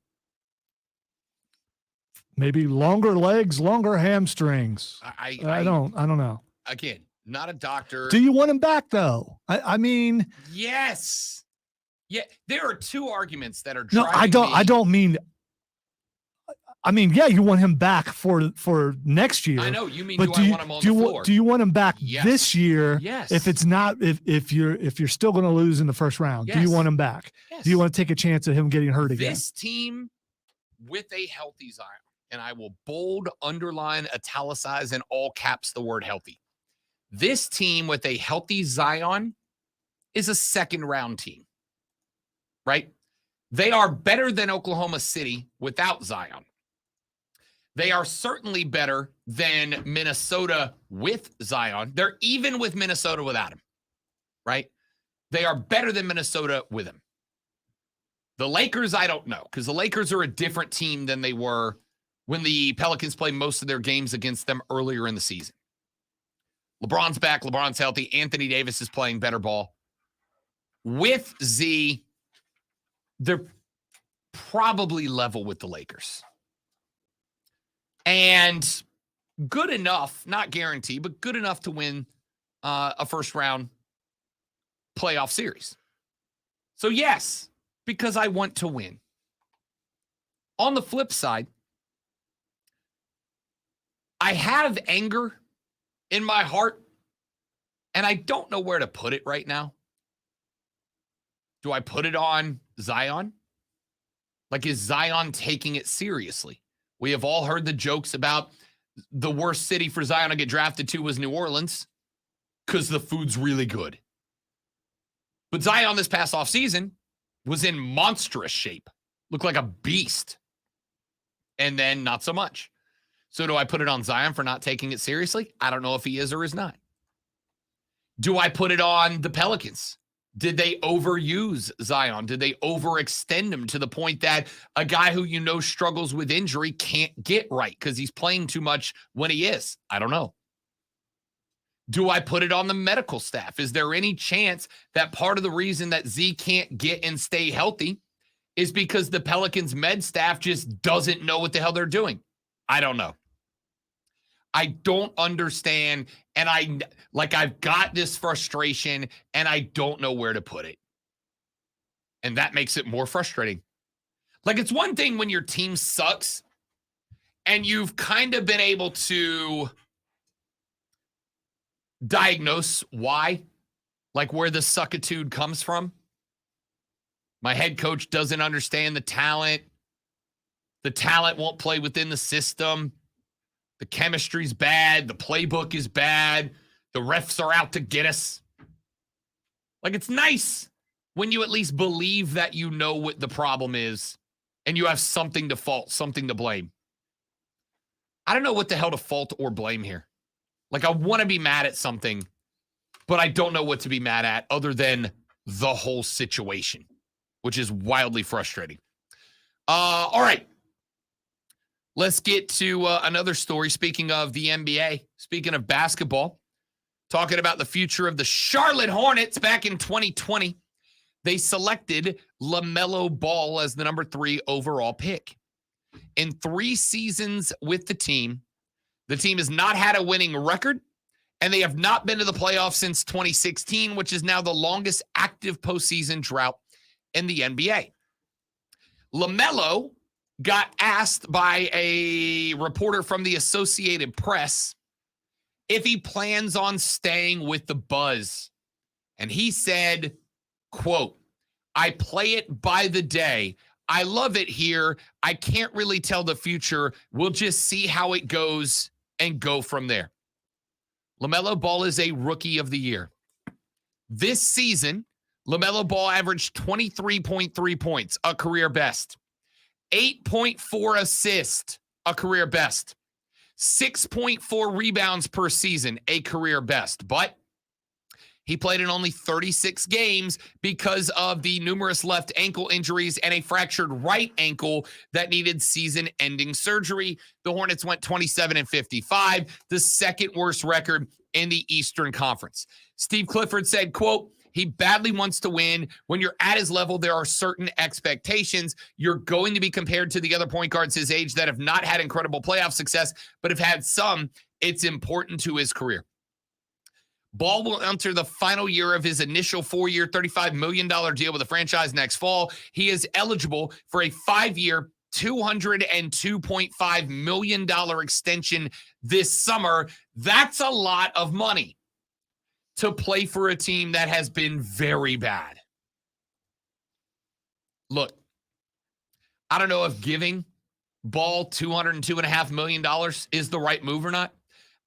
Maybe longer legs, longer hamstrings. I don't know. Again, not a doctor. Do you want him back though? I mean, yes. Yeah, there are two arguments that are no, driving I mean, yeah, you want him back for next year. I know you mean. But do I want him on the floor? Do you want him back this year? Yes. If it's not, if you're still going to lose in the first round, do you want him back? Yes. Do you want to take a chance of him getting hurt again? This team with a healthy Zion, and I will bold, underline, italicize, in all caps the word healthy. This team with a healthy Zion is a second round team, right? They are better than Oklahoma City without Zion. They are certainly better than Minnesota with Zion. They're even with Minnesota without him, right? They are better than Minnesota with him. The Lakers, I don't know, because the Lakers are a different team than they were when the Pelicans play most of their games against them earlier in the season. LeBron's back. LeBron's healthy. Anthony Davis is playing better ball. With Z, they're probably level with the Lakers. And good enough, not guaranteed, but good enough to win a first-round playoff series. So yes, because I want to win. On the flip side, I have anger in my heart, and I don't know where to put it right now. Do I put it on Zion? Like, is Zion taking it seriously? We have all heard the jokes about the worst city for Zion to get drafted to was New Orleans because the food's really good. But Zion this past offseason was in monstrous shape, looked like a beast. And then not so much. So do I put it on Zion for not taking it seriously? I don't know if he is or is not. Do I put it on the Pelicans? Did they overuse Zion? Did they overextend him to the point that a guy who you know struggles with injury can't get right because he's playing too much when he is? I don't know. Do I put it on the medical staff? Is there any chance that part of the reason that Z can't get and stay healthy is because the Pelicans med staff just doesn't know what the hell they're doing? I don't know. I don't understand. And I've got this frustration and I don't know where to put it. And that makes it more frustrating. Like, it's one thing when your team sucks and you've kind of been able to diagnose why, like where the suckitude comes from. My head coach doesn't understand the talent. The talent won't play within the system. The chemistry's bad. The playbook is bad. The refs are out to get us. Like, it's nice when you at least believe that you know what the problem is and you have something to fault, something to blame. I don't know what the hell to fault or blame here. Like, I want to be mad at something, but I don't know what to be mad at other than the whole situation, which is wildly frustrating. All right. Let's get to another story. Speaking of the NBA, speaking of basketball, talking about the future of the Charlotte Hornets back in 2020, they selected LaMelo Ball as the number 3 overall pick. In 3 seasons with the team has not had a winning record, and they have not been to the playoffs since 2016, which is now the longest active postseason drought in the NBA. LaMelo got asked by a reporter from the Associated Press if he plans on staying with the Buzz. And he said, quote, "I play it by the day. I love it here. I can't really tell the future. We'll just see how it goes and go from there." LaMelo Ball is a rookie of the year. This season, LaMelo Ball averaged 23.3 points, a career best. 8.4 assists, a career best. 6.4 rebounds per season, a career best. But he played in only 36 games because of the numerous left ankle injuries and a fractured right ankle that needed season-ending surgery. The Hornets went 27-55, the second worst record in the Eastern Conference. Steve Clifford said, quote, "He badly wants to win. When you're at his level, there are certain expectations. You're going to be compared to the other point guards his age that have not had incredible playoff success, but have had some. It's important to his career." Ball will enter the final year of his initial 4-year, $35 million deal with the franchise next fall. He is eligible for a 5-year, $202.5 million extension this summer. That's a lot of money to play for a team that has been very bad. Look, I don't know if giving Ball $202.5 million is the right move or not.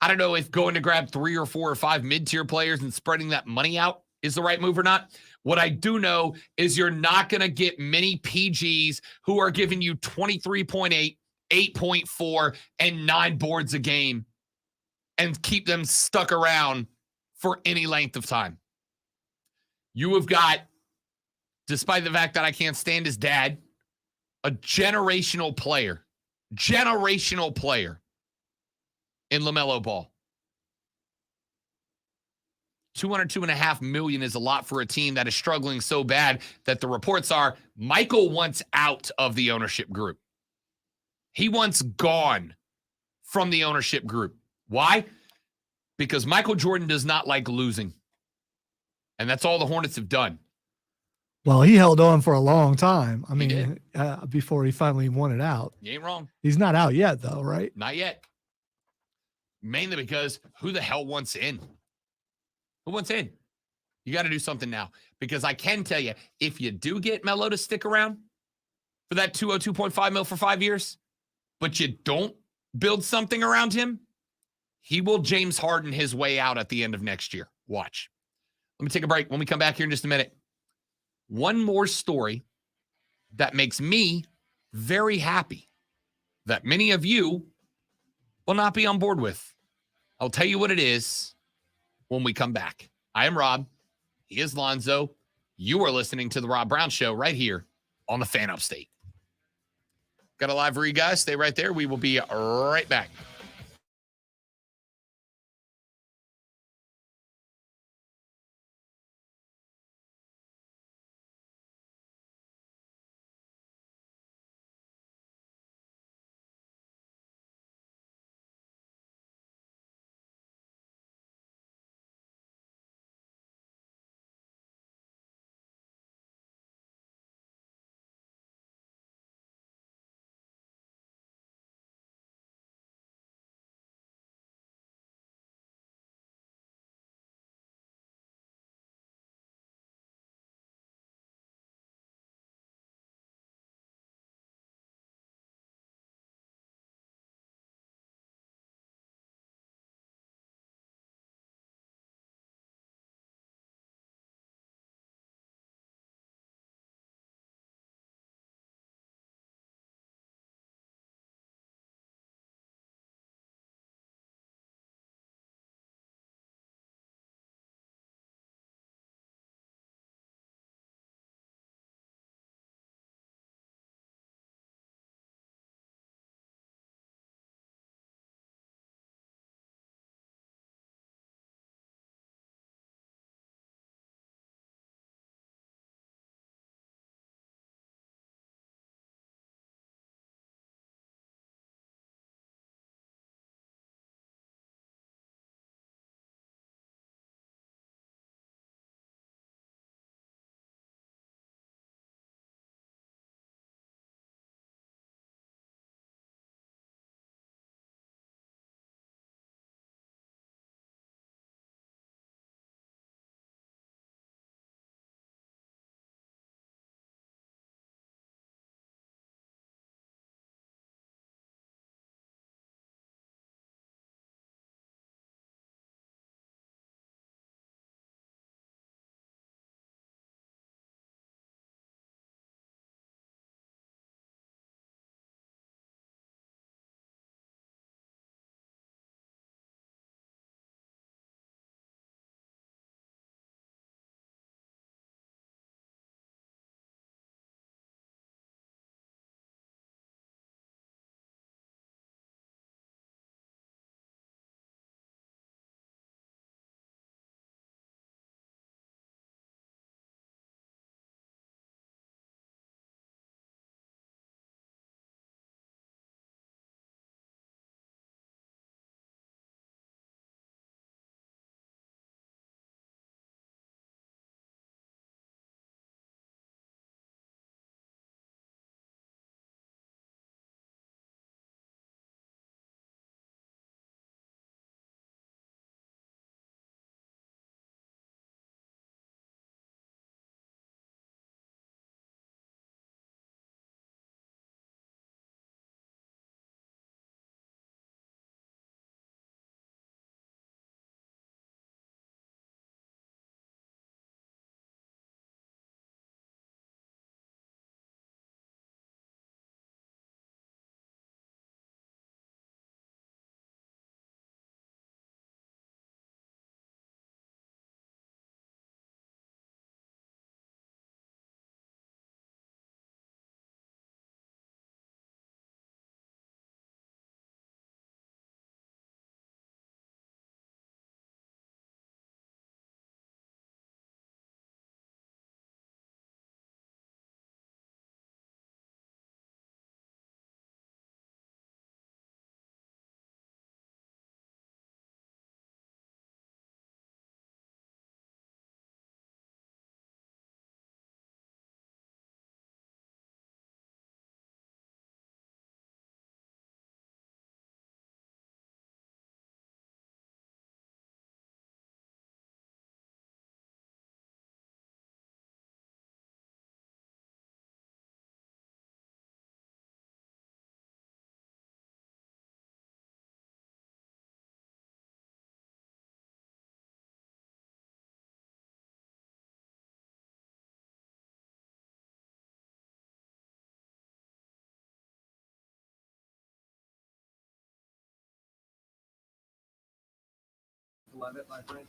I don't know if going to grab 3 or 4 or 5 mid-tier players and spreading that money out is the right move or not. What I do know is you're not going to get many PGs who are giving you 23.8, 8.4, and 9 boards a game and keep them stuck around for any length of time. You have got, despite the fact that I can't stand his dad, a generational player Generational player in LaMelo Ball. $202.5 million is a lot for a team that is struggling so bad that the reports are Michael wants out of the ownership group. He wants gone from the ownership group. Why? Because Michael Jordan does not like losing. And that's all the Hornets have done. Well, he held on for a long time. I He mean, before he finally won it out. You ain't wrong. He's not out yet, though, right? Not yet. Mainly because who the hell wants in? Who wants in? You got to do something now. Because I can tell you, if you do get Melo to stick around for that 202.5 mil for 5 years, but you don't build something around him, he will James Harden his way out at the end of next year. Watch. Let me take a break. When we come back here in just a minute, one more story that makes me very happy that many of you will not be on board with. I'll tell you what it is when we come back. I am Rob. He is Lonzo. You are listening to The Rob Brown Show right here on the Fan Upstate. Got a live for you guys. Stay right there. We will be right back.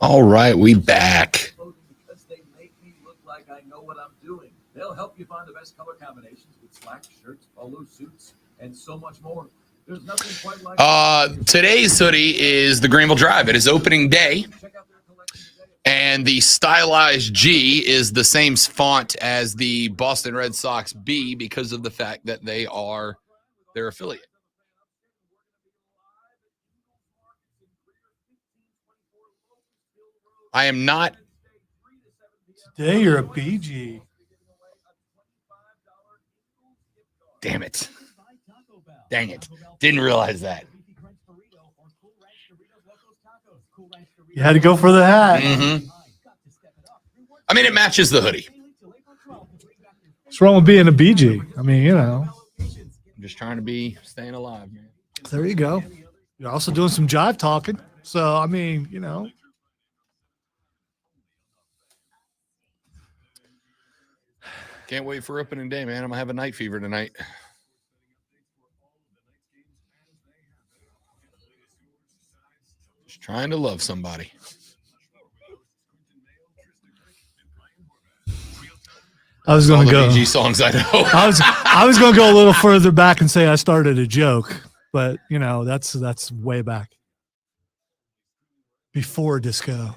All right, we back. Because they make me look like I know what I'm doing. They'll help you find the best color combinations with slacks, shirts, polo suits, and so much more. There's nothing quite like Today's hoodie is the Greenville Drive. It is opening day, and the stylized G is the same font as the Boston Red Sox B because of the fact that they are their affiliate. I am not. Today you're a BG. Damn it. Dang it. Didn't realize that. You had to go for the hat. Mm-hmm. I mean, it matches the hoodie. What's wrong with being a BG? I mean, you know. I'm just trying to be staying alive, man. There you go. You're also doing some jive talking. So, I mean, you know. Can't wait for opening day, man. I'm going to have a night fever tonight. Just trying to love somebody. I was going to go. BG songs I know. I was going to go a little further back and say I started a joke, but you know that's way back before disco.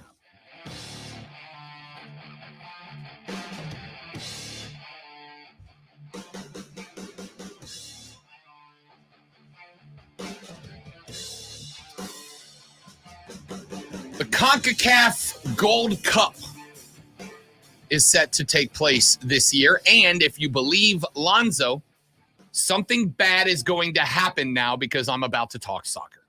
The CONCACAF Gold Cup is set to take place this year. And if you believe Lonzo, something bad is going to happen now because I'm about to talk soccer.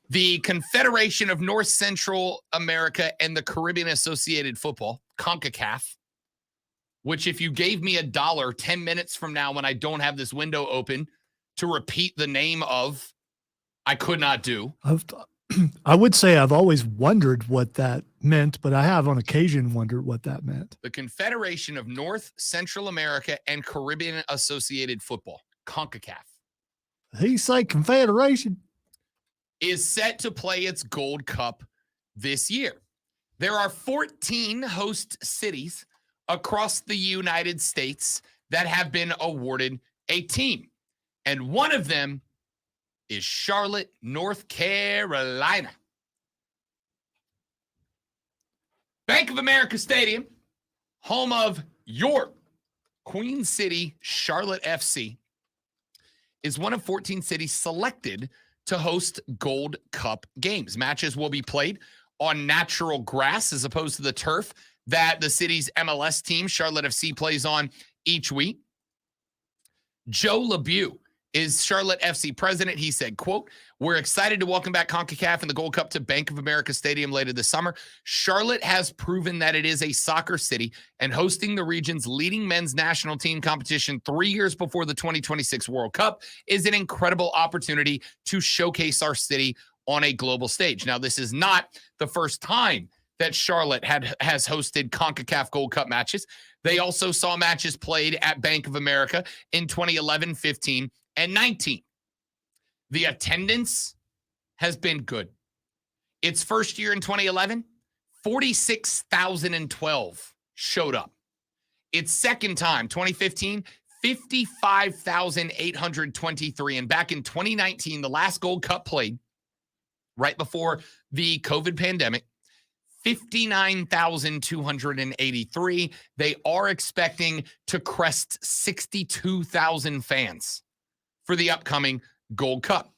The Confederation of North Central America and the Caribbean Associated Football, CONCACAF, which if you gave me $1 10 minutes from now when I don't have this window open to repeat the name of, I could not do. I would say I've always wondered what that meant, but I have on occasion wondered what that meant. The Confederation of North Central America and Caribbean Associated Football, CONCACAF. He's like Confederation. Is set to play its Gold Cup this year. There are 14 host cities across the United States that have been awarded a team. And one of them is Charlotte, North Carolina. Bank of America Stadium, home of your Queen City Charlotte FC, is one of 14 cities selected to host Gold Cup games. Matches will be played on natural grass as opposed to the turf that the city's MLS team, Charlotte FC, plays on each week. Joe LeBeau is Charlotte FC president. He said, quote, "We're excited to welcome back CONCACAF and the Gold Cup to Bank of America Stadium later this summer. Charlotte has proven that it is a soccer city, and hosting the region's leading men's national team competition 3 years before the 2026 World Cup is an incredible opportunity to showcase our city on a global stage." Now, this is not the first time that Charlotte has hosted CONCACAF Gold Cup matches. They also saw matches played at Bank of America in 2011, 15, and 19. The attendance has been good. Its first year in 2011, 46,012 showed up. Its second time, 2015, 55,823. And back in 2019, the last Gold Cup played right before the COVID pandemic, 59,283. They are expecting to crest 62,000 fans for the upcoming Gold Cup.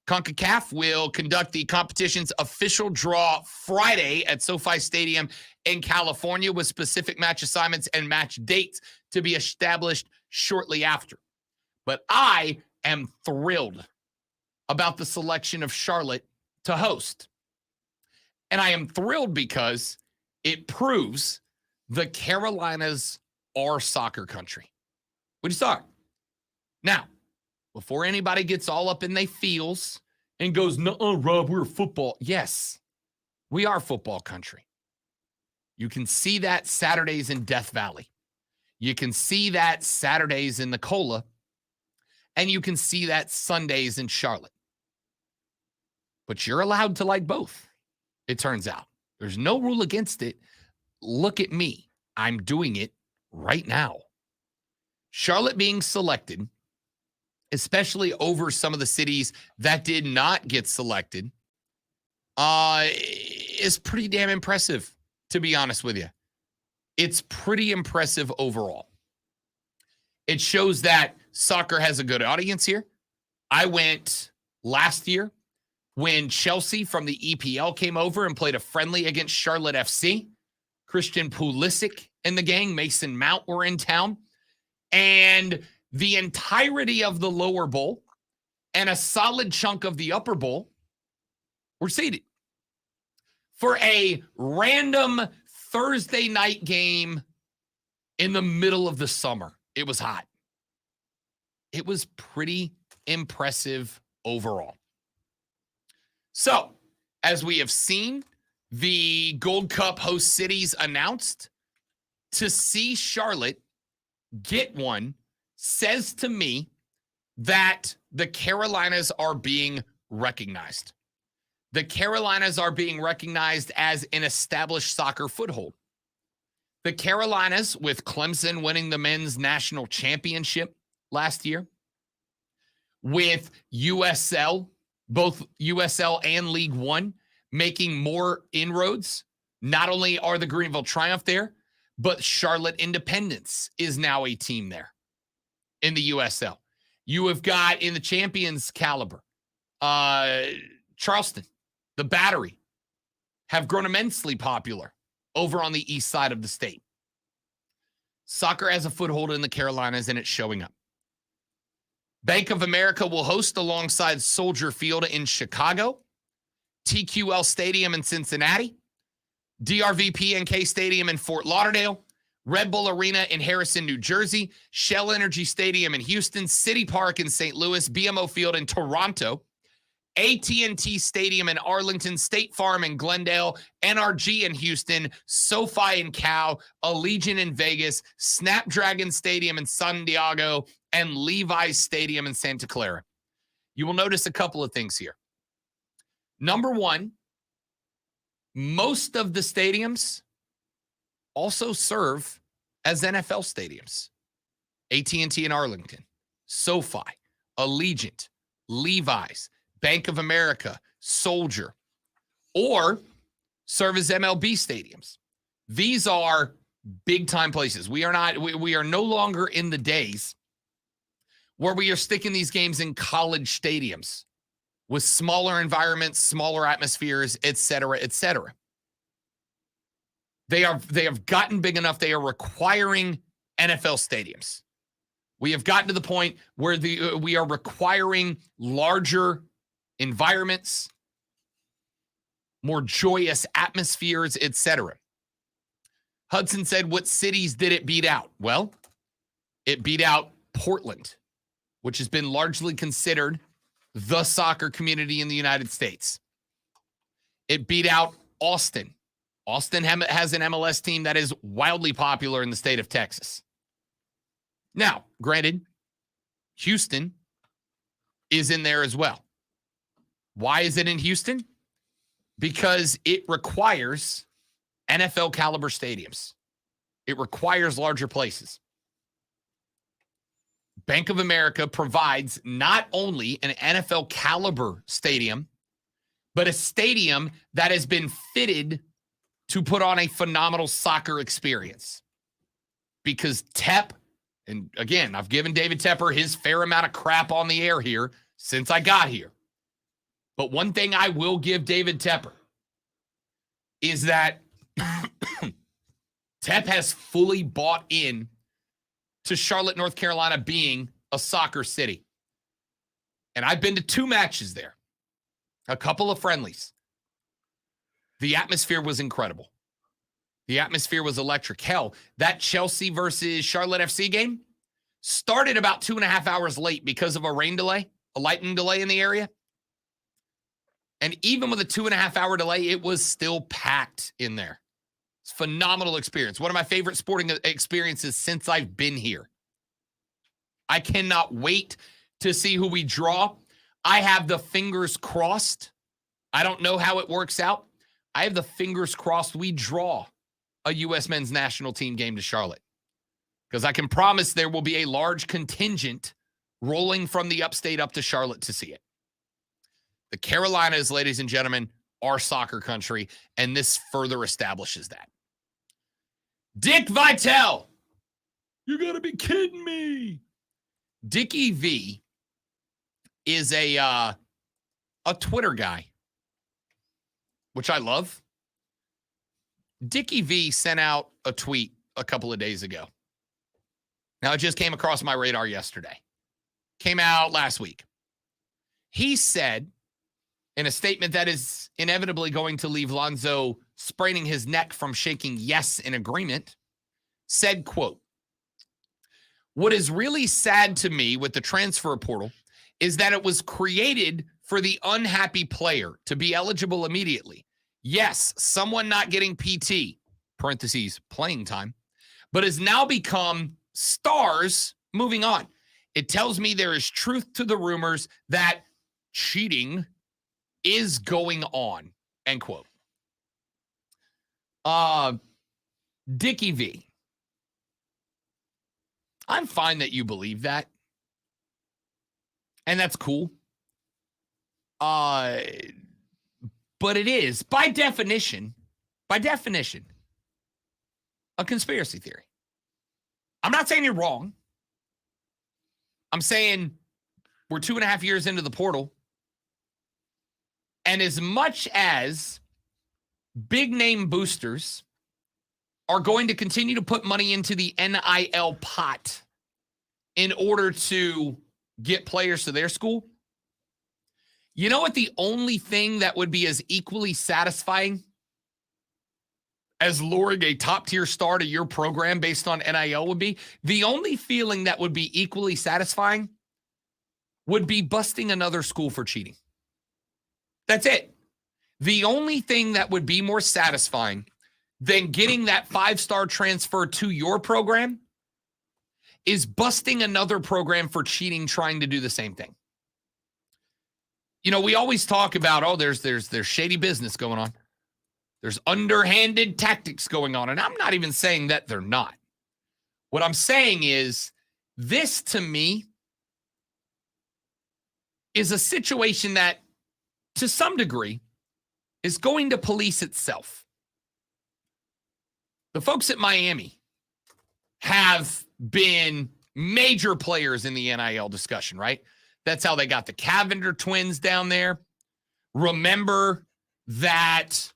CONCACAF will conduct the competition's official draw Friday at SoFi Stadium in California with specific match assignments and match dates to be established shortly after. But I am thrilled about the selection of Charlotte to host. And I am thrilled because it proves the Carolinas are soccer country. What do you thought? Now, before anybody gets all up in their feels and goes, "No, Rob, we're football." Yes, we are football country. You can see that Saturdays in Death Valley. You can see that Saturdays in the Cola. And you can see that Sundays in Charlotte. But you're allowed to like both. it turns out. There's no rule against it. Look at me. I'm doing it right now. Charlotte being selected, especially over some of the cities that did not get selected, is pretty damn impressive, to be honest with you. It's pretty impressive overall. It shows that soccer has a good audience here. I went last year when Chelsea from the EPL came over and played a friendly against Charlotte FC. Christian Pulisic and the gang, Mason Mount were in town. And the entirety of the lower bowl and a solid chunk of the upper bowl were seated for a random Thursday night game in the middle of the summer. It was hot. It was pretty impressive overall. So, as we have seen, the Gold Cup host cities announced. To see Charlotte get one says to me that the Carolinas are being recognized. The Carolinas are being recognized as an established soccer foothold. The Carolinas, with Clemson winning the men's national championship last year, with USL, both USL and League One, making more inroads. Not only are the Greenville Triumph there, but Charlotte Independence is now a team there in the USL. You have got in the champions caliber, Charleston, the Battery, have grown immensely popular over on the east side of the state. Soccer has a foothold in the Carolinas, and it's showing up. Bank of America will host alongside Soldier Field in Chicago, TQL Stadium in Cincinnati, DRV PNK Stadium in Fort Lauderdale, Red Bull Arena in Harrison, New Jersey, Shell Energy Stadium in Houston, City Park in St. Louis, BMO Field in Toronto, AT&T Stadium in Arlington, State Farm in Glendale, NRG in Houston, SoFi in Cal, Allegiant in Vegas, Snapdragon Stadium in San Diego, and Levi's Stadium in Santa Clara. You will notice a couple of things here. Number one, most of the stadiums also serve as NFL stadiums. AT&T in Arlington, SoFi, Allegiant, Levi's, Bank of America, Soldier, or serve as MLB stadiums. These are big-time places. We are no longer in the days where we are sticking these games in college stadiums with smaller environments, smaller atmospheres, et cetera, et cetera. They have gotten big enough. They are requiring NFL stadiums. We have gotten to the point where we are requiring larger environments, more joyous atmospheres, et cetera. Hudson said, what cities did it beat out? Well, it beat out Portland, which has been largely considered the soccer community in the United States. It beat out Austin. Austin has an MLS team that is wildly popular in the state of Texas. Now, granted, Houston is in there as well. Why is it in Houston? Because it requires NFL caliber stadiums. It requires larger places. Bank of America provides not only an NFL caliber stadium, but a stadium that has been fitted to put on a phenomenal soccer experience. Because Tep, and again, I've given David Tepper his fair amount of crap on the air here since I got here. But one thing I will give David Tepper is that Tep has fully bought in to Charlotte, North Carolina being a soccer city. And I've been to 2 matches there, a couple of friendlies. The atmosphere was incredible. The atmosphere was electric. Hell, that Chelsea versus Charlotte FC game started about 2.5 hours late because of a rain delay, a lightning delay in the area. And even with a 2.5 hour delay, it was still packed in there. It's a phenomenal experience. One of my favorite sporting experiences since I've been here. I cannot wait to see who we draw. I have the fingers crossed. I don't know how it works out, I have the fingers crossed we draw a U.S. men's national team game to Charlotte, because I can promise there will be a large contingent rolling from the upstate up to Charlotte to see it. The Carolinas, ladies and gentlemen, are soccer country, and this further establishes that. Dick Vitale. You got to be kidding me. Dickie V is a Twitter guy, which I love. Dickie V sent out a tweet a couple of days ago. Now, it just came across my radar yesterday. Came out last week. He said, in a statement that is inevitably going to leave Lonzo spraining his neck from shaking yes in agreement, said, quote, "What is really sad to me with the transfer portal is that it was created for the unhappy player to be eligible immediately. Yes, someone not getting PT, parentheses, playing time, but has now become stars moving on. It tells me there is truth to the rumors that cheating is going on," end quote. Dickie V, I'm fine that you believe that. And that's cool. But it is, by definition, a conspiracy theory. I'm not saying you're wrong. I'm saying we're 2.5 years into the portal. And as much as big name boosters are going to continue to put money into the NIL pot in order to get players to their school, you know what the only thing that would be as equally satisfying as luring a top-tier star to your program based on NIL would be? The only feeling that would be equally satisfying would be busting another school for cheating. That's it. The only thing that would be more satisfying than getting that 5-star transfer to your program is busting another program for cheating, trying to do the same thing. You know, we always talk about, oh, there's shady business going on. There's underhanded tactics going on. And I'm not even saying that they're not. What I'm saying is, this to me is a situation that, to some degree, is going to police itself. The folks at Miami have been major players in the NIL discussion, right? That's how they got the Cavender twins down there. Remember that,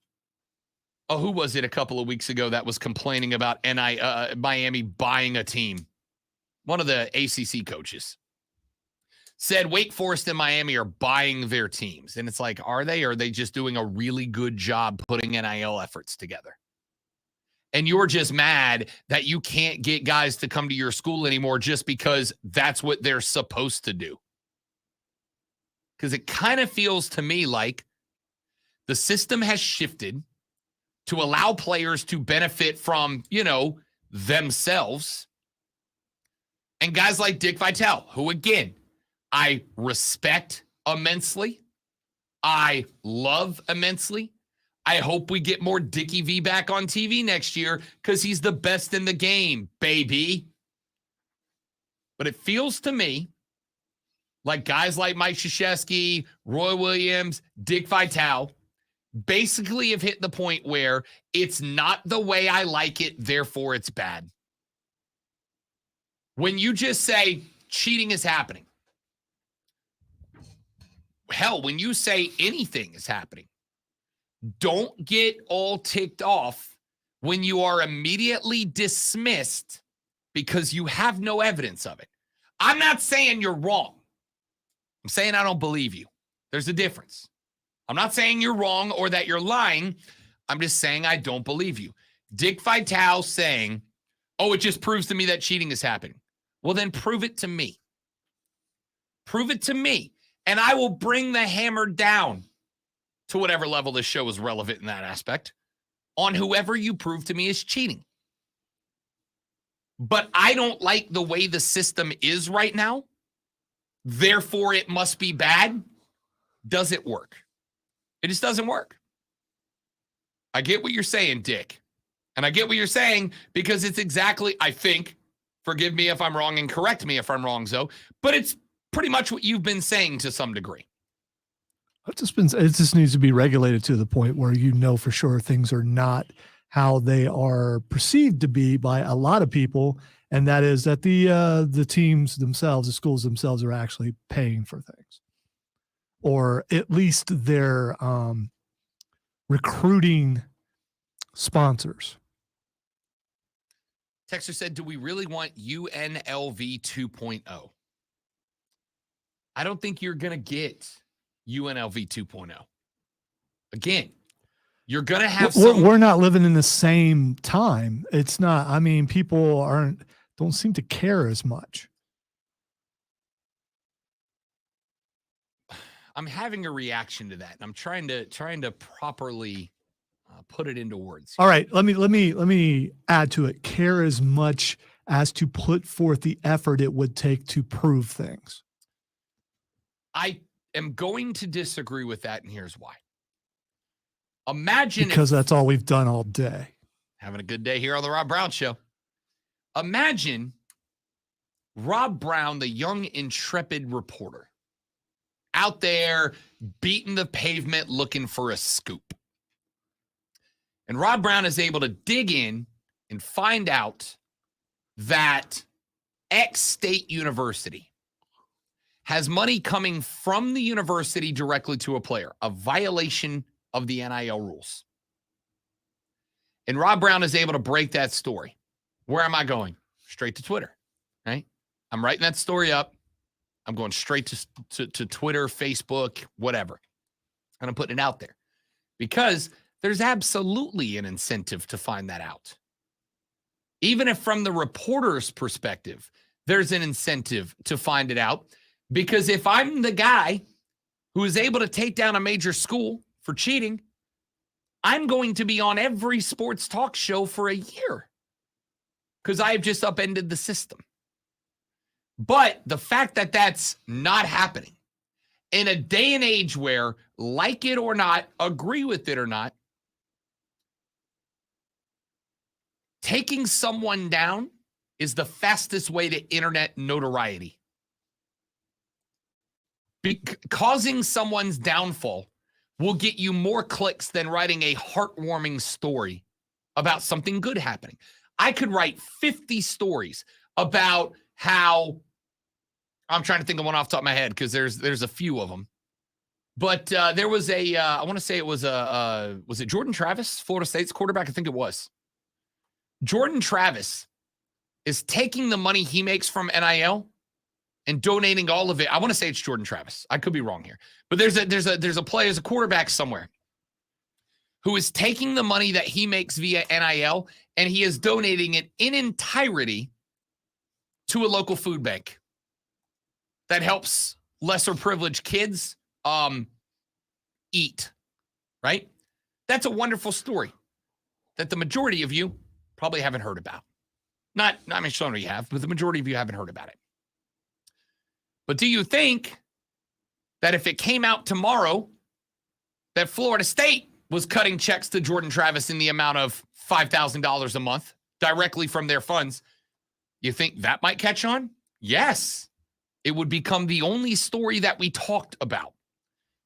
who was it a couple of weeks ago that was complaining about Miami buying a team? One of the ACC coaches said Wake Forest and Miami are buying their teams. And it's like, are they? Or are they just doing a really good job putting NIL efforts together? And you're just mad that you can't get guys to come to your school anymore just because that's what they're supposed to do. Because it kind of feels to me like the system has shifted to allow players to benefit from, themselves. And guys like Dick Vitale, who, again, I respect immensely. I love immensely. I hope we get more Dickie V back on TV next year because he's the best in the game, baby. But it feels to me like guys like Mike Krzyzewski, Roy Williams, Dick Vitale basically have hit the point where it's not the way I like it, therefore it's bad. When you just say cheating is happening, hell, when you say anything is happening, don't get all ticked off when you are immediately dismissed because you have no evidence of it. I'm not saying you're wrong. I'm saying I don't believe you. There's a difference. I'm not saying you're wrong or that you're lying. I'm just saying I don't believe you. Dick Vitale saying, oh, it just proves to me that cheating is happening. Well, then prove it to me. Prove it to me. And I will bring the hammer down to whatever level this show is relevant in that aspect on whoever you prove to me is cheating. But I don't like the way the system is right now. Therefore, it must be bad. Does it work? It just doesn't work. I get what you're saying, Dick. And I get what you're saying because it's exactly, I think, forgive me if I'm wrong and correct me if I'm wrong, Zoe, but it's pretty much what you've been saying to some degree. It just needs to be regulated to the point where you know for sure things are not how they are perceived to be by a lot of people, and that is that the teams themselves, the schools themselves, are actually paying for things, or at least they're recruiting sponsors. Texter said, do we really want UNLV 2.0? I don't think you're going to get UNLV 2.0. Again, you're going to have we're not living in the same time. It's not, I mean, people don't seem to care as much. I'm having a reaction to that, and I'm trying to properly put it into words. All right, let me add to it. Care as much as to put forth the effort it would take to prove things. I am going to disagree with that, and here's why. Imagine because that's all we've done all day. Having a good day here on the Rob Brown Show. Imagine Rob Brown, the young, intrepid reporter, out there beating the pavement looking for a scoop. And Rob Brown is able to dig in and find out that X State University has money coming from the university directly to a player, a violation of the NIL rules. And Rob Brown is able to break that story. Where am I going? Straight to Twitter, right? I'm writing that story up. I'm going straight to Twitter, Facebook, whatever. And I'm putting it out there because there's absolutely an incentive to find that out. Even if from the reporter's perspective, there's an incentive to find it out. Because if I'm the guy who is able to take down a major school for cheating, I'm going to be on every sports talk show for a year because I have just upended the system. But the fact that that's not happening in a day and age where, like it or not, agree with it or not, taking someone down is the fastest way to internet notoriety. Causing someone's downfall will get you more clicks than writing a heartwarming story about something good happening. I could write 50 stories about how, I'm trying to think of one off the top of my head because there's a few of them. But there was I want to say it was it Jordan Travis, Florida State's quarterback? I think it was. Jordan Travis is taking the money he makes from NIL and donating all of it. I want to say it's Jordan Travis. I could be wrong here. But there's a player, there's a quarterback somewhere who is taking the money that he makes via NIL and he is donating it in entirety to a local food bank that helps lesser privileged kids eat, right? That's a wonderful story that the majority of you probably haven't heard about. I mean, some of you have, but the majority of you haven't heard about it. But do you think that if it came out tomorrow that Florida State was cutting checks to Jordan Travis in the amount of $5,000 a month directly from their funds, you think that might catch on? Yes. It would become the only story that we talked about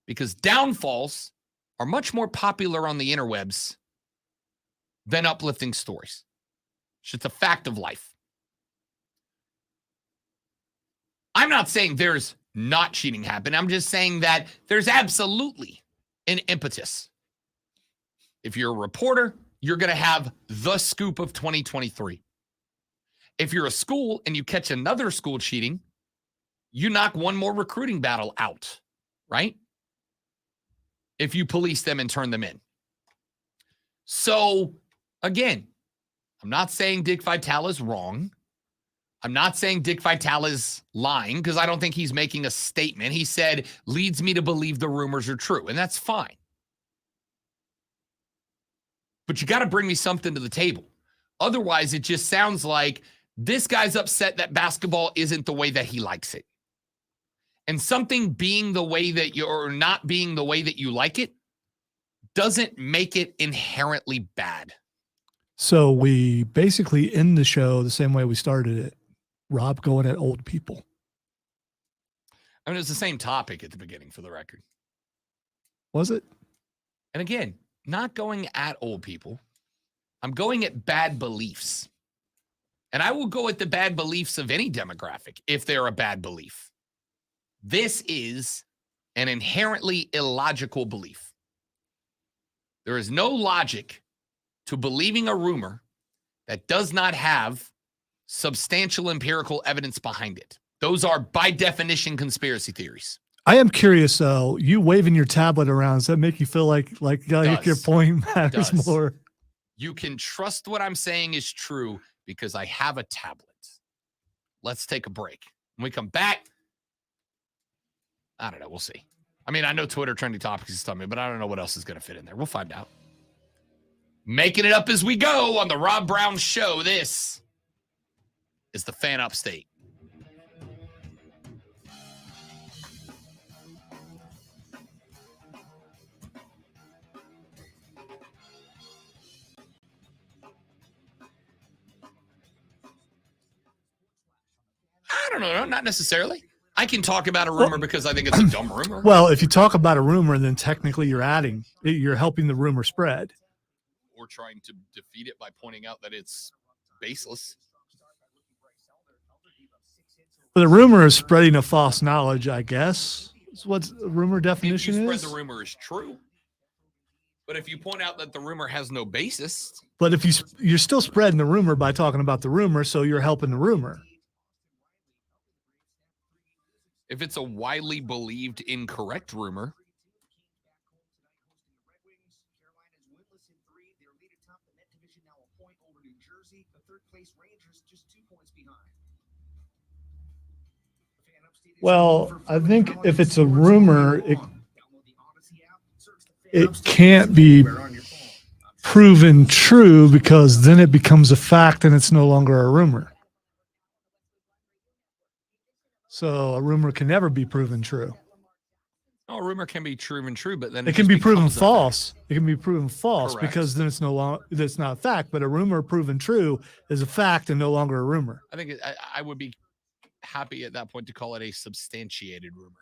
because downfalls are much more popular on the interwebs than uplifting stories. It's just a fact of life. I'm not saying there's not cheating happening. I'm just saying that there's absolutely an impetus. If you're a reporter, you're going to have the scoop of 2023. If you're a school and you catch another school cheating, you knock one more recruiting battle out, right? If you police them and turn them in. So, again, I'm not saying Dick Vitale is wrong. I'm not saying Dick Vitale is lying because I don't think he's making a statement. He said, leads me to believe the rumors are true, and that's fine. But you got to bring me something to the table. Otherwise, it just sounds like this guy's upset that basketball isn't the way that he likes it. And something being the way that you're not being the way that you like it doesn't make it inherently bad. So we basically end the show the same way we started it. Rob going at old people. I mean, it's the same topic at the beginning, for the record. Was it? And again, not going at old people. I'm going at bad beliefs. And I will go at the bad beliefs of any demographic if they're a bad belief. This is an inherently illogical belief. There is no logic to believing a rumor that does not have substantial empirical evidence behind it. Those are, by definition, conspiracy theories. I am curious, though. You waving your tablet around, does that make you feel like your point matters more? You can trust what I'm saying is true because I have a tablet. Let's take a break. When we come back, I don't know. We'll see. I mean, I know Twitter trending topics is telling me, but I don't know what else is going to fit in there. We'll find out. Making it up as we go on the Rob Brown Show. This is the Fan Upstate. I don't know. Not necessarily. I can talk about a rumor because I think it's a dumb rumor. Well, if you talk about a rumor, then technically you're helping the rumor spread. Or trying to defeat it by pointing out that it's baseless. But the rumor is spreading a false knowledge, I guess. That's what the rumor definition if you is. spread the rumor is true. But if you point out that the rumor has no basis. But if you're still spreading the rumor by talking about the rumor, so you're helping the rumor. If it's a widely believed incorrect rumor, well, I think if it's a rumor, it can't be proven true because then it becomes a fact and it's no longer a rumor. So a rumor can never be proven true. no, a rumor can be proven true, but then It can be proven becomes a false. It can be proven false Correct. because then it's not a fact. But a rumor proven true is a fact and no longer a rumor. I think I would be happy at that point to call it a substantiated rumor.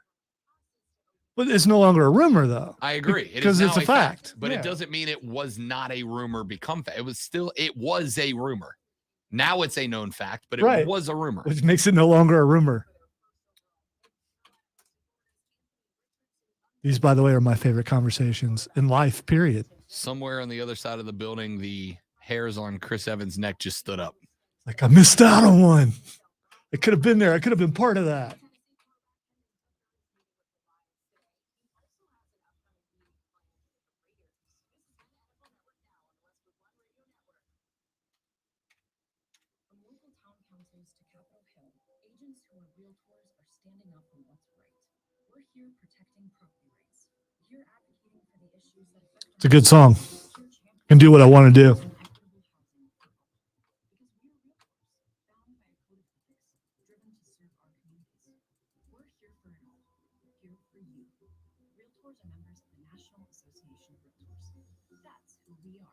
But it's no longer a rumor, though. I agree. Because it's a fact. But Yeah. it doesn't mean it was not a rumor become fact. It was a rumor. Now it's a known fact, but it was a rumor. Which makes it no longer a rumor. These, by the way, are my favorite conversations in life, period. Somewhere on the other side of the building, the hairs on Chris Evans' neck just stood up. Like, I missed out on one. I could have been there. I could have been part of that. From local town councils to Capitol Hill, agents who are realtors are standing up for what's right. We're here protecting property rights. We're advocating for the issues that affect It's a good song. I can do what I want to do. equitable housing for all. Because we are realtors, bound by a code of ethics, driven to serve our communities. We're here for it all. Here for you. Realtors are members of the National Association of Realtors. That's who we are.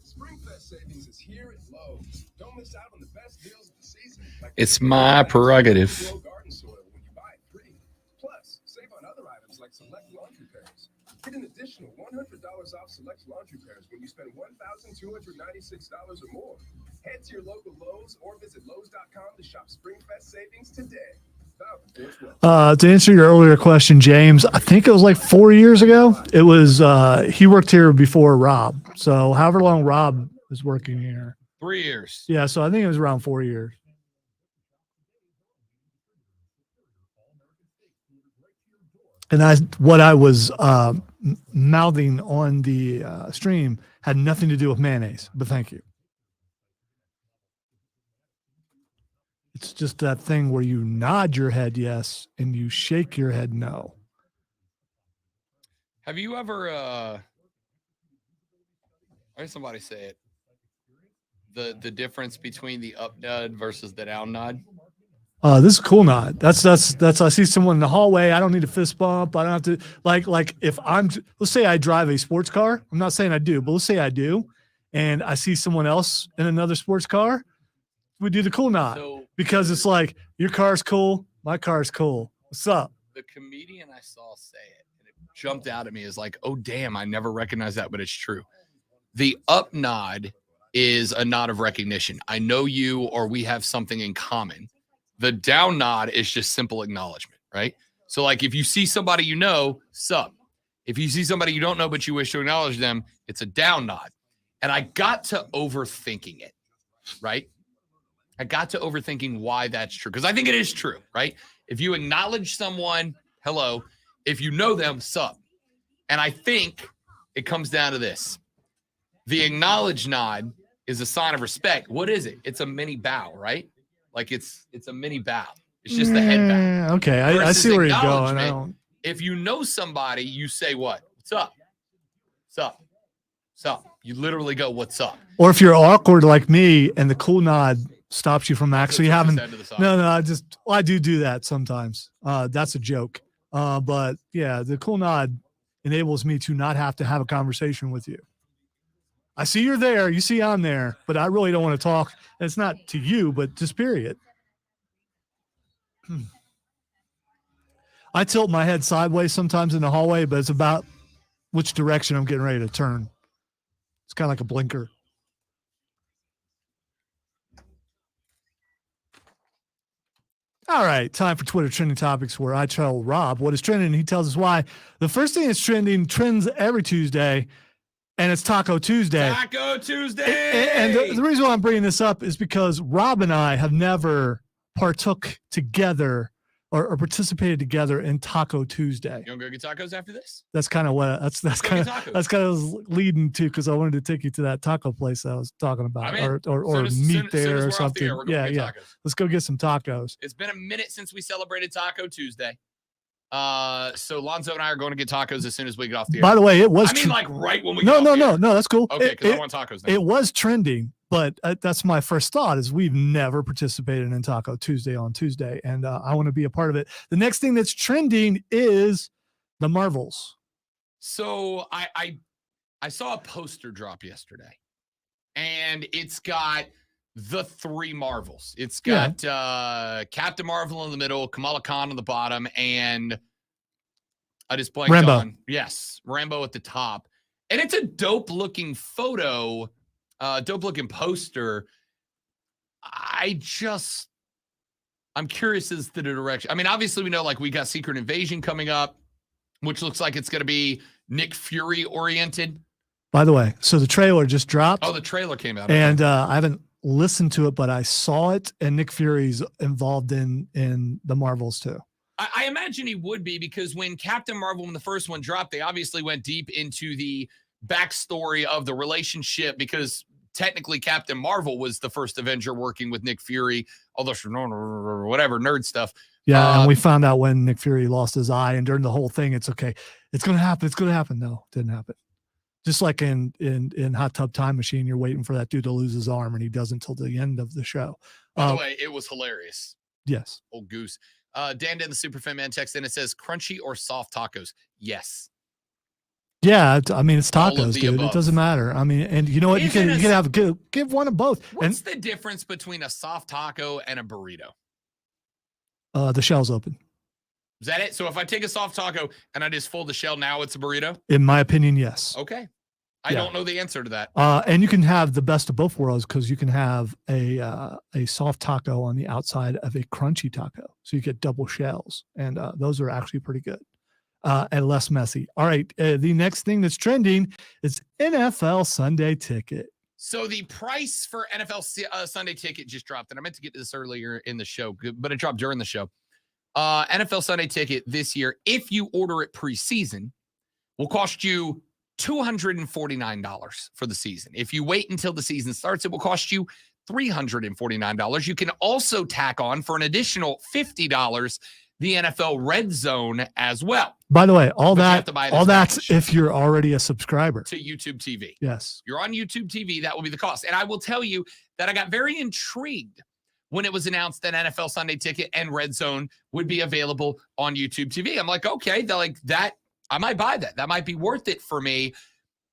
Springfest savings is here at Lowe's. Don't miss out on the best deals of the season. Like It's my prerogative. Grow garden soil when you buy it free. Plus, save on other items like select laundry pairs. Get an additional $100 off select laundry pairs when you spend $1,296 or more. Head to your local Lowe's or visit Lowe's.com to shop Springfest savings today. To answer your earlier question, James, I think it was like 4 years ago. It was he worked here before Rob. So however long Rob was working here. 3 years. Yeah, so I think it was around 4 years. And what I was mouthing on the stream had nothing to do with mayonnaise, but thank you. It's just that thing where you nod your head yes and you shake your head no. Have you ever I heard somebody say it. The difference between the up nod versus the down nod. This is cool nod. That's I see someone in the hallway. I don't need a fist bump. I don't have to like if let's say I drive a sports car. I'm not saying I do, but let's say I do, and I see someone else in another sports car. We do the cool nod So because it's like your car's cool, my car's cool. What's up? the comedian I saw say it, and it jumped out at me as like, oh damn, I never recognized that, but it's true. The up nod is a nod of recognition. I know you, or we have something in common. The down nod is just simple acknowledgement, right? So like if you see somebody you know, sup. If you see somebody you don't know but you wish to acknowledge them, it's a down nod. And I got to overthinking it, right? I got to overthinking why that's true, because I think it is true, right? If you acknowledge someone, hello. If you know them, sup. And I think it comes down to this. The acknowledge nod is a sign of respect. What is it? It's a mini bow, right? Like it's a mini bow. It's just the head bow. Okay, I Versus see where you're going. I acknowledgement, don't. If you know somebody, you say what? What's up? What's up? What's up? You literally go, what's up? Or if you're awkward like me, and the cool nod stops you from actually having. No, I do that sometimes. That's a joke. But yeah, the cool nod enables me to not have to have a conversation with you. I see you're there. You see I'm there, but I really don't want to talk. And it's not to you, but just period. I tilt my head sideways sometimes in the hallway, but it's about which direction I'm getting ready to turn. It's kind of like a blinker. All right, time for Twitter trending topics, where I tell Rob what is trending and he tells us why. The first thing that's trending trends every Tuesday, and it's Taco Tuesday. Taco Tuesday. And the reason why I'm bringing this up is because Rob and I have never partook together or participated together in Taco Tuesday. You want to go get tacos after this? That's kind of what that's kind of leading to, because I wanted to take you to that taco place I was talking about, or meet there or something. Yeah. Let's go get some tacos. It's been a minute since we celebrated Taco Tuesday. So Lonzo and I are going to get tacos as soon as we get off the air. By the way, it was. Like right when we. No, that's cool. Okay, because I want tacos now. It was trending, but that's my first thought. Is we've never participated in Taco Tuesday on Tuesday, and I want to be a part of it. The next thing that's trending is the Marvels. So I saw a poster drop yesterday, and it's got the three Marvels. It's got Captain Marvel in the middle, Kamala Khan on the bottom, and I just blanked on. Yes, Rambo at the top. And it's a dope looking photo, dope looking poster. I'm curious as to the direction. I mean, obviously we know like we got Secret Invasion coming up, which looks like it's going to be Nick Fury oriented. By the way, so the trailer just dropped. Oh, the trailer came out. And I haven't listened to it, but I saw it, and Nick Fury's involved in the Marvels too. I imagine he would be, because when Captain Marvel, when the first one dropped, they obviously went deep into the backstory of the relationship, because technically Captain Marvel was the first Avenger working with Nick Fury, although whatever nerd stuff. Yeah, and we found out when Nick Fury lost his eye, and during the whole thing, it's okay. It's going to happen. It's going to happen. No, it didn't happen. Just like in Hot Tub Time Machine, you're waiting for that dude to lose his arm, and he doesn't until the end of the show. By the way, it was hilarious. Yes. Old goose. Dan, the Superfan Man, text in. It says crunchy or soft tacos. Yes. Yeah, I mean, it's tacos, dude. Above. It doesn't matter. I mean, and you know what? You can have give one of both. What's the difference between a soft taco and a burrito? The shell's open. Is that it? So if I take a soft taco and I just fold the shell, now it's a burrito? In my opinion, yes. Okay. I don't know the answer to that. And you can have the best of both worlds, because you can have a soft taco on the outside of a crunchy taco. So you get double shells, and those are actually pretty good and less messy. All right. The next thing that's trending is NFL Sunday Ticket. So the price for NFL Sunday Ticket just dropped, and I meant to get to this earlier in the show, but it dropped during the show. NFL Sunday Ticket this year, if you order it preseason, will cost you $249 for the season. If you wait until the season starts, it will cost you $349. You can also tack on for an additional $50 the NFL Red Zone as well. By the way, all that's if you're already a subscriber to YouTube TV. Yes. You're on YouTube TV, that will be the cost. And I will tell you that I got very intrigued when it was announced that NFL Sunday Ticket and Red Zone would be available on YouTube TV. I'm like, okay, they're like that. I might buy that. That might be worth it for me.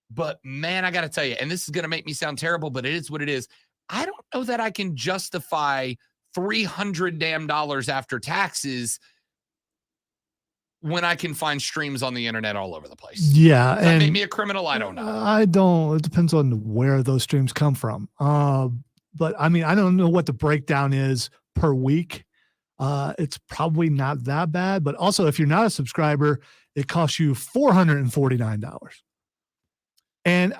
But man, I got to tell you, and this is going to make me sound terrible, but it is what it is. I don't know that I can justify $300 damn after taxes when I can find streams on the internet all over the place. Yeah. Does that make me a criminal? I don't know. I don't. It depends on where those streams come from. But I mean, I don't know what the breakdown is per week. It's probably not that bad. But also, if you're not a subscriber, it costs you $449. And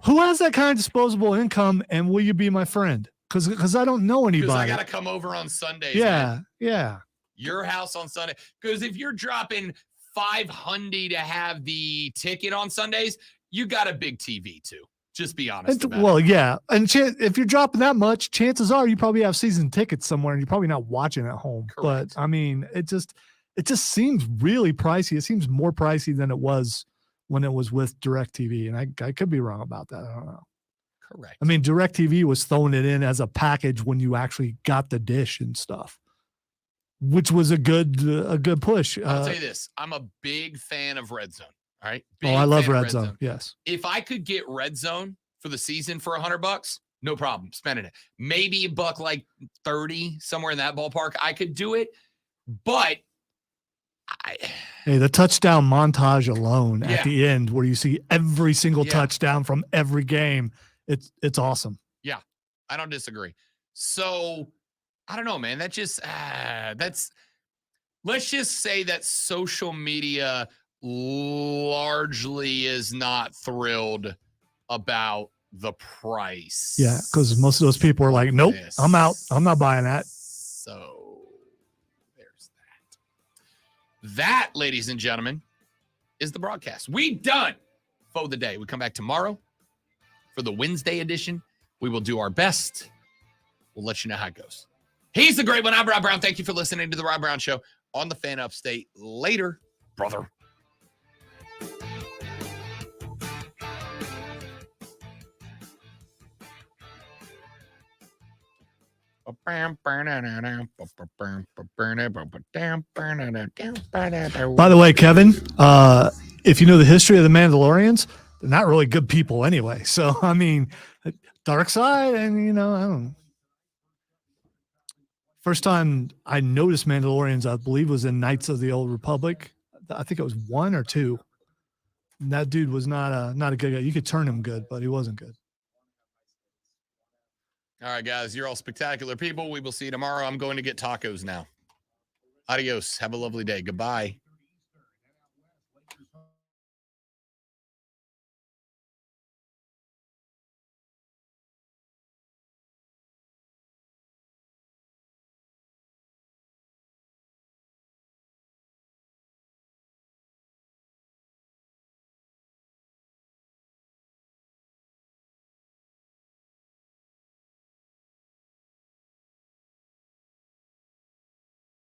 who has that kind of disposable income? And will you be my friend? Because I don't know anybody. Because I got to come over on Sundays. Yeah. Man. Yeah. Your house on Sunday. Because if you're dropping $500 to have the ticket on Sundays, you got a big TV too. Just be honest about well, it. yeah. And if you're dropping that much, chances are you probably have season tickets somewhere and you're probably not watching at home. Correct. But I mean, it just seems really pricey. It seems more pricey than it was when it was with DirecTV. And I could be wrong about that. I don't know. Correct. I mean, DirecTV was throwing it in as a package when you actually got the dish and stuff, which was a good push. I'll tell you this. I'm a big fan of Red Zone. All right. I love Red Zone. Yes. If I could get Red Zone for the season for $100, no problem spending it. Maybe $1 like 30, somewhere in that ballpark. I could do it. But hey, the touchdown montage alone at the end where you see every single touchdown from every game. It's awesome. Yeah, I don't disagree. So I don't know, man. That just let's just say that social media largely is not thrilled about the price. Yeah, because most of those people are like, nope, I'm out. I'm not buying that. So there's that. That, ladies and gentlemen, is the broadcast. We done for the day. We come back tomorrow for the Wednesday edition. We will do our best. We'll let you know how it goes. He's the great one. I'm Rob Brown. Thank you for listening to the Rob Brown Show on the Fan Upstate. Later, brother. By the way, Kevin, if you know the history of the Mandalorians, they're not really good people anyway. So, I mean, dark side, and I don't know. First time I noticed Mandalorians, I believe, was in Knights of the Old Republic. I think it was 1 or 2. And that dude was not a good guy. You could turn him good, but he wasn't good. All right, guys, you're all spectacular people. We will see you tomorrow. I'm going to get tacos now. Adios. Have a lovely day. Goodbye.